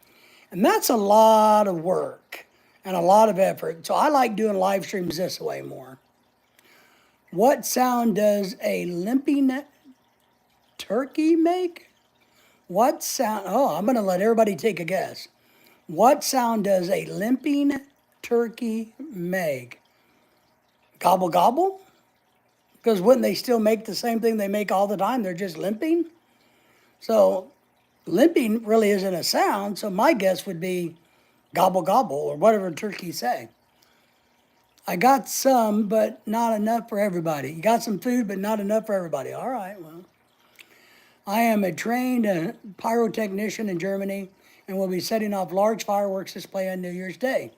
S1: And that's a lot of work. and a lot of effort. So I like doing live streams this way more. What sound does a limping turkey make? What sound? Oh, I'm going to let everybody take a guess. What sound does a limping turkey make? Gobble gobble? Because wouldn't they still make the same thing they make all the time? They're just limping. So limping really isn't a sound. So my guess would be gobble gobble or whatever turkeys say. I got some, but not enough for everybody. You got some food, but not enough for everybody. All right, well. I am a trained pyrotechnician in Germany and will be setting off large fireworks display on New Year's Day.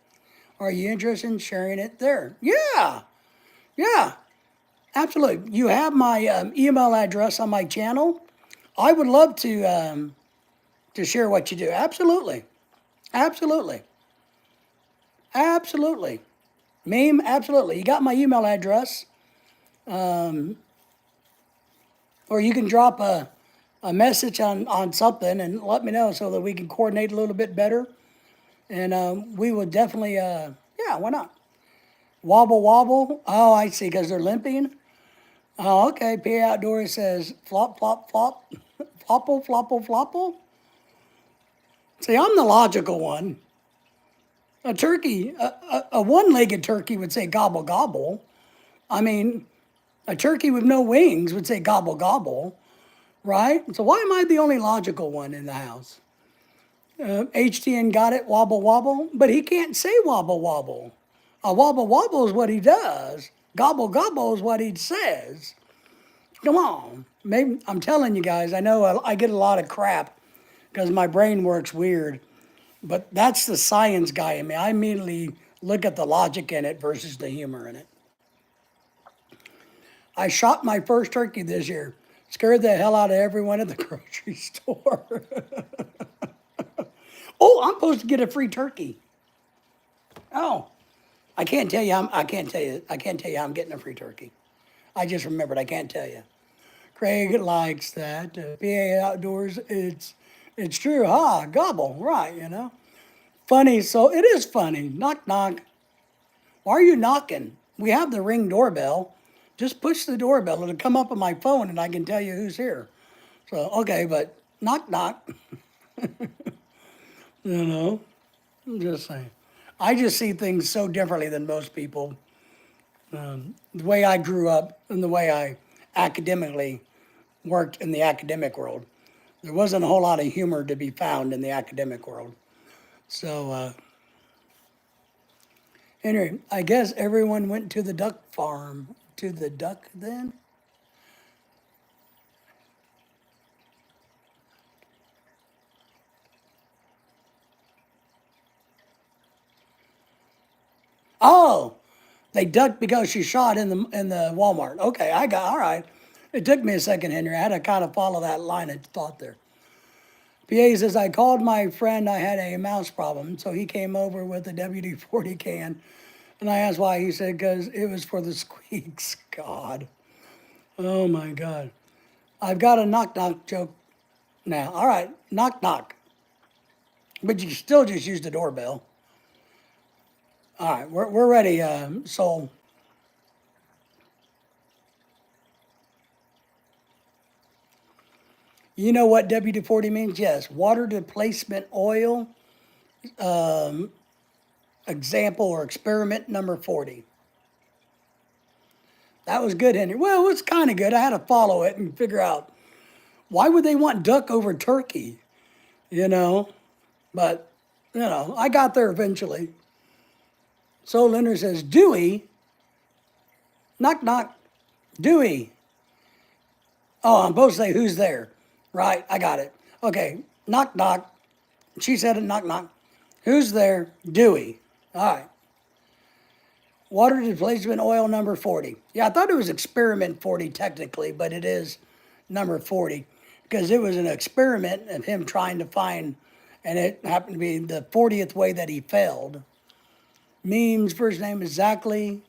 S1: Are you interested in sharing it there? Yeah, yeah, absolutely. You have my email address on my channel. I would love to share what you do. Absolutely, absolutely, absolutely. Meme, absolutely. You got my email address, or you can drop a message on something and let me know so that we can coordinate a little bit better. And we will definitely, yeah, why not? Wobble wobble. Oh, I see, because they're limping. Oh, okay. PA Outdoors says flop, flop, flop. Flopple, flopple, flopple. See, I'm the logical one. A turkey, a one-legged turkey would say gobble, gobble. I mean, a turkey with no wings would say gobble, gobble, right? So why am I the only logical one in the house? HTN got it, wobble, wobble, but he can't say wobble, wobble. A wobble, wobble is what he does. Gobble, gobble is what he says. Come on. Maybe, I'm telling you guys, I know I get a lot of crap because my brain works weird, but that's the science guy in me. I immediately look at the logic in it versus the humor in it. I shot my first turkey this year. Scared the hell out of everyone at the grocery store. Oh, I'm supposed to get a free turkey. Oh, I can't tell you. I can't tell you. I can't tell you how I'm getting a free turkey. I just remembered. I can't tell you. Craig likes that. PA Outdoors. It's true. Ah, gobble. Right. You know. Funny. So it is funny. Knock knock. Why are you knocking? We have the Ring doorbell. Just push the doorbell. It'll come up on my phone, and I can tell you who's here. So okay, but knock knock. You know. I'm just saying. I just see things so differently than most people. The way I grew up and the way I academically worked in the academic world, there wasn't a whole lot of humor to be found in the academic world. So, anyway, I guess everyone went to the duck farm. To the duck then? Oh, they ducked because she shot in the Walmart. Okay, I got all right. It took me a second, Henry. I had to kind of follow that line of thought there. PA says, I called my friend, I had a mouse problem, so he came over with a WD-40 can, and I asked why. He said, because it was for the squeaks. God. Oh, my God. I've got a knock-knock joke now. All right, knock-knock. But you still just use the doorbell. All right, we're ready, Soul. You know what WD-40 means? Yes, water displacement oil, example or experiment number 40. That was good, Henry. Well, it was kind of good. I had to follow it and figure out why would they want duck over turkey, you know? But, I got there eventually. So Leonard says, Dewey, knock, knock, Dewey. Oh, I'm supposed to say who's there. Right, I got it. Okay, knock, knock. She said it, knock, knock. Who's there? Dewey. All right. Water displacement oil number 40. Yeah, I thought it was experiment 40 technically, but it is number 40 because it was an experiment of him trying to find, and it happened to be the 40th way that he failed. Memes, first name is Zachary,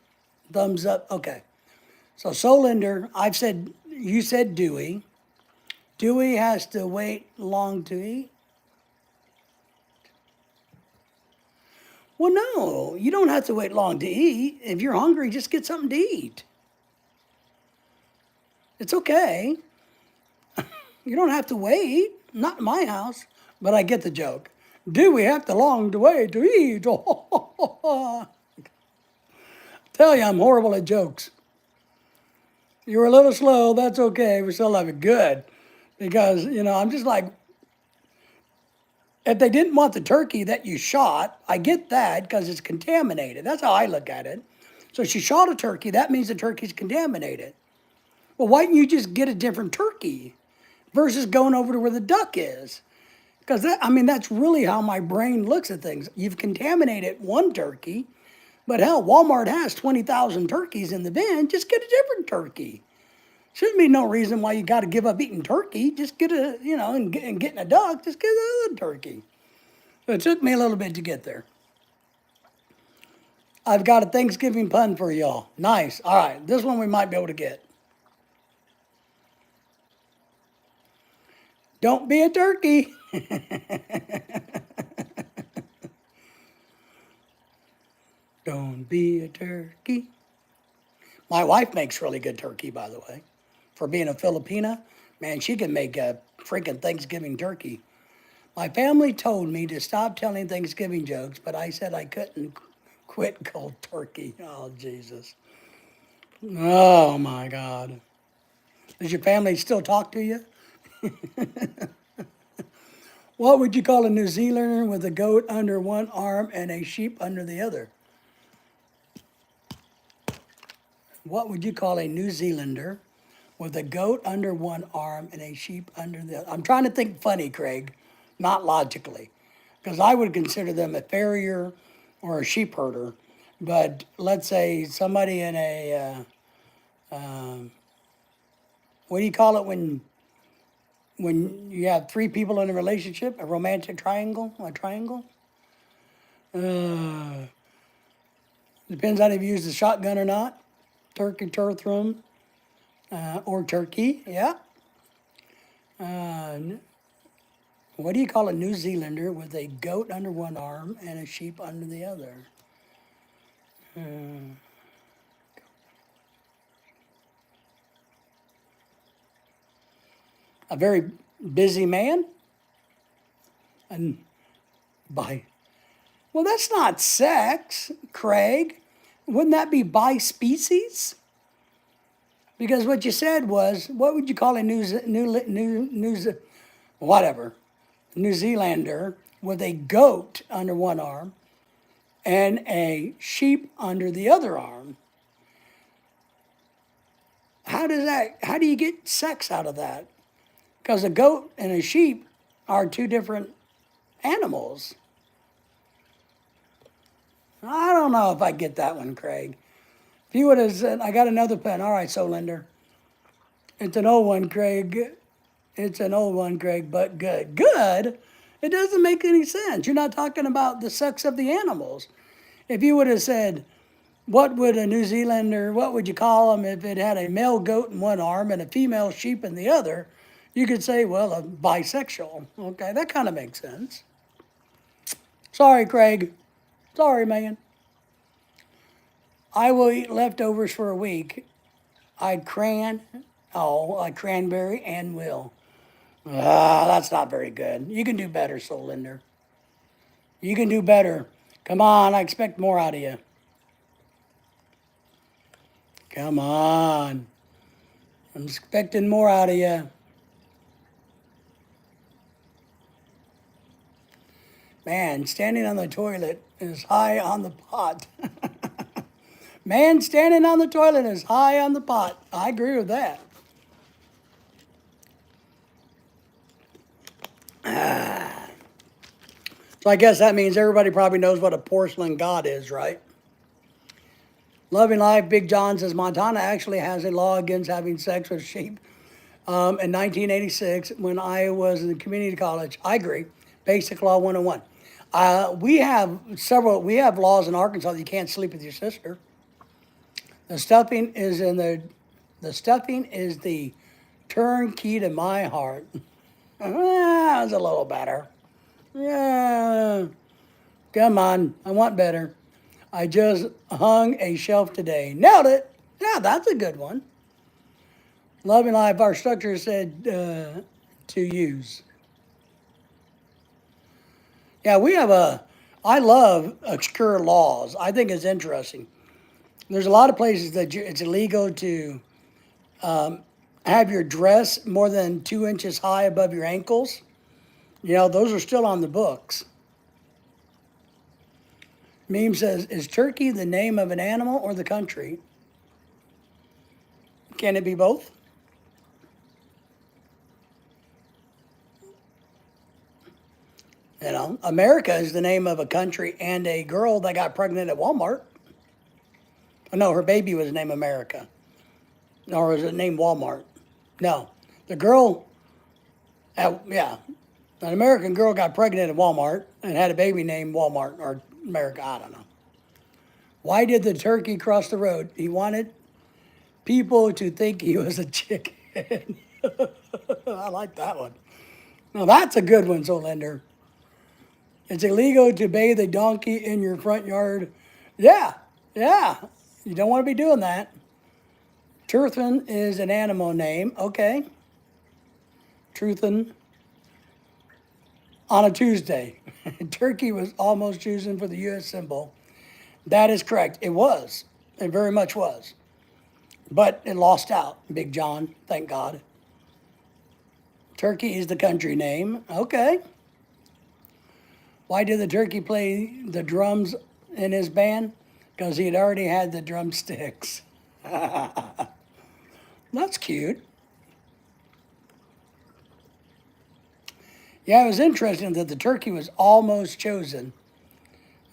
S1: thumbs up. Okay. So Solinder, you said Dewey. Dewey has to wait long to eat. Well, no, you don't have to wait long to eat. If you're hungry, just get something to eat. It's okay. You don't have to wait. Not in my house, but I get the joke. Do we have to long to wait to eat? Tell you, I'm horrible at jokes. You were a little slow. That's okay. We still have it good. Because, I'm just like, if they didn't want the turkey that you shot, I get that because it's contaminated. That's how I look at it. So she shot a turkey. That means the turkey's contaminated. Well, why didn't you just get a different turkey versus going over to where the duck is? Because that's really how my brain looks at things. You've contaminated one turkey, but hell, Walmart has 20,000 turkeys in the bin. Just get a different turkey. Shouldn't be no reason why you got to give up eating turkey. Just get and getting a duck, just get another turkey. So it took me a little bit to get there. I've got a Thanksgiving pun for y'all. Nice. All right, this one we might be able to get. Don't be a turkey. Don't be a turkey. My wife makes really good turkey, by the way. For being a Filipina, man, she can make a freaking Thanksgiving turkey. My family told me to stop telling Thanksgiving jokes, but I said I couldn't quit cold turkey. Oh, Jesus. Oh, my God. Does your family still talk to you? What would you call a New Zealander with a goat under one arm and a sheep under the other? What would you call a New Zealander with a goat under one arm and a sheep under the other? I'm trying to think funny, Craig, not logically, because I would consider them a farrier or a sheep herder. But let's say somebody in a, what do you call it when you have three people in a relationship, a romantic triangle, a triangle? Depends on if you use the shotgun or not. Turkey, turthrum, or turkey, yeah. What do you call a New Zealander with a goat under one arm and a sheep under the other? A very busy man? And by, well, that's not sex, Craig. Wouldn't that be by species? Because what you said was, what would you call a whatever, New Zealander with a goat under one arm and a sheep under the other arm? How do you get sex out of that? Because a goat and a sheep are two different animals. I don't know if I get that one, Craig. If you would have said, I got another pen. All right, Solinder. It's an old one, Craig. It's an old one, Craig, but good. Good? It doesn't make any sense. You're not talking about the sex of the animals. If you would have said, what would a New Zealander, what would you call them if it had a male goat in one arm and a female sheep in the other? You could say, well, a bisexual. Okay, that kind of makes sense. Sorry, Craig. Sorry, man. I will eat leftovers for a week. I cranberry and will. That's not very good. You can do better, Solinder. You can do better. Come on, I expect more out of you. Come on. I'm expecting more out of you. Man, standing on the toilet is high on the pot. Man, standing on the toilet is high on the pot. I agree with that. So I guess that means everybody probably knows what a porcelain god is, right? Loving Life, Big John says Montana actually has a law against having sex with sheep. In 1986, when I was in the community college, I agree. Basic Law 101. We have laws in Arkansas that you can't sleep with your sister. The stuffing is the turnkey to my heart. That was a little better. Yeah. Come on, I want better. I just hung a shelf today. Nailed it. Yeah, that's a good one. Loving life, our structure said to use. Yeah, we have I love obscure laws. I think it's interesting. There's a lot of places that it's illegal to have your dress more than 2 inches high above your ankles. You know, those are still on the books. Meme says, is Turkey the name of an animal or the country? Can it be both? You know, America is the name of a country and a girl that got pregnant at Walmart. Oh, no, her baby was named America. Or was it named Walmart? No. The girl, yeah, an American girl got pregnant at Walmart and had a baby named Walmart or America, I don't know. Why did the turkey cross the road? He wanted people to think he was a chicken. I like that one. Now that's a good one, Zolinder. It's illegal to bathe a donkey in your front yard. Yeah, yeah. You don't want to be doing that. Truthin is an animal name. Okay. Truthin on a Tuesday. Turkey was almost chosen for the U.S. symbol. That is correct. It was. It very much was. But it lost out, Big John, thank God. Turkey is the country name. Okay. Why did the turkey play the drums in his band? Because he had already had the drumsticks. That's cute. Yeah, it was interesting that the turkey was almost chosen.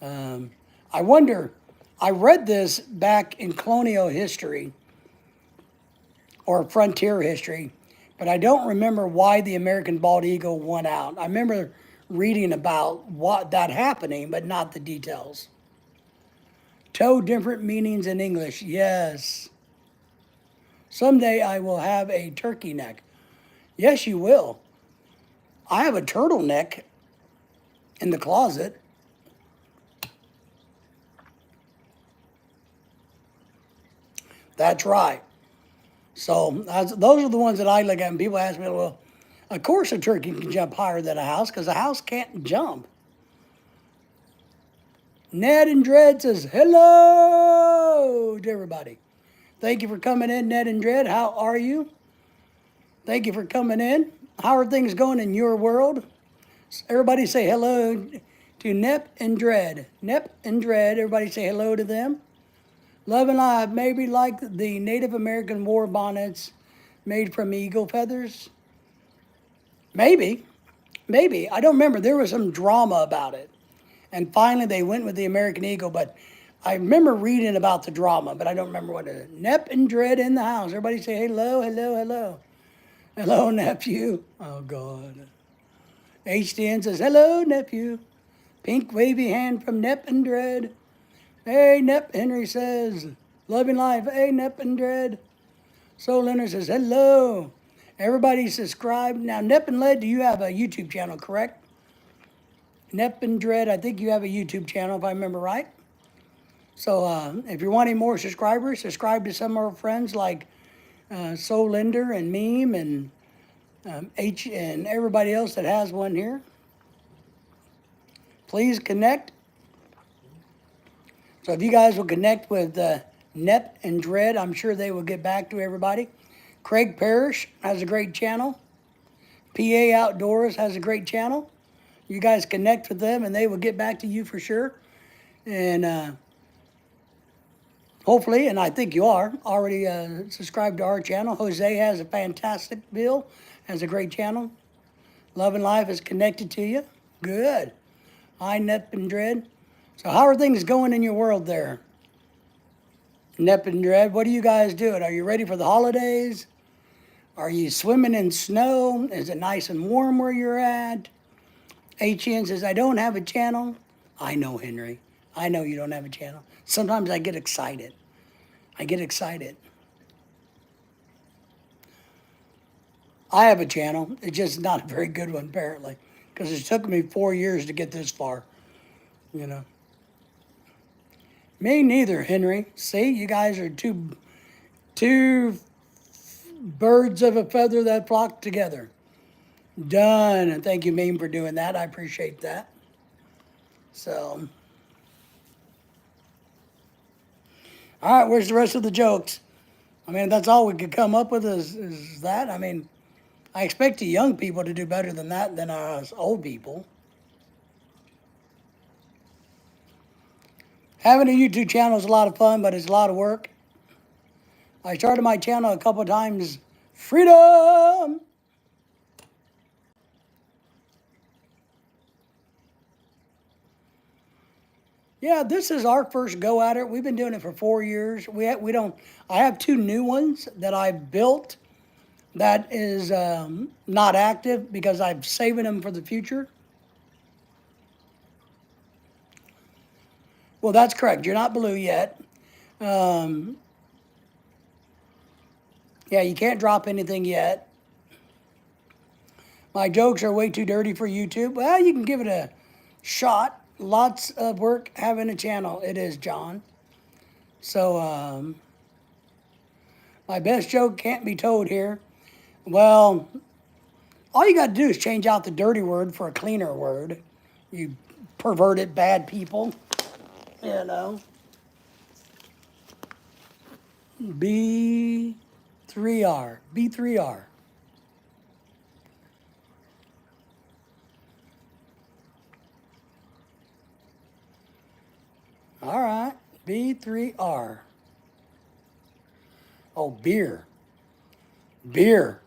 S1: I wonder, I read this back in colonial history or frontier history, but I don't remember why the American bald eagle won out. I remember reading about what that happening, but not the details. Toe different meanings in English, yes. Someday I will have a turkey neck. Yes, you will. I have a turtleneck in the closet. That's right. So those are the ones that I look at, and people ask me, well, of course a turkey can jump higher than a house because a house can't jump. Ned and Dread says, hello to everybody. Thank you for coming in, Ned and Dread. How are you? Thank you for coming in. How are things going in your world? Everybody say hello to Nep and Dread. Nep and Dread, everybody say hello to them. Love and Live, maybe like the Native American war bonnets made from eagle feathers. Maybe. I don't remember. There was some drama about it. And finally they went with the American eagle, but I remember reading about the drama, but I don't remember what it is. Nep and Dread in the house. Everybody say hello, hello, hello. Hello, nephew. Oh, God. HDN says, hello, nephew. Pink wavy hand from Nep and Dread. Hey, Nep, Henry says. Loving life. Hey, Nep and Dread. Soul Leonard says, hello. Everybody subscribe. Now, Nep and Led, do you have a YouTube channel, correct? Nep and Dread, I think you have a YouTube channel, if I remember right. So if you're wanting more subscribers, subscribe to some of our friends like Soul Linder and Meme and H and everybody else that has one here. Please connect. So if you guys will connect with Nep and Dread, I'm sure they will get back to everybody. Craig Parrish has a great channel. PA Outdoors has a great channel. You guys connect with them and they will get back to you for sure. And hopefully, and I think you are, already subscribed to our channel. Jose has a fantastic bill, has a great channel. Love and Life is connected to you. Good. Hi, Nep and Dread. So how are things going in your world there? Nep and Dread, what are you guys doing? Are you ready for the holidays? Are you swimming in snow? Is it nice and warm where you're at? HN says, I don't have a channel. I know, Henry. I know you don't have a channel. Sometimes I get excited. I have a channel. It's just not a very good one, apparently, because it took me 4 years to get this far. you know. Me neither, Henry. See, you guys are two birds of a feather that flock together. Done. And thank you, Meme, for doing that. I appreciate that. So, all right, where's the rest of the jokes? I mean, that's all we could come up with is that. I mean, I expect the young people to do better than that than us old people. Having a YouTube channel is a lot of fun, but it's a lot of work. I started my channel a couple times. Freedom! Yeah, this is our first go at it. We've been doing it for 4 years. We don't. I have two new ones that I built that is not active because I'm saving them for the future. Well, that's correct. You're not blue yet. Um, yeah, you can't drop anything yet. My jokes are way too dirty for YouTube. Well, you can give it a shot. Lots of work having a channel. It is, John. So, my best joke can't be told here. Well, all you got to do is change out the dirty word for a cleaner word. You perverted bad people. You know. B3R. B3R. All right. B3R. Oh, beer. Beer.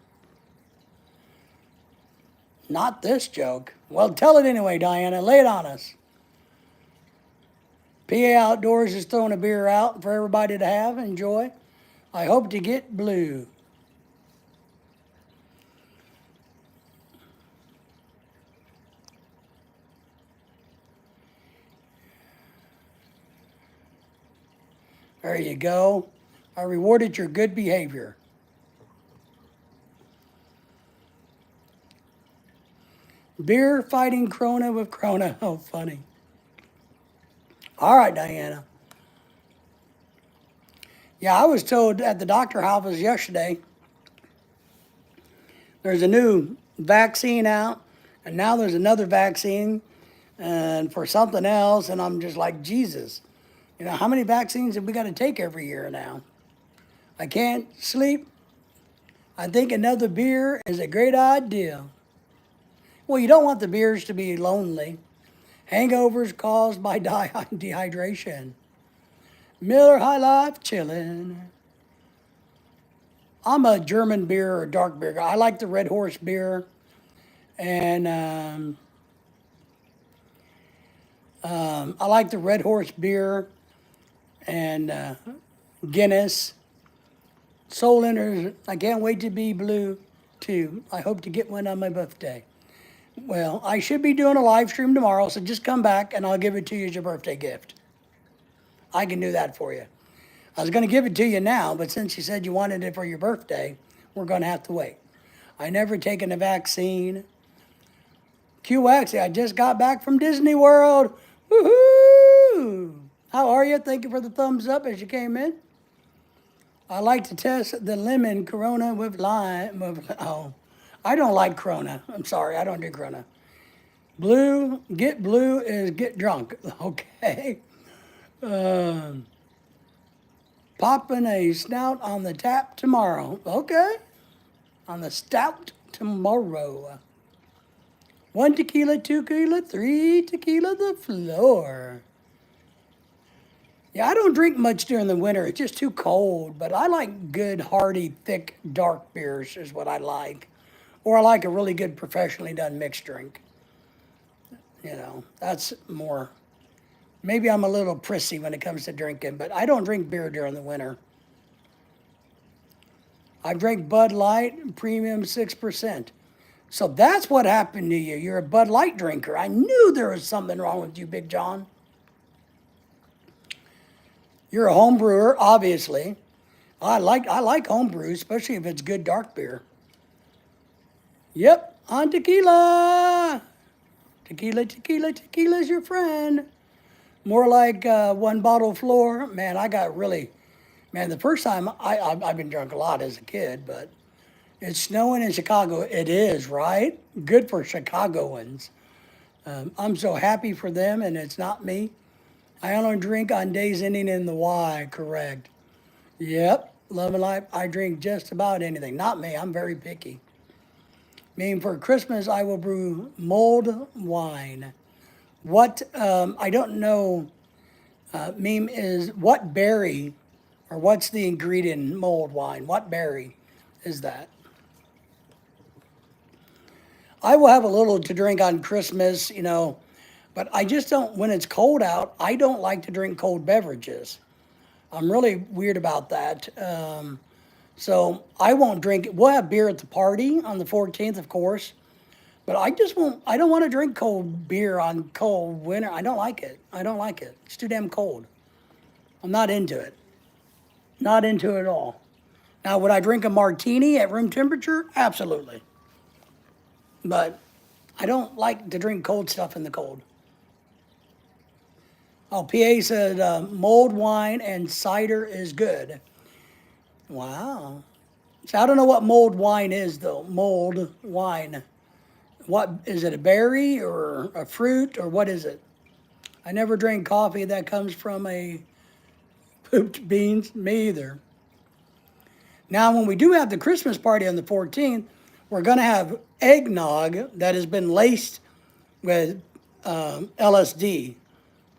S1: Not this joke. Well, tell it anyway, Diana. Lay it on us. PA Outdoors is throwing a beer out for everybody to have, enjoy. I hope to get blue. There you go. I rewarded your good behavior. Beer fighting Corona with Corona. Oh, funny. All right, Diana. Yeah, I was told at the doctor office yesterday there's a new vaccine out, and now there's another vaccine and for something else, and I'm just like, Jesus. You know, how many vaccines have we got to take every year now? I can't sleep. I think another beer is a great idea. Well, you don't want the beers to be lonely. Hangovers caused by dehydration. Miller High Life chillin'. I'm a German beer or dark beer guy. I like the Red Horse beer, and I like the Red Horse beer and Guinness. Soul Inners, I can't wait to be blue too. I hope to get one on my birthday. Well, I should be doing a live stream tomorrow, so just come back and I'll give it to you as your birthday gift. I can do that for you. I was going to give it to you now, but since you said you wanted it for your birthday, we're going to have to wait. I never taken a vaccine. QX, I just got back from Disney World. Woohoo! How are you? Thank you for the thumbs up as you came in. I like to test the lemon Corona with lime. Oh, I don't like Corona. I'm sorry, I don't do Corona. Blue is get drunk. Okay. Popping a snout on the tap tomorrow. Okay. On the stout tomorrow. 1 tequila, 2 tequila, 3 tequila, the floor. Yeah, I don't drink much during the winter. It's just too cold. But I like good, hearty, thick, dark beers is what I like. Or I like a really good, professionally done mixed drink. You know, that's more. Maybe I'm a little prissy when it comes to drinking, but I don't drink beer during the winter. I drink Bud Light, premium 6%. So that's what happened to you. You're a Bud Light drinker. I knew there was something wrong with you, Big John. You're a home brewer, obviously. I like home brew, especially if it's good dark beer. Yep, on tequila. Tequila, tequila, tequila's your friend. More like one bottle floor. Man, I got really, man, the first time I've been drunk a lot as a kid, but it's snowing in Chicago. It is, right? Good for Chicagoans. I'm so happy for them, and it's not me. I only drink on days ending in the Y, correct. Yep, love and life. I drink just about anything. Not me, I'm very picky. Meaning for Christmas, I will brew mulled wine. What, I don't know, meme is what berry or what's the ingredient in mulled wine? What berry is that? I will have a little to drink on Christmas, but I just don't, when it's cold out, I don't like to drink cold beverages. I'm really weird about that. So I won't drink it. We'll have beer at the party on the 14th, of course, but I just won't, I don't want to drink cold beer on cold winter. I don't like it. I don't like it. It's too damn cold. I'm not into it. Not into it at all. Now, would I drink a martini at room temperature? Absolutely. But I don't like to drink cold stuff in the cold. Oh, PA said mulled wine and cider is good. Wow. So I don't know what mulled wine is, though. Mulled wine. What is it? A berry or a fruit or what is it? I never drink coffee that comes from a pooped beans. Me either. Now, when we do have the Christmas party on the 14th, we're going to have eggnog that has been laced with LSD.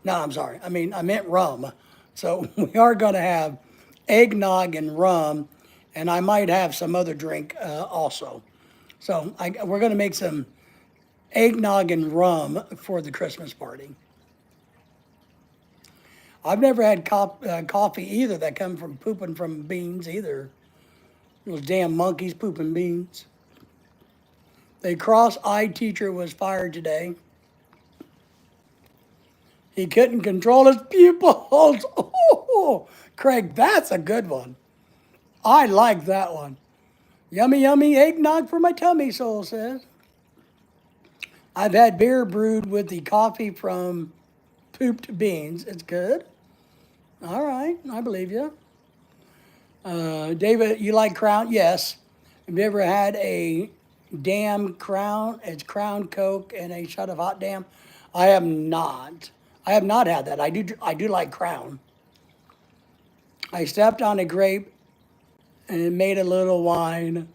S1: No, I'm sorry. I meant rum. So we are going to have eggnog and rum, and I might have some other drink also. So we're going to make some eggnog and rum for the Christmas party. I've never had coffee either that come from pooping from beans either. Those damn monkeys pooping beans. The cross-eyed teacher was fired today. He couldn't control his pupils. Oh, Craig, that's a good one. I like that one. Yummy, yummy eggnog for my tummy, Soul says. I've had beer brewed with the coffee from pooped beans. It's good. All right, I believe you. David, you like Crown? Yes. Have you ever had a damn Crown? It's Crown Coke and a shot of hot damn. I have not. I have not had that. I do like Crown. I stepped on a grape and it made a little wine.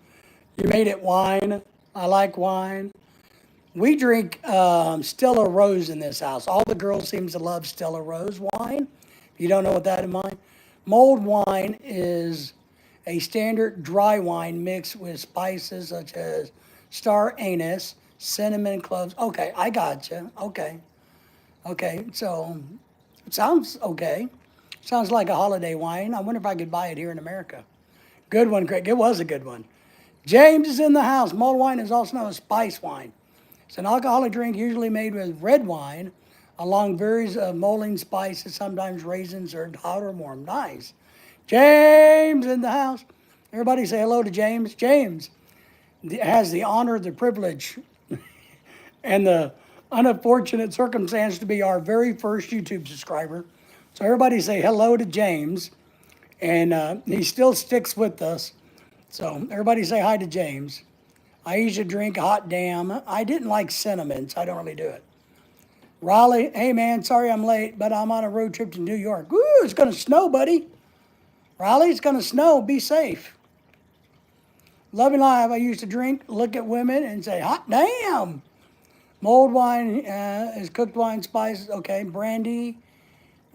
S1: You made it wine. I like wine. We drink Stella Rose in this house. All the girls seem to love Stella Rose wine. If you don't know what that in mind, mulled wine is a standard dry wine mixed with spices such as star anise, cinnamon, cloves. Okay, I got you. Okay, so it sounds okay. Sounds like a holiday wine. I wonder if I could buy it here in America. Good one, Craig. It was a good one. James is in the house. Mulled wine is also known as spice wine. It's an alcoholic drink usually made with red wine, along berries of mulling spices, sometimes raisins, served hot or warm. Nice. James in the house. Everybody say hello to James. James has the honor, the privilege, and the unfortunate circumstance to be our very first YouTube subscriber. So everybody say hello to James, and he still sticks with us. So everybody say hi to James. I used to drink hot damn. I didn't like cinnamon, so I don't really do it. Raleigh, hey man, sorry I'm late, but I'm on a road trip to New York. Woo, it's gonna snow, buddy. Raleigh, it's gonna snow. Be safe. Loving Live, I used to drink, look at women, and say, hot damn. Mulled wine is cooked wine spices. Okay, brandy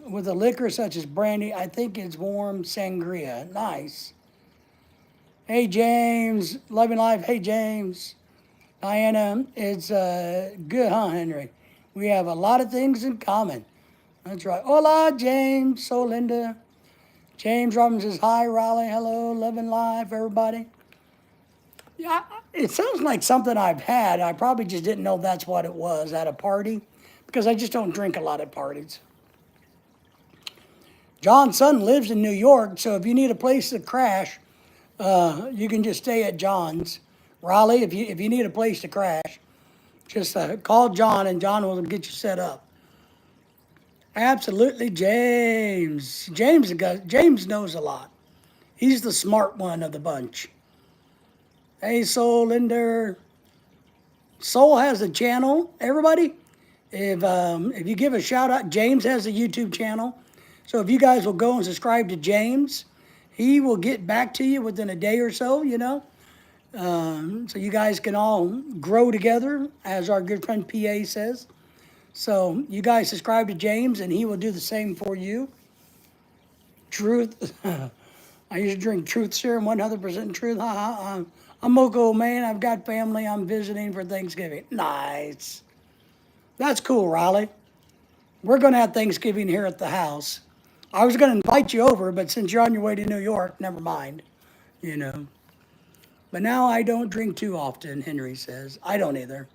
S1: with a liquor such as brandy. I think it's warm sangria. Nice. Hey, James. Loving Life. Hey, James. Diana, it's good, huh, Henry? We have a lot of things in common. That's right. Hola, James. So, Linda. James Robbins says, hi, Raleigh. Hello, Loving Life, everybody. Yeah, it sounds like something I've had. I probably just didn't know that's what it was at a party because I just don't drink a lot at parties. John's son lives in New York, so if you need a place to crash, you can just stay at John's. Raleigh, if you need a place to crash, just call John and John will get you set up. Absolutely, James. James knows a lot. He's the smart one of the bunch. Hey, Soul Linder. Soul has a channel. Everybody, if you give a shout out, James has a YouTube channel. So if you guys will go and subscribe to James, he will get back to you within a day or so. So you guys can all grow together, as our good friend PA says. So you guys subscribe to James, and he will do the same for you. Truth. I used to drink Truth Serum, 100% truth. I'm Moco man. I've got family. I'm visiting for Thanksgiving. Nice. That's cool, Riley. We're going to have Thanksgiving here at the house. I was going to invite you over, but since you're on your way to New York, never mind. You know. But now I don't drink too often, Henry says. I don't either.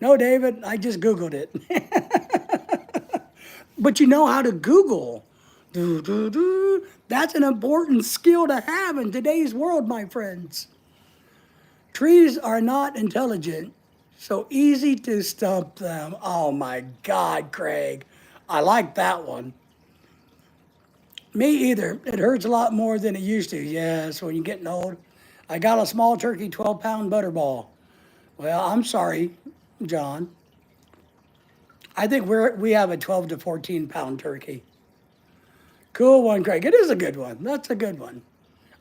S1: No, David, I just Googled it. But you know how to Google. That's an important skill to have in today's world, my friends. Trees are not intelligent, so easy to stump them. Oh my God, Craig. I like that one. Me either. It hurts a lot more than it used to. Yes, when you're getting old. I got a small turkey 12-pound butterball. Well, I'm sorry, John. I think we have a 12 to 14-pound turkey. Cool one, Craig. It is a good one. That's a good one.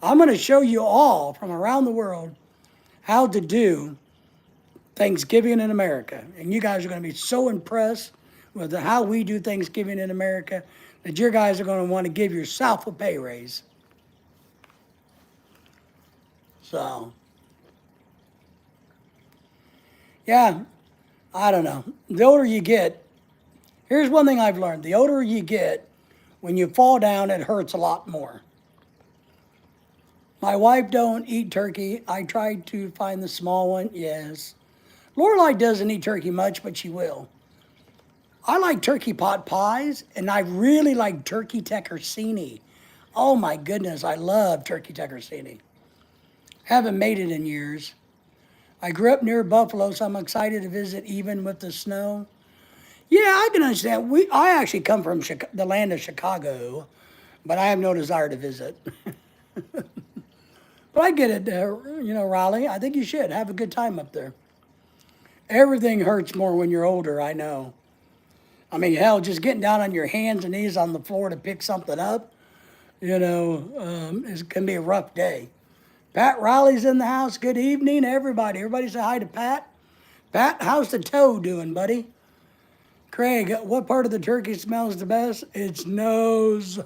S1: I'm going to show you all from around the world how to do Thanksgiving in America. And you guys are going to be so impressed with how we do Thanksgiving in America that you guys are going to want to give yourself a pay raise. So, yeah, I don't know. The older you get, here's one thing I've learned. The older you get, when you fall down, it hurts a lot more. My wife don't eat turkey. I tried to find the small one. Yes. Lorelai doesn't eat turkey much, but she will. I like turkey pot pies, and I really like turkey teccini. Oh my goodness, I love turkey teccini. Haven't made it in years. I grew up near Buffalo, so I'm excited to visit even with the snow. Yeah, I can understand. I actually come from the land of Chicago, but I have no desire to visit. But I get it, Raleigh. I think you should have a good time up there. Everything hurts more when you're older, I know. I mean, hell, just getting down on your hands and knees on the floor to pick something up, it can be a rough day. Pat Riley's in the house. Good evening, everybody. Everybody say hi to Pat. Pat, how's the toe doing, buddy? Craig, what part of the turkey smells the best? Its nose.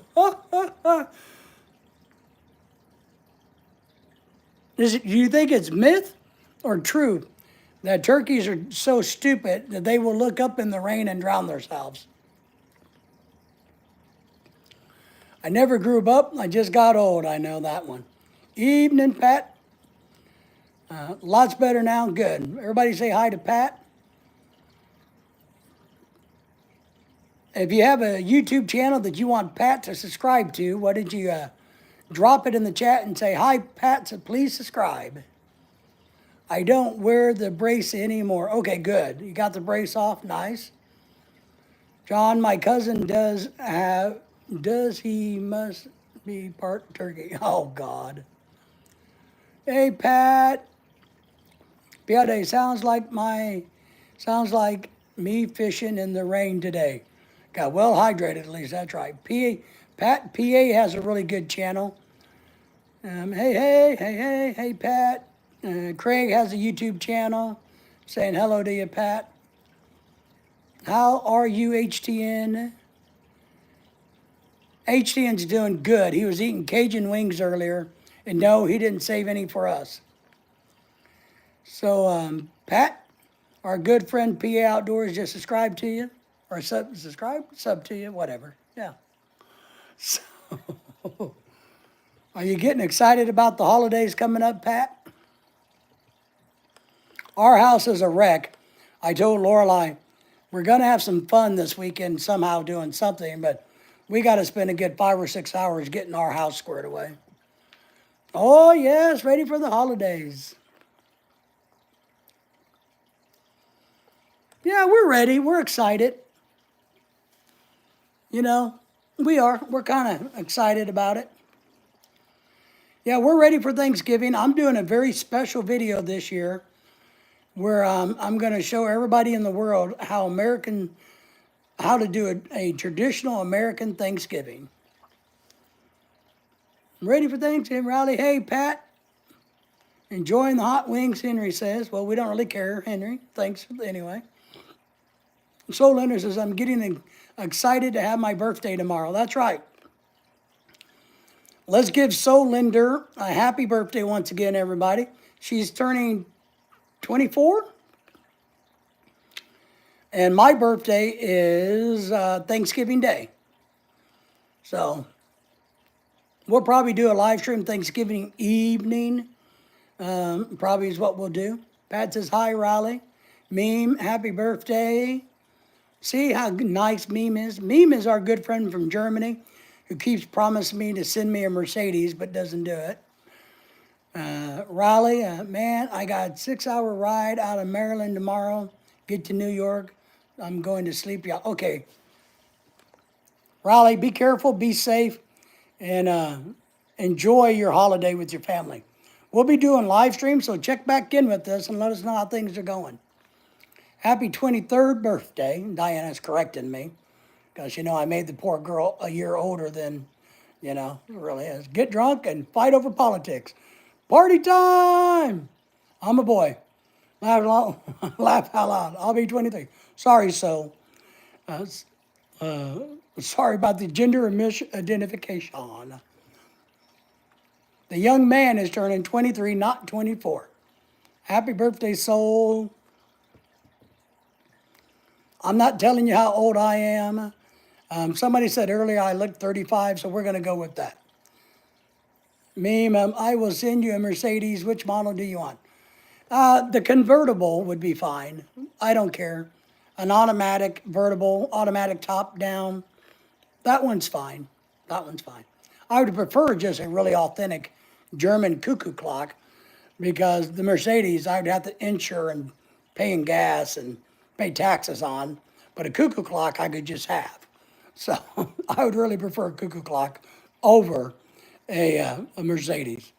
S1: Do you think it's myth or truth that turkeys are so stupid that they will look up in the rain and drown themselves? I never grew up. I just got old. I know that one. Evening, Pat. Lots better now. Good. Everybody say hi to Pat. If you have a YouTube channel that you want Pat to subscribe to, why don't you drop it in the chat and say, hi, Pat, so please subscribe. I don't wear the brace anymore. Okay, good. You got the brace off? Nice. John, my cousin does he must be part turkey. Oh, God. Hey, Pat. Piade, sounds like me fishing in the rain today. Got well hydrated, at least, that's right. Pat, PA has a really good channel. Hey, Pat. Craig has a YouTube channel. Saying hello to you, Pat. How are you, HTN? HTN's doing good. He was eating Cajun wings earlier. And no, he didn't save any for us. So, Pat, our good friend PA Outdoors just subscribed to you. Or sub to you, whatever. Yeah. So, are you getting excited about the holidays coming up, Pat? Our house is a wreck. I told Lorelai, we're going to have some fun this weekend somehow doing something, but we got to spend a good 5 or 6 hours getting our house squared away. Oh, yes, ready for the holidays. Yeah, we're ready. We're excited. you know, we are. We're kind of excited about it. Yeah, we're ready for Thanksgiving. I'm doing a very special video this year where I'm going to show everybody in the world how to do a traditional American Thanksgiving. Ready for Thanksgiving, Riley? Hey, Pat. Enjoying the hot wings, Henry says. Well, we don't really care, Henry. Thanks anyway. Soul Lender says, I'm getting excited to have my birthday tomorrow. That's right. Let's give Soul Lender a happy birthday once again, everybody. She's turning 24. And my birthday is Thanksgiving Day. So we'll probably do a live stream Thanksgiving evening. Probably is what we'll do. Pat says, hi, Riley. Meme, happy birthday. See how nice Meme is? Meme is our good friend from Germany who keeps promising me to send me a Mercedes but doesn't do it. Riley, man, I got a 6-hour ride out of Maryland tomorrow. Get to New York. I'm going to sleep. Yeah, okay. Riley, be careful, be safe, and enjoy your holiday with your family. We'll be doing live streams, so check back in with us and let us know how things are going. Happy 23rd birthday. Diana's correcting me because, I made the poor girl a year older than, it really is. Get drunk and fight over politics. Party time! I'm a boy. Laugh out loud. I'll be 23. Sorry, so. Sorry about the gender identification. The young man is turning 23, not 24. Happy birthday, Soul. I'm not telling you how old I am. Somebody said earlier I looked 35, so we're going to go with that. Meme, I will send you a Mercedes. Which model do you want? The convertible would be fine. I don't care. An automatic, automatic top down. That one's fine. That one's fine. I would prefer just a really authentic German cuckoo clock because the Mercedes I would have to insure and pay in gas and pay taxes on, but a cuckoo clock I could just have. So I would really prefer a cuckoo clock over a Mercedes.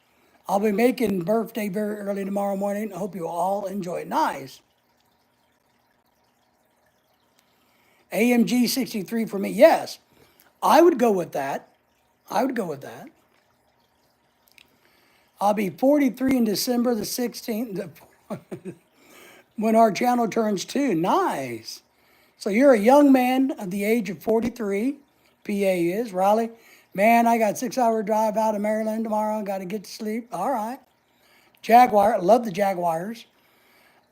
S1: I'll be making birthday very early tomorrow morning. I hope you all enjoy it. Nice. AMG 63 for me. Yes, I would go with that. I would go with that. I'll be 43 in December the 16th when our channel turns 2. Nice. So you're a young man of the age of 43. PA is. Riley, man, I got 6-hour drive out of Maryland tomorrow. Got to get to sleep. All right. Jaguar. Love the Jaguars.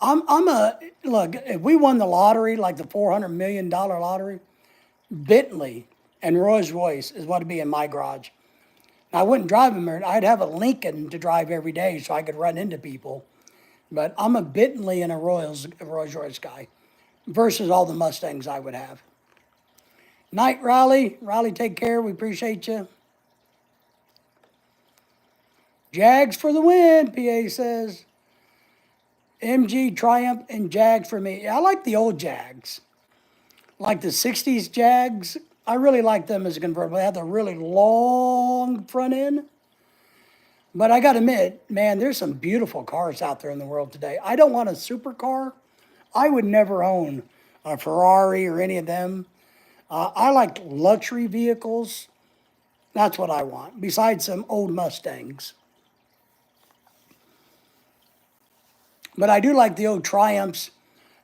S1: Look, if we won the lottery, like the $400 million lottery, Bentley and Rolls Royce is what would be in my garage. I wouldn't drive them. I'd have a Lincoln to drive every day so I could run into people. But I'm a Bentley and a Rolls Royce guy versus all the Mustangs I would have. Night, Riley. Riley, take care. We appreciate you. Jags for the win, PA says. MG, Triumph, and Jags for me. I like the old Jags. Like the 60s Jags. I really like them as a convertible. They have the really long front end. But I got to admit, man, there's some beautiful cars out there in the world today. I don't want a supercar. I would never own a Ferrari or any of them. I like luxury vehicles. That's what I want, besides some old Mustangs. But I do like the old Triumphs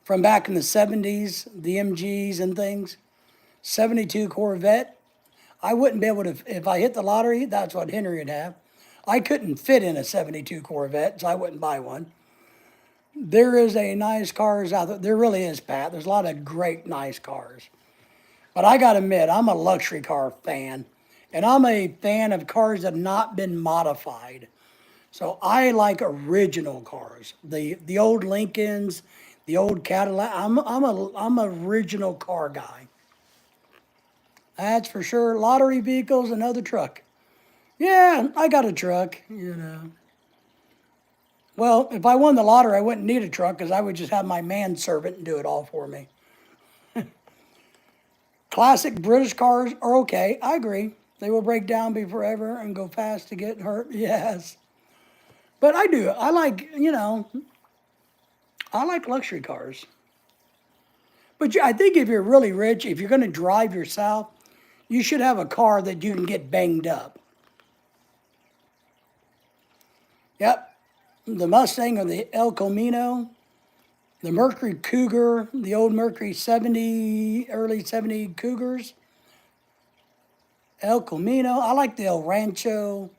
S1: from back in the 70s, the MGs and things. 72 Corvette. I wouldn't be able to, if I hit the lottery, that's what Henry would have. I couldn't fit in a 72 Corvette, so I wouldn't buy one. There is a nice cars out there. There really is, Pat. There's a lot of great, nice cars. But I got to admit, I'm a luxury car fan. And I'm a fan of cars that have not been modified. So I like original cars. The old Lincolns, the old Cadillac. I'm an original car guy. That's for sure. Lottery vehicles, another truck. Yeah, I got a truck, Well, if I won the lottery, I wouldn't need a truck because I would just have my manservant do it all for me. Classic British cars are okay. I agree. They will break down, be forever, and go fast to get hurt. Yes. But I do. I like, I like luxury cars. But I think if you're really rich, if you're going to drive yourself, you should have a car that you can get banged up. Yep. The Mustang or the El Camino, the Mercury Cougar, the old Mercury 70, early 70 Cougars, El Camino. I like the El Rancho.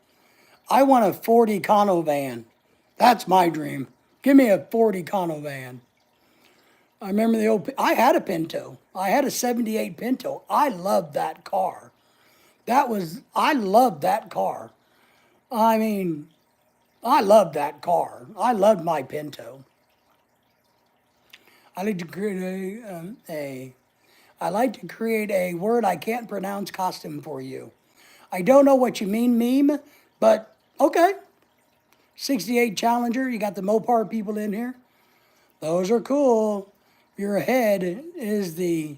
S1: I want a 40 Econo van. That's my dream. Give me a 40 Econo van. I remember I had a Pinto. I had a 78 Pinto. I loved that car. I loved that car. I mean, I loved that car. I loved my Pinto. I like to create I like to create a word I can't pronounce costume for you. I don't know what you mean, meme, but okay. 68 Challenger, you got the Mopar people in here. Those are cool. Your head is the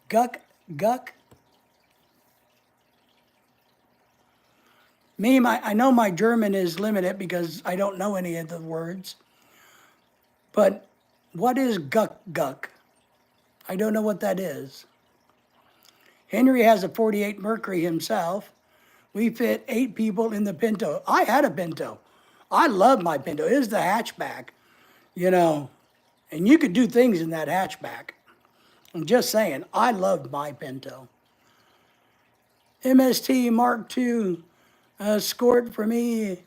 S1: Guck. Meme, I know my German is limited because I don't know any of the words. But what is Guck? I don't know what that is. Henry has a 48 Mercury himself. We fit 8 people in the Pinto. I had a Pinto. I love my Pinto. It is the hatchback, and you could do things in that hatchback. I'm just saying, I loved my Pinto. MST Mark II scored for me,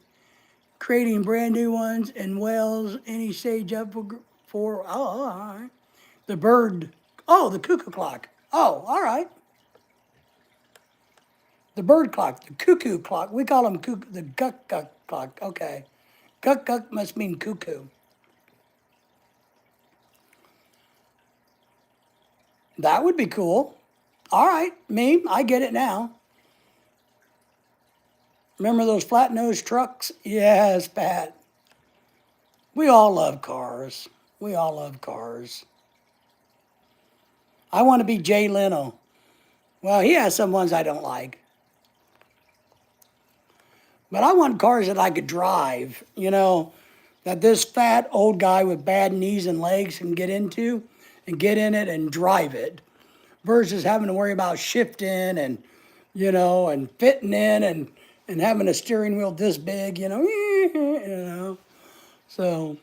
S1: creating brand new ones in Wales, any stage up for all right. The bird, the cuckoo clock. Oh, all right. The bird clock, the cuckoo clock. We call them the guck clock. Okay. Guck must mean cuckoo. That would be cool. All right, meme, I get it now. Remember those flat-nosed trucks? Yes, Pat. We all love cars. We all love cars. I want to be Jay Leno. Well, he has some ones I don't like. But I want cars that I could drive, that this fat old guy with bad knees and legs can get into and get in it and drive it versus having to worry about shifting and, and fitting in and having a steering wheel this big, So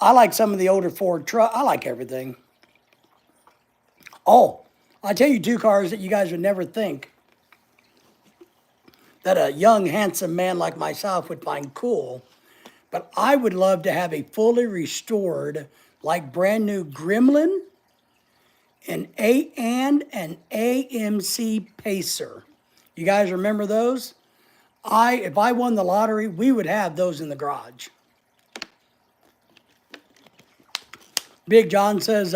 S1: I like some of the older Ford truck. I like everything. Oh, I'll tell you 2 cars that you guys would never think that a young, handsome man like myself would find cool. But I would love to have a fully restored, like brand new Gremlin and an AMC Pacer. You guys remember those? If I won the lottery, we would have those in the garage. Big John says,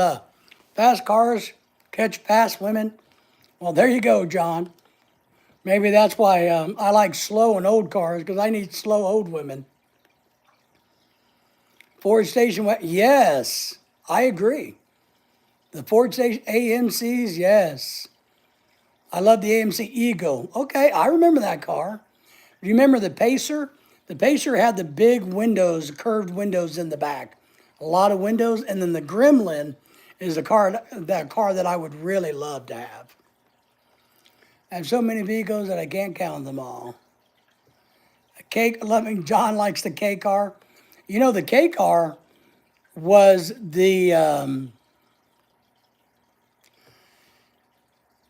S1: fast cars catch fast women. Well, there you go, John. Maybe that's why I like slow and old cars, because I need slow old women. Ford station wagon, yes, I agree. The Ford station AMCs, yes. I love the AMC Eagle. Okay, I remember that car. Do you remember the Pacer? The Pacer had the big windows, curved windows in the back. A lot of windows. And then the Gremlin is that car that I would really love to have. I have so many vehicles that I can't count them all. John likes the K car. The K car was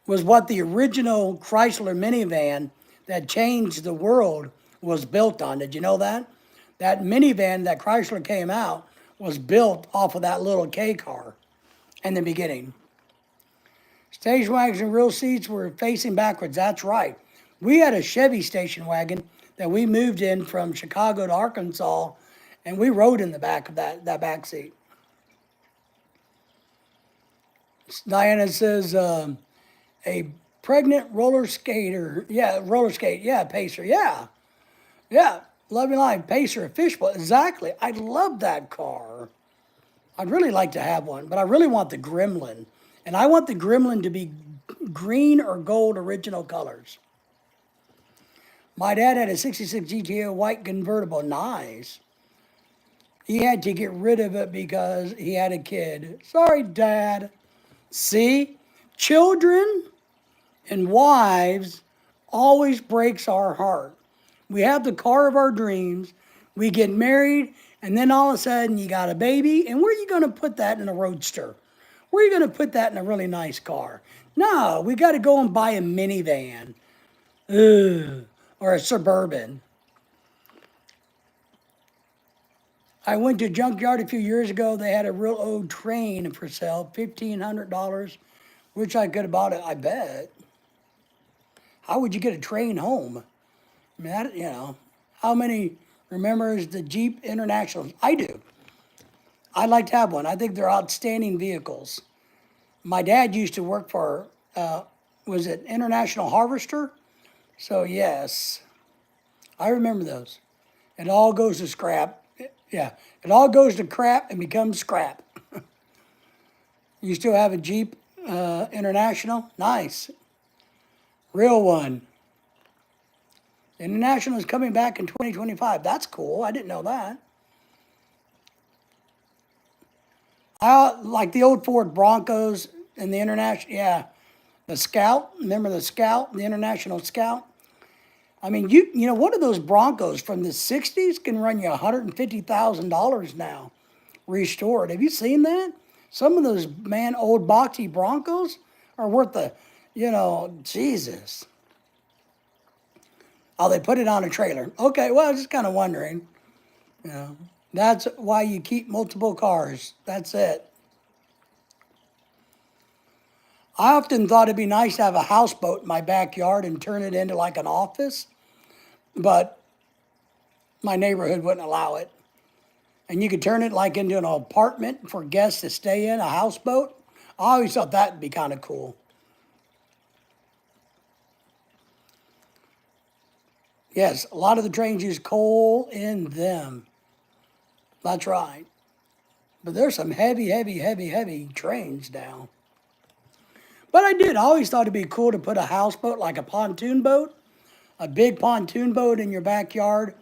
S1: was what the original Chrysler minivan that changed the world was built on. Did you know that? That minivan that Chrysler came out was built off of that little K car in the beginning. Station wagons and real seats were facing backwards. That's right. We had a Chevy station wagon that we moved in from Chicago to Arkansas, and we rode in the back of that back seat. Diana says, a pregnant roller skater. Yeah, roller skate. Yeah, Pacer. Yeah. Love your life. Pacer, a fishbowl. Exactly. I love that car. I'd really like to have one, but I really want the Gremlin. And I want the Gremlin to be green or gold original colors. My dad had a 66 GTO white convertible. Nice. He had to get rid of it because he had a kid. Sorry, Dad. See? Children and wives always breaks our heart. We have the car of our dreams. We get married, and then all of a sudden you got a baby, and where are you going to put that in a roadster? Where are you going to put that in a really nice car? No, we got to go and buy a minivan. Ugh, or a Suburban. I went to Junkyard a few years ago. They had a real old train for sale, $1,500. Wish I could have bought it, I bet. How would you get a train home? I mean, how many remembers the Jeep Internationals? I do. I'd like to have one. I think they're outstanding vehicles. My dad used to work for, was it International Harvester? So yes, I remember those. It all goes to scrap. Yeah, it all goes to crap and becomes scrap. You still have a Jeep International? Nice. Real one. International is coming back in 2025. That's cool. I didn't know that. I like the old Ford Broncos and the International. Yeah, the Scout. Remember the Scout, the International Scout? I mean, you know, one of those Broncos from the 60s can run you $150,000 now, restored. Have you seen that? Some of those, man, old boxy Broncos are worth Jesus. Oh, they put it on a trailer. Okay, well, I was just kind of wondering. That's why you keep multiple cars. That's it. I often thought it'd be nice to have a houseboat in my backyard and turn it into like an office, but my neighborhood wouldn't allow it. And you could turn it like into an apartment for guests to stay in, a houseboat. I always thought that'd be kind of cool. Yes, a lot of the trains use coal in them. That's right. But there's some heavy trains now. But I always thought it'd be cool to put a houseboat, like a pontoon boat, a big pontoon boat in your backyard,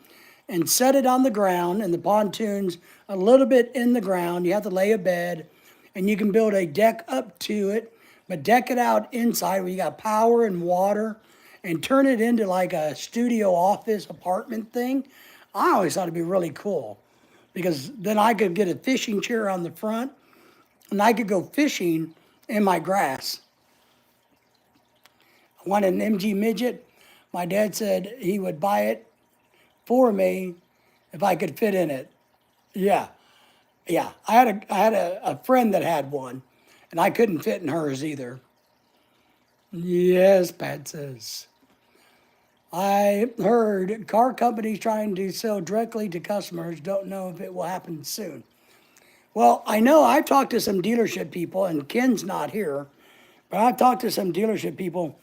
S1: and set it on the ground, and the pontoon's a little bit in the ground. You have to lay a bed, and you can build a deck up to it, but deck it out inside where you got power and water, and turn it into like a studio office apartment thing. I always thought it'd be really cool, because then I could get a fishing chair on the front, and I could go fishing in my grass. I wanted an MG Midget. My dad said he would buy it for me if I could fit in it. Yeah. I had a friend that had one, and I couldn't fit in hers either. Yes, Pat says. I heard car companies trying to sell directly to customers. Don't know if it will happen soon. Well, I know I've talked to some dealership people, and Ken's not here, but I've talked to some dealership people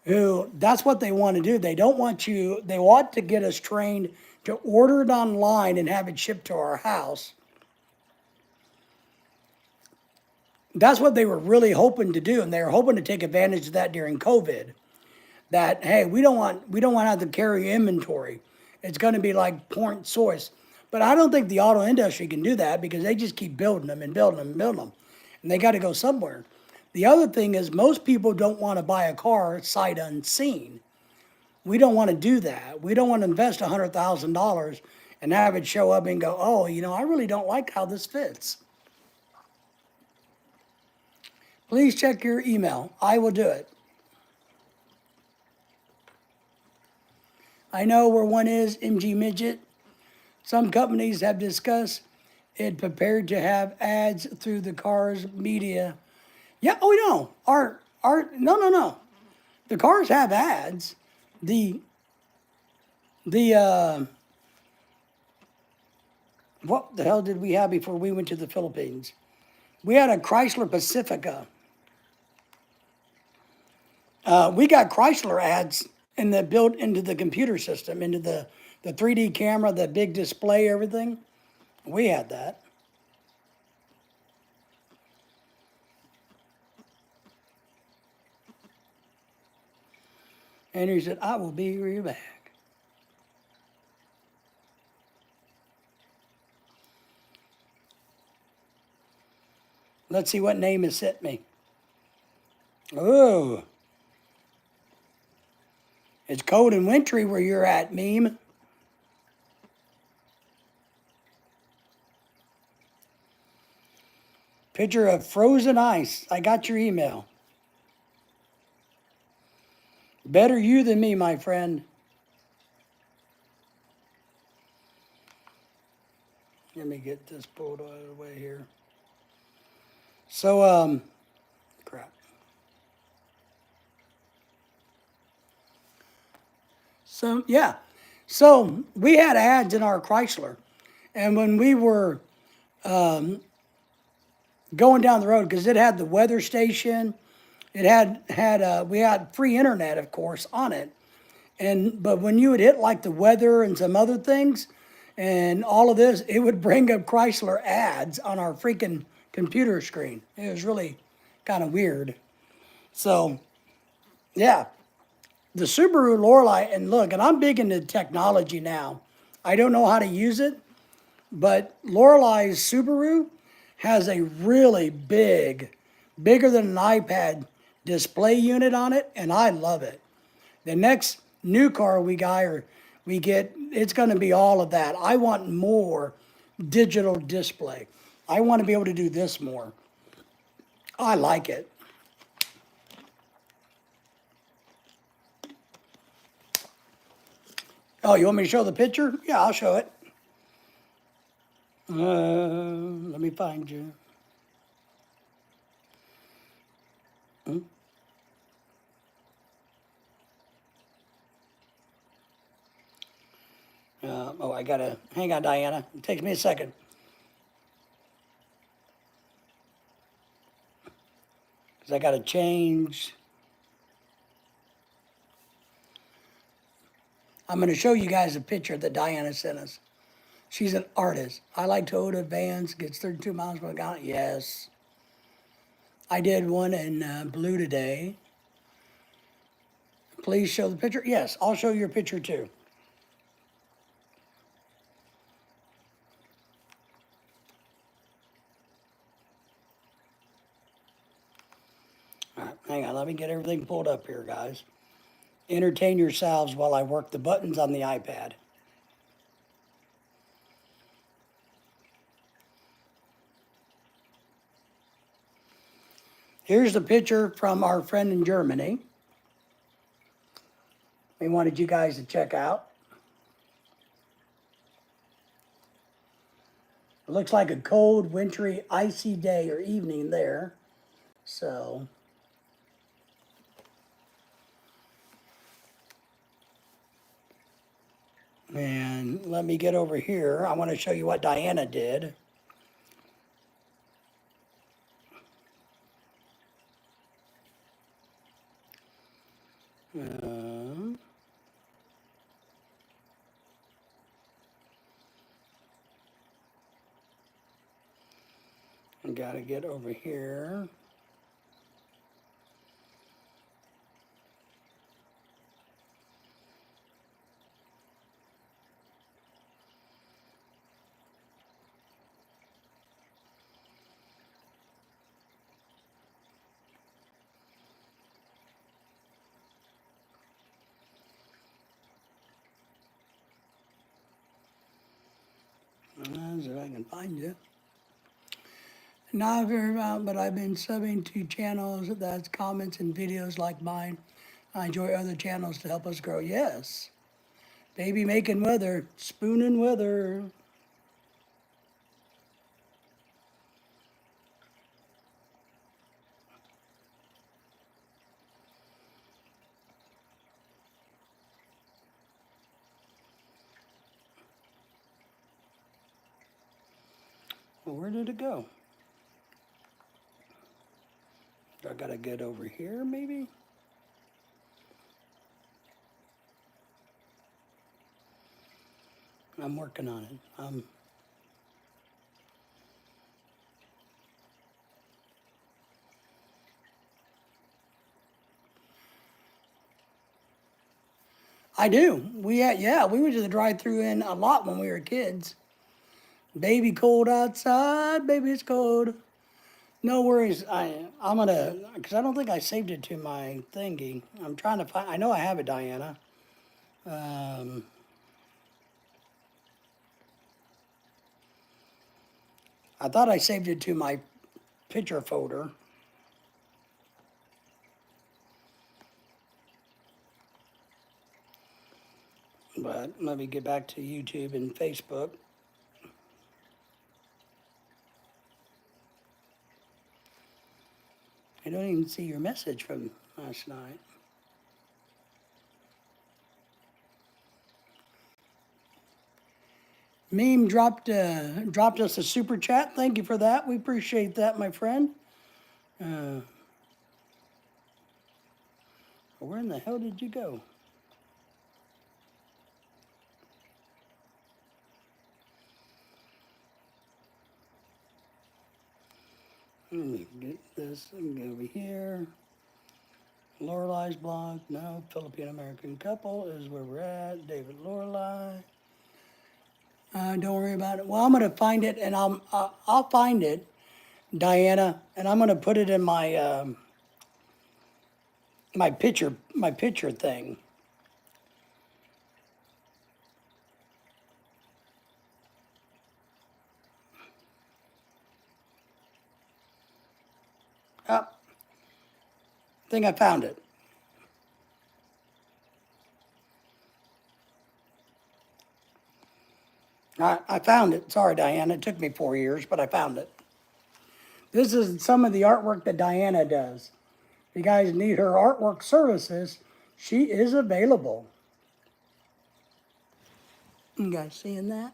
S1: who that's what they want to do. They want to get us trained to order it online and have it shipped to our house. That's what they were really hoping to do, and they were hoping to take advantage of that during COVID. That, hey, we don't want to have to carry inventory. It's going to be like point source. But I don't think the auto industry can do that, because they just keep building them and building them and building them. And they got to go somewhere. The other thing is, most people don't want to buy a car sight unseen. We don't want to do that. We don't want to invest $100,000 and have it show up and go, oh, I really don't like how this fits. Please check your email. I will do it. I know where one is, MG Midget. Some companies have discussed it, prepared to have ads through the car's media. Yeah, no. No. The cars have ads. What the hell did we have before we went to the Philippines? We had a Chrysler Pacifica. We got Chrysler ads built into the computer system, into the 3D camera, the big display, everything. We had that. Henry said, I will be right back. Let's see what name has sent me. Oh, it's cold and wintry where you're at, meme. Picture of frozen ice. I got your email. Better you than me, my friend. Let me get this pulled out of the way here. So, crap. So, yeah. So, we had ads in our Chrysler. And when we were going down the road, because it had the weather station, it we had free internet, of course, on it. But when you would hit like the weather and some other things and all of this, it would bring up Chrysler ads on our freaking computer screen. It was really kind of weird. So, yeah, the Subaru Lorelei, and look, and I'm big into technology now. I don't know how to use it, but Lorelei's Subaru has a really bigger than an iPad display unit on it, and I love it. The next new car we get, it's going to be all of that. I want more digital display. I want to be able to do this more. I like it. Oh, you want me to show the picture? Yeah, I'll show it. Let me find you. I gotta, hang on, Diana. It takes me a second. Because I gotta change. I'm gonna show you guys a picture that Diana sent us. She's an artist. I like Toyota vans, gets 32 miles per gallon. Yes. I did one in blue today. Please show the picture. Yes, I'll show your picture too. All right, hang on, let me get everything pulled up here, guys. Entertain yourselves while I work the buttons on the iPad. Here's the picture from our friend in Germany. We wanted you guys to check out. It looks like a cold, wintry, icy day or evening there. So, and let me get over here. I want to show you what Diana did. I gotta get over here. See if I can find you. Not very well, but I've been subbing to channels that's comments and videos like mine. I enjoy other channels to help us grow. Yes. Baby making weather, spooning weather. Well, where did it go? I gotta get over here, maybe? I'm working on it. I do. We went to the drive-through in a lot when we were kids. Baby cold outside, baby it's cold. No worries. I'm gonna, because I don't think I saved it to my thingy. I'm trying to find. I know I have it, Diana. Um, I thought I saved it to my picture folder. But let me get back to YouTube and Facebook. I don't even see your message from last night. Meme dropped us a super chat. Thank you for that. We appreciate that, my friend. Where in the hell did you go? Let me get this and go over here. Lorelai's blog. No, Philippine American couple is where we're at. David Lorelai. Don't worry about it. Well, I'm gonna find it, and I'll find it, Diana, and I'm gonna put it in my my picture thing. Oh, I think I found it. I found it. Sorry, Diana. It took me 4 years, but I found it. This is some of the artwork that Diana does. If you guys need her artwork services, she is available. You guys seeing that?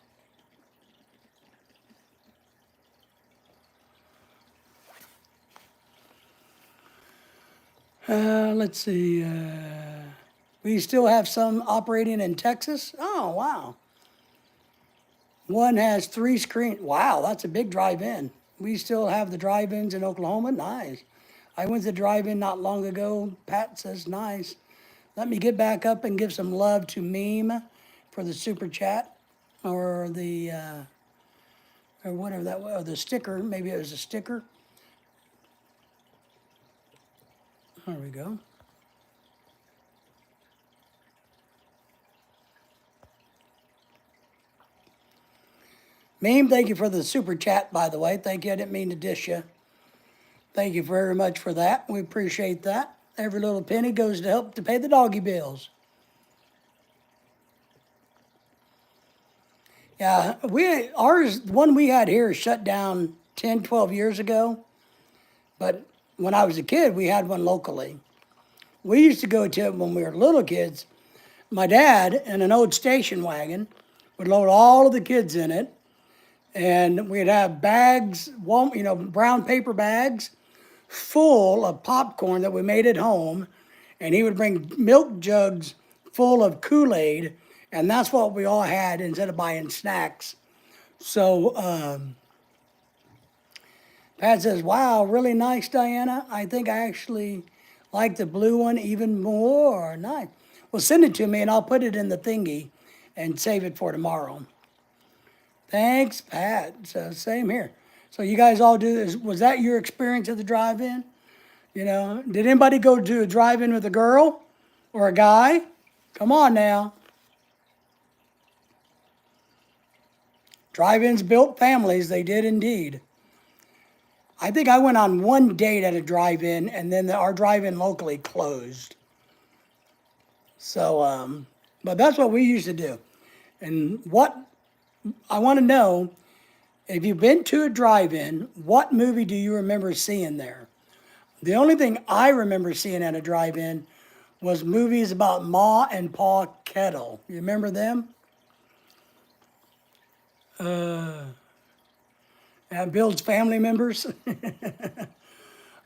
S1: Let's see. We still have some operating in Texas. Oh, wow. One has 3 screens. Wow, that's a big drive-in. We still have the drive-ins in Oklahoma. Nice. I went to the drive-in not long ago. Pat says nice. Let me get back up and give some love to Meme for the super chat or the or whatever that was, or the sticker. Maybe it was a sticker. There we go. Meme, thank you for the super chat, by the way. Thank you. I didn't mean to dish you. Thank you very much for that. We appreciate that. Every little penny goes to help to pay the doggy bills. Yeah, one we had here shut down 10, 12 years ago. But when I was a kid, we had one locally. We used to go to it when we were little kids. My dad, in an old station wagon, would load all of the kids in it, and we'd have bags, brown paper bags, full of popcorn that we made at home, and he would bring milk jugs full of Kool-Aid, and that's what we all had instead of buying snacks. So Pat says, wow, really nice, Diana. I think I actually like the blue one even more. Nice. Well, send it to me, and I'll put it in the thingy and save it for tomorrow. Thanks, Pat. So same here. So you guys all do this. Was that your experience at the drive-in? Did anybody go to a drive-in with a girl or a guy? Come on now. Drive-ins built families. They did indeed. I think I went on one date at a drive-in, and then our drive-in locally closed. So, but that's what we used to do. And what I want to know, if you've been to a drive-in, what movie do you remember seeing there? The only thing I remember seeing at a drive-in was movies about Ma and Pa Kettle. You remember them? And Bill's family members.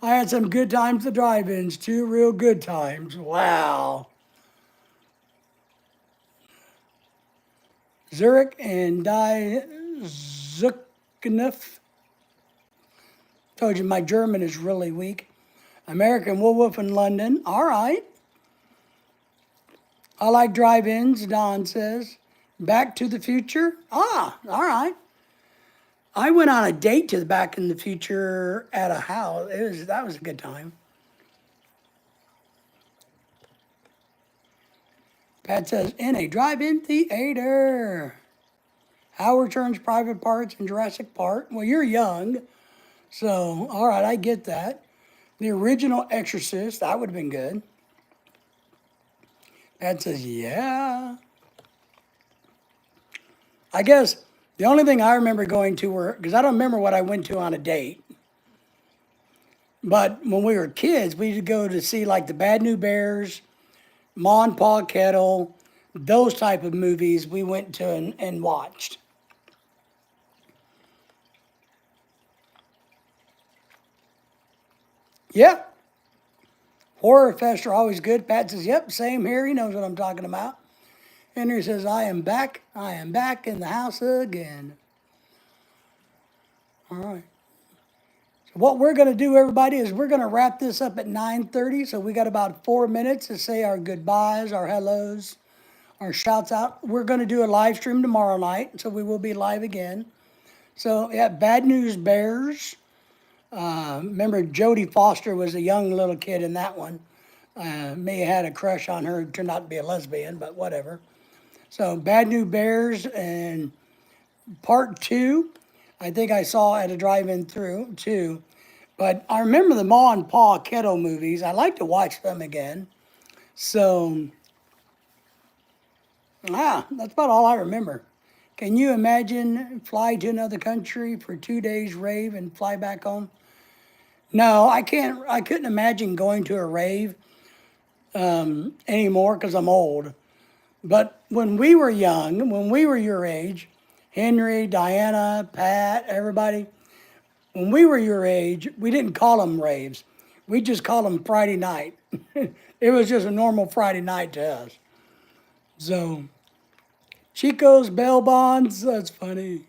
S1: I had some good times at drive-ins, 2 real good times. Wow. Zurich and Die Zukunft. Told you my German is really weak. American Werewolf in London. All right. I like drive-ins, Don says. Back to the Future? Ah, all right. I went on a date to the Back in the Future at a house. That was a good time. Pat says, in a drive-in theater. Howard Turner's Private Parts in Jurassic Park. Well, you're young, so all right, I get that. The original Exorcist, that would have been good. Pat says, yeah. I guess the only thing I remember going to were, because I don't remember what I went to on a date, but when we were kids, we used to go to see like the Bad New Bears, Ma and Pa Kettle, those type of movies we went to and watched. Yeah. Horror Fest are always good. Pat says, yep, same here. He knows what I'm talking about. Henry says, I am back. I am back in the house again. All right. So what we're going to do, everybody, is we're going to wrap this up at 9:30. So we got about 4 minutes to say our goodbyes, our hellos, our shouts out. We're going to do a live stream tomorrow night. So we will be live again. So, yeah, Bad News Bears. Remember, Jodie Foster was a young little kid in that one. May have had a crush on her, turned out to be a lesbian, but whatever. So, Bad News Bears and part 2, I think I saw at a drive-in through too. But I remember the Ma and Pa Kettle movies. I like to watch them again. So, that's about all I remember. Can you imagine fly to another country for 2 days, rave, and fly back home? No, I can't. I couldn't imagine going to a rave anymore because I'm old. But when we were young, when we were your age, Henry, Diana, Pat, everybody, when we were your age, we didn't call them raves. We just called them Friday night. It was just a normal Friday night to us. So, Chico's bail bonds, that's funny.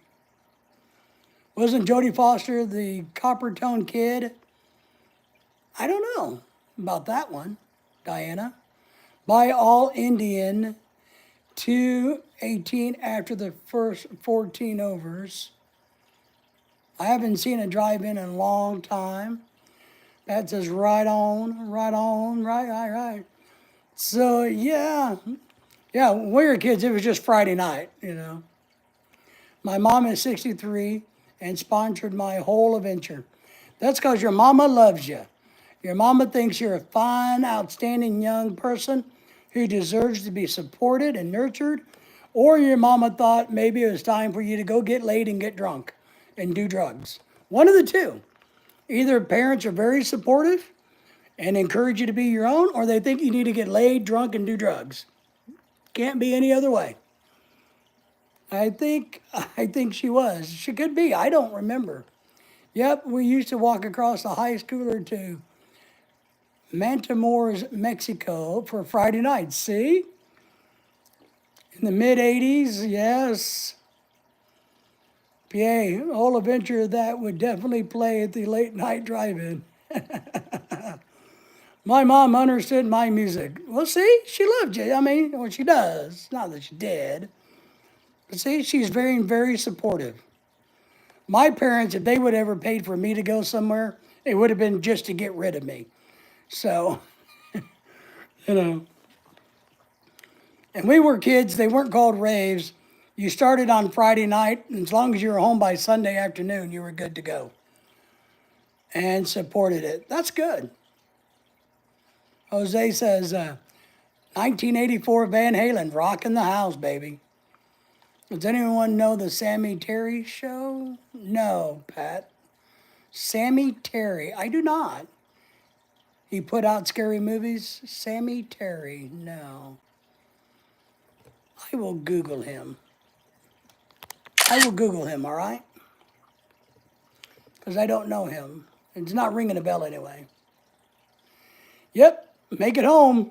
S1: Wasn't Jodie Foster the copper tone kid? I don't know about that one, Diana. By all Indian, 2:18 after the first 14 overs. I haven't seen a drive-in in a long time. That says right on, right. So yeah, when we were kids, it was just Friday night, you know. My mom is 63 and sponsored my whole adventure. That's because your mama loves you. Your mama thinks you're a fine, outstanding young person who deserves to be supported and nurtured, or your mama thought maybe it was time for you to go get laid and get drunk and do drugs. One of the two. Either parents are very supportive and encourage you to be your own, or they think you need to get laid, drunk, and do drugs. Can't be any other way. I think she was. She could be. I don't remember. Yep, we used to walk across the high schooler to Matamoros, Mexico for Friday night. See? In the mid-'80s, yes. PA, whole adventure that would definitely play at the late night drive-in. My mom understood my music. Well, see, she loved you. I mean, well, she does. Not that she did. But see, she's very, very supportive. My parents, if they would ever paid for me to go somewhere, it would have been just to get rid of me. So, you know. And we were kids. They weren't called raves. You started on Friday night, and as long as you were home by Sunday afternoon, you were good to go. And supported it. That's good. Jose says, 1984 Van Halen, rocking the house, baby. Does anyone know the Sammy Terry show? No, Pat. Sammy Terry, I do not. He put out scary movies? Sammy Terry, no. I will Google him. All right? Because I don't know him. It's not ringing a bell anyway. Yep, make it home.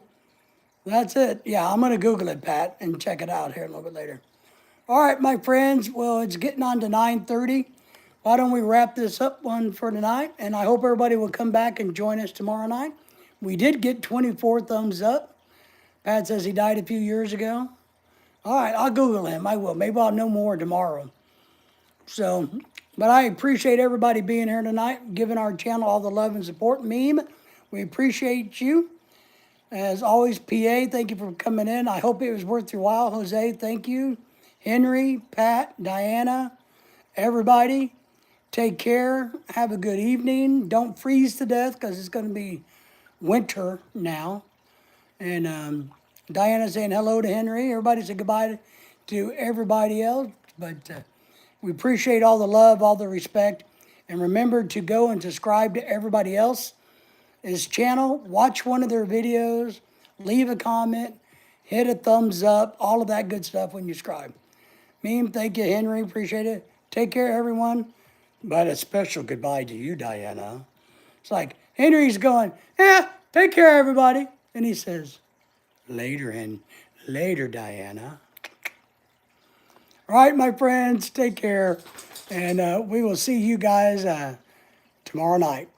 S1: That's it. Yeah, I'm going to Google it, Pat, and check it out here a little bit later. All right, my friends. Well, it's getting on to 9:30. Why don't we wrap this up one for tonight? And I hope everybody will come back and join us tomorrow night. We did get 24 thumbs up. Pat says he died a few years ago. All right, I'll Google him. I will. Maybe I'll know more tomorrow. So, but I appreciate everybody being here tonight, giving our channel all the love and support. Meme, we appreciate you. As always, PA, thank you for coming in. I hope it was worth your while. Jose, thank you. Henry, Pat, Diana, everybody, take care. Have a good evening. Don't freeze to death because it's going to be winter now. And Diana saying hello to Henry. Everybody say goodbye to everybody else. But we appreciate all the love, all the respect. And remember to go and subscribe to everybody else's channel. Watch one of their videos. Leave a comment. Hit a thumbs up. All of that good stuff when you subscribe. Meme, thank you, Henry. Appreciate it. Take care, everyone. But a special goodbye to you, Diana. It's like Henry's going, yeah, take care, everybody. And he says, later, Diana. All right, my friends, take care. And we will see you guys tomorrow night.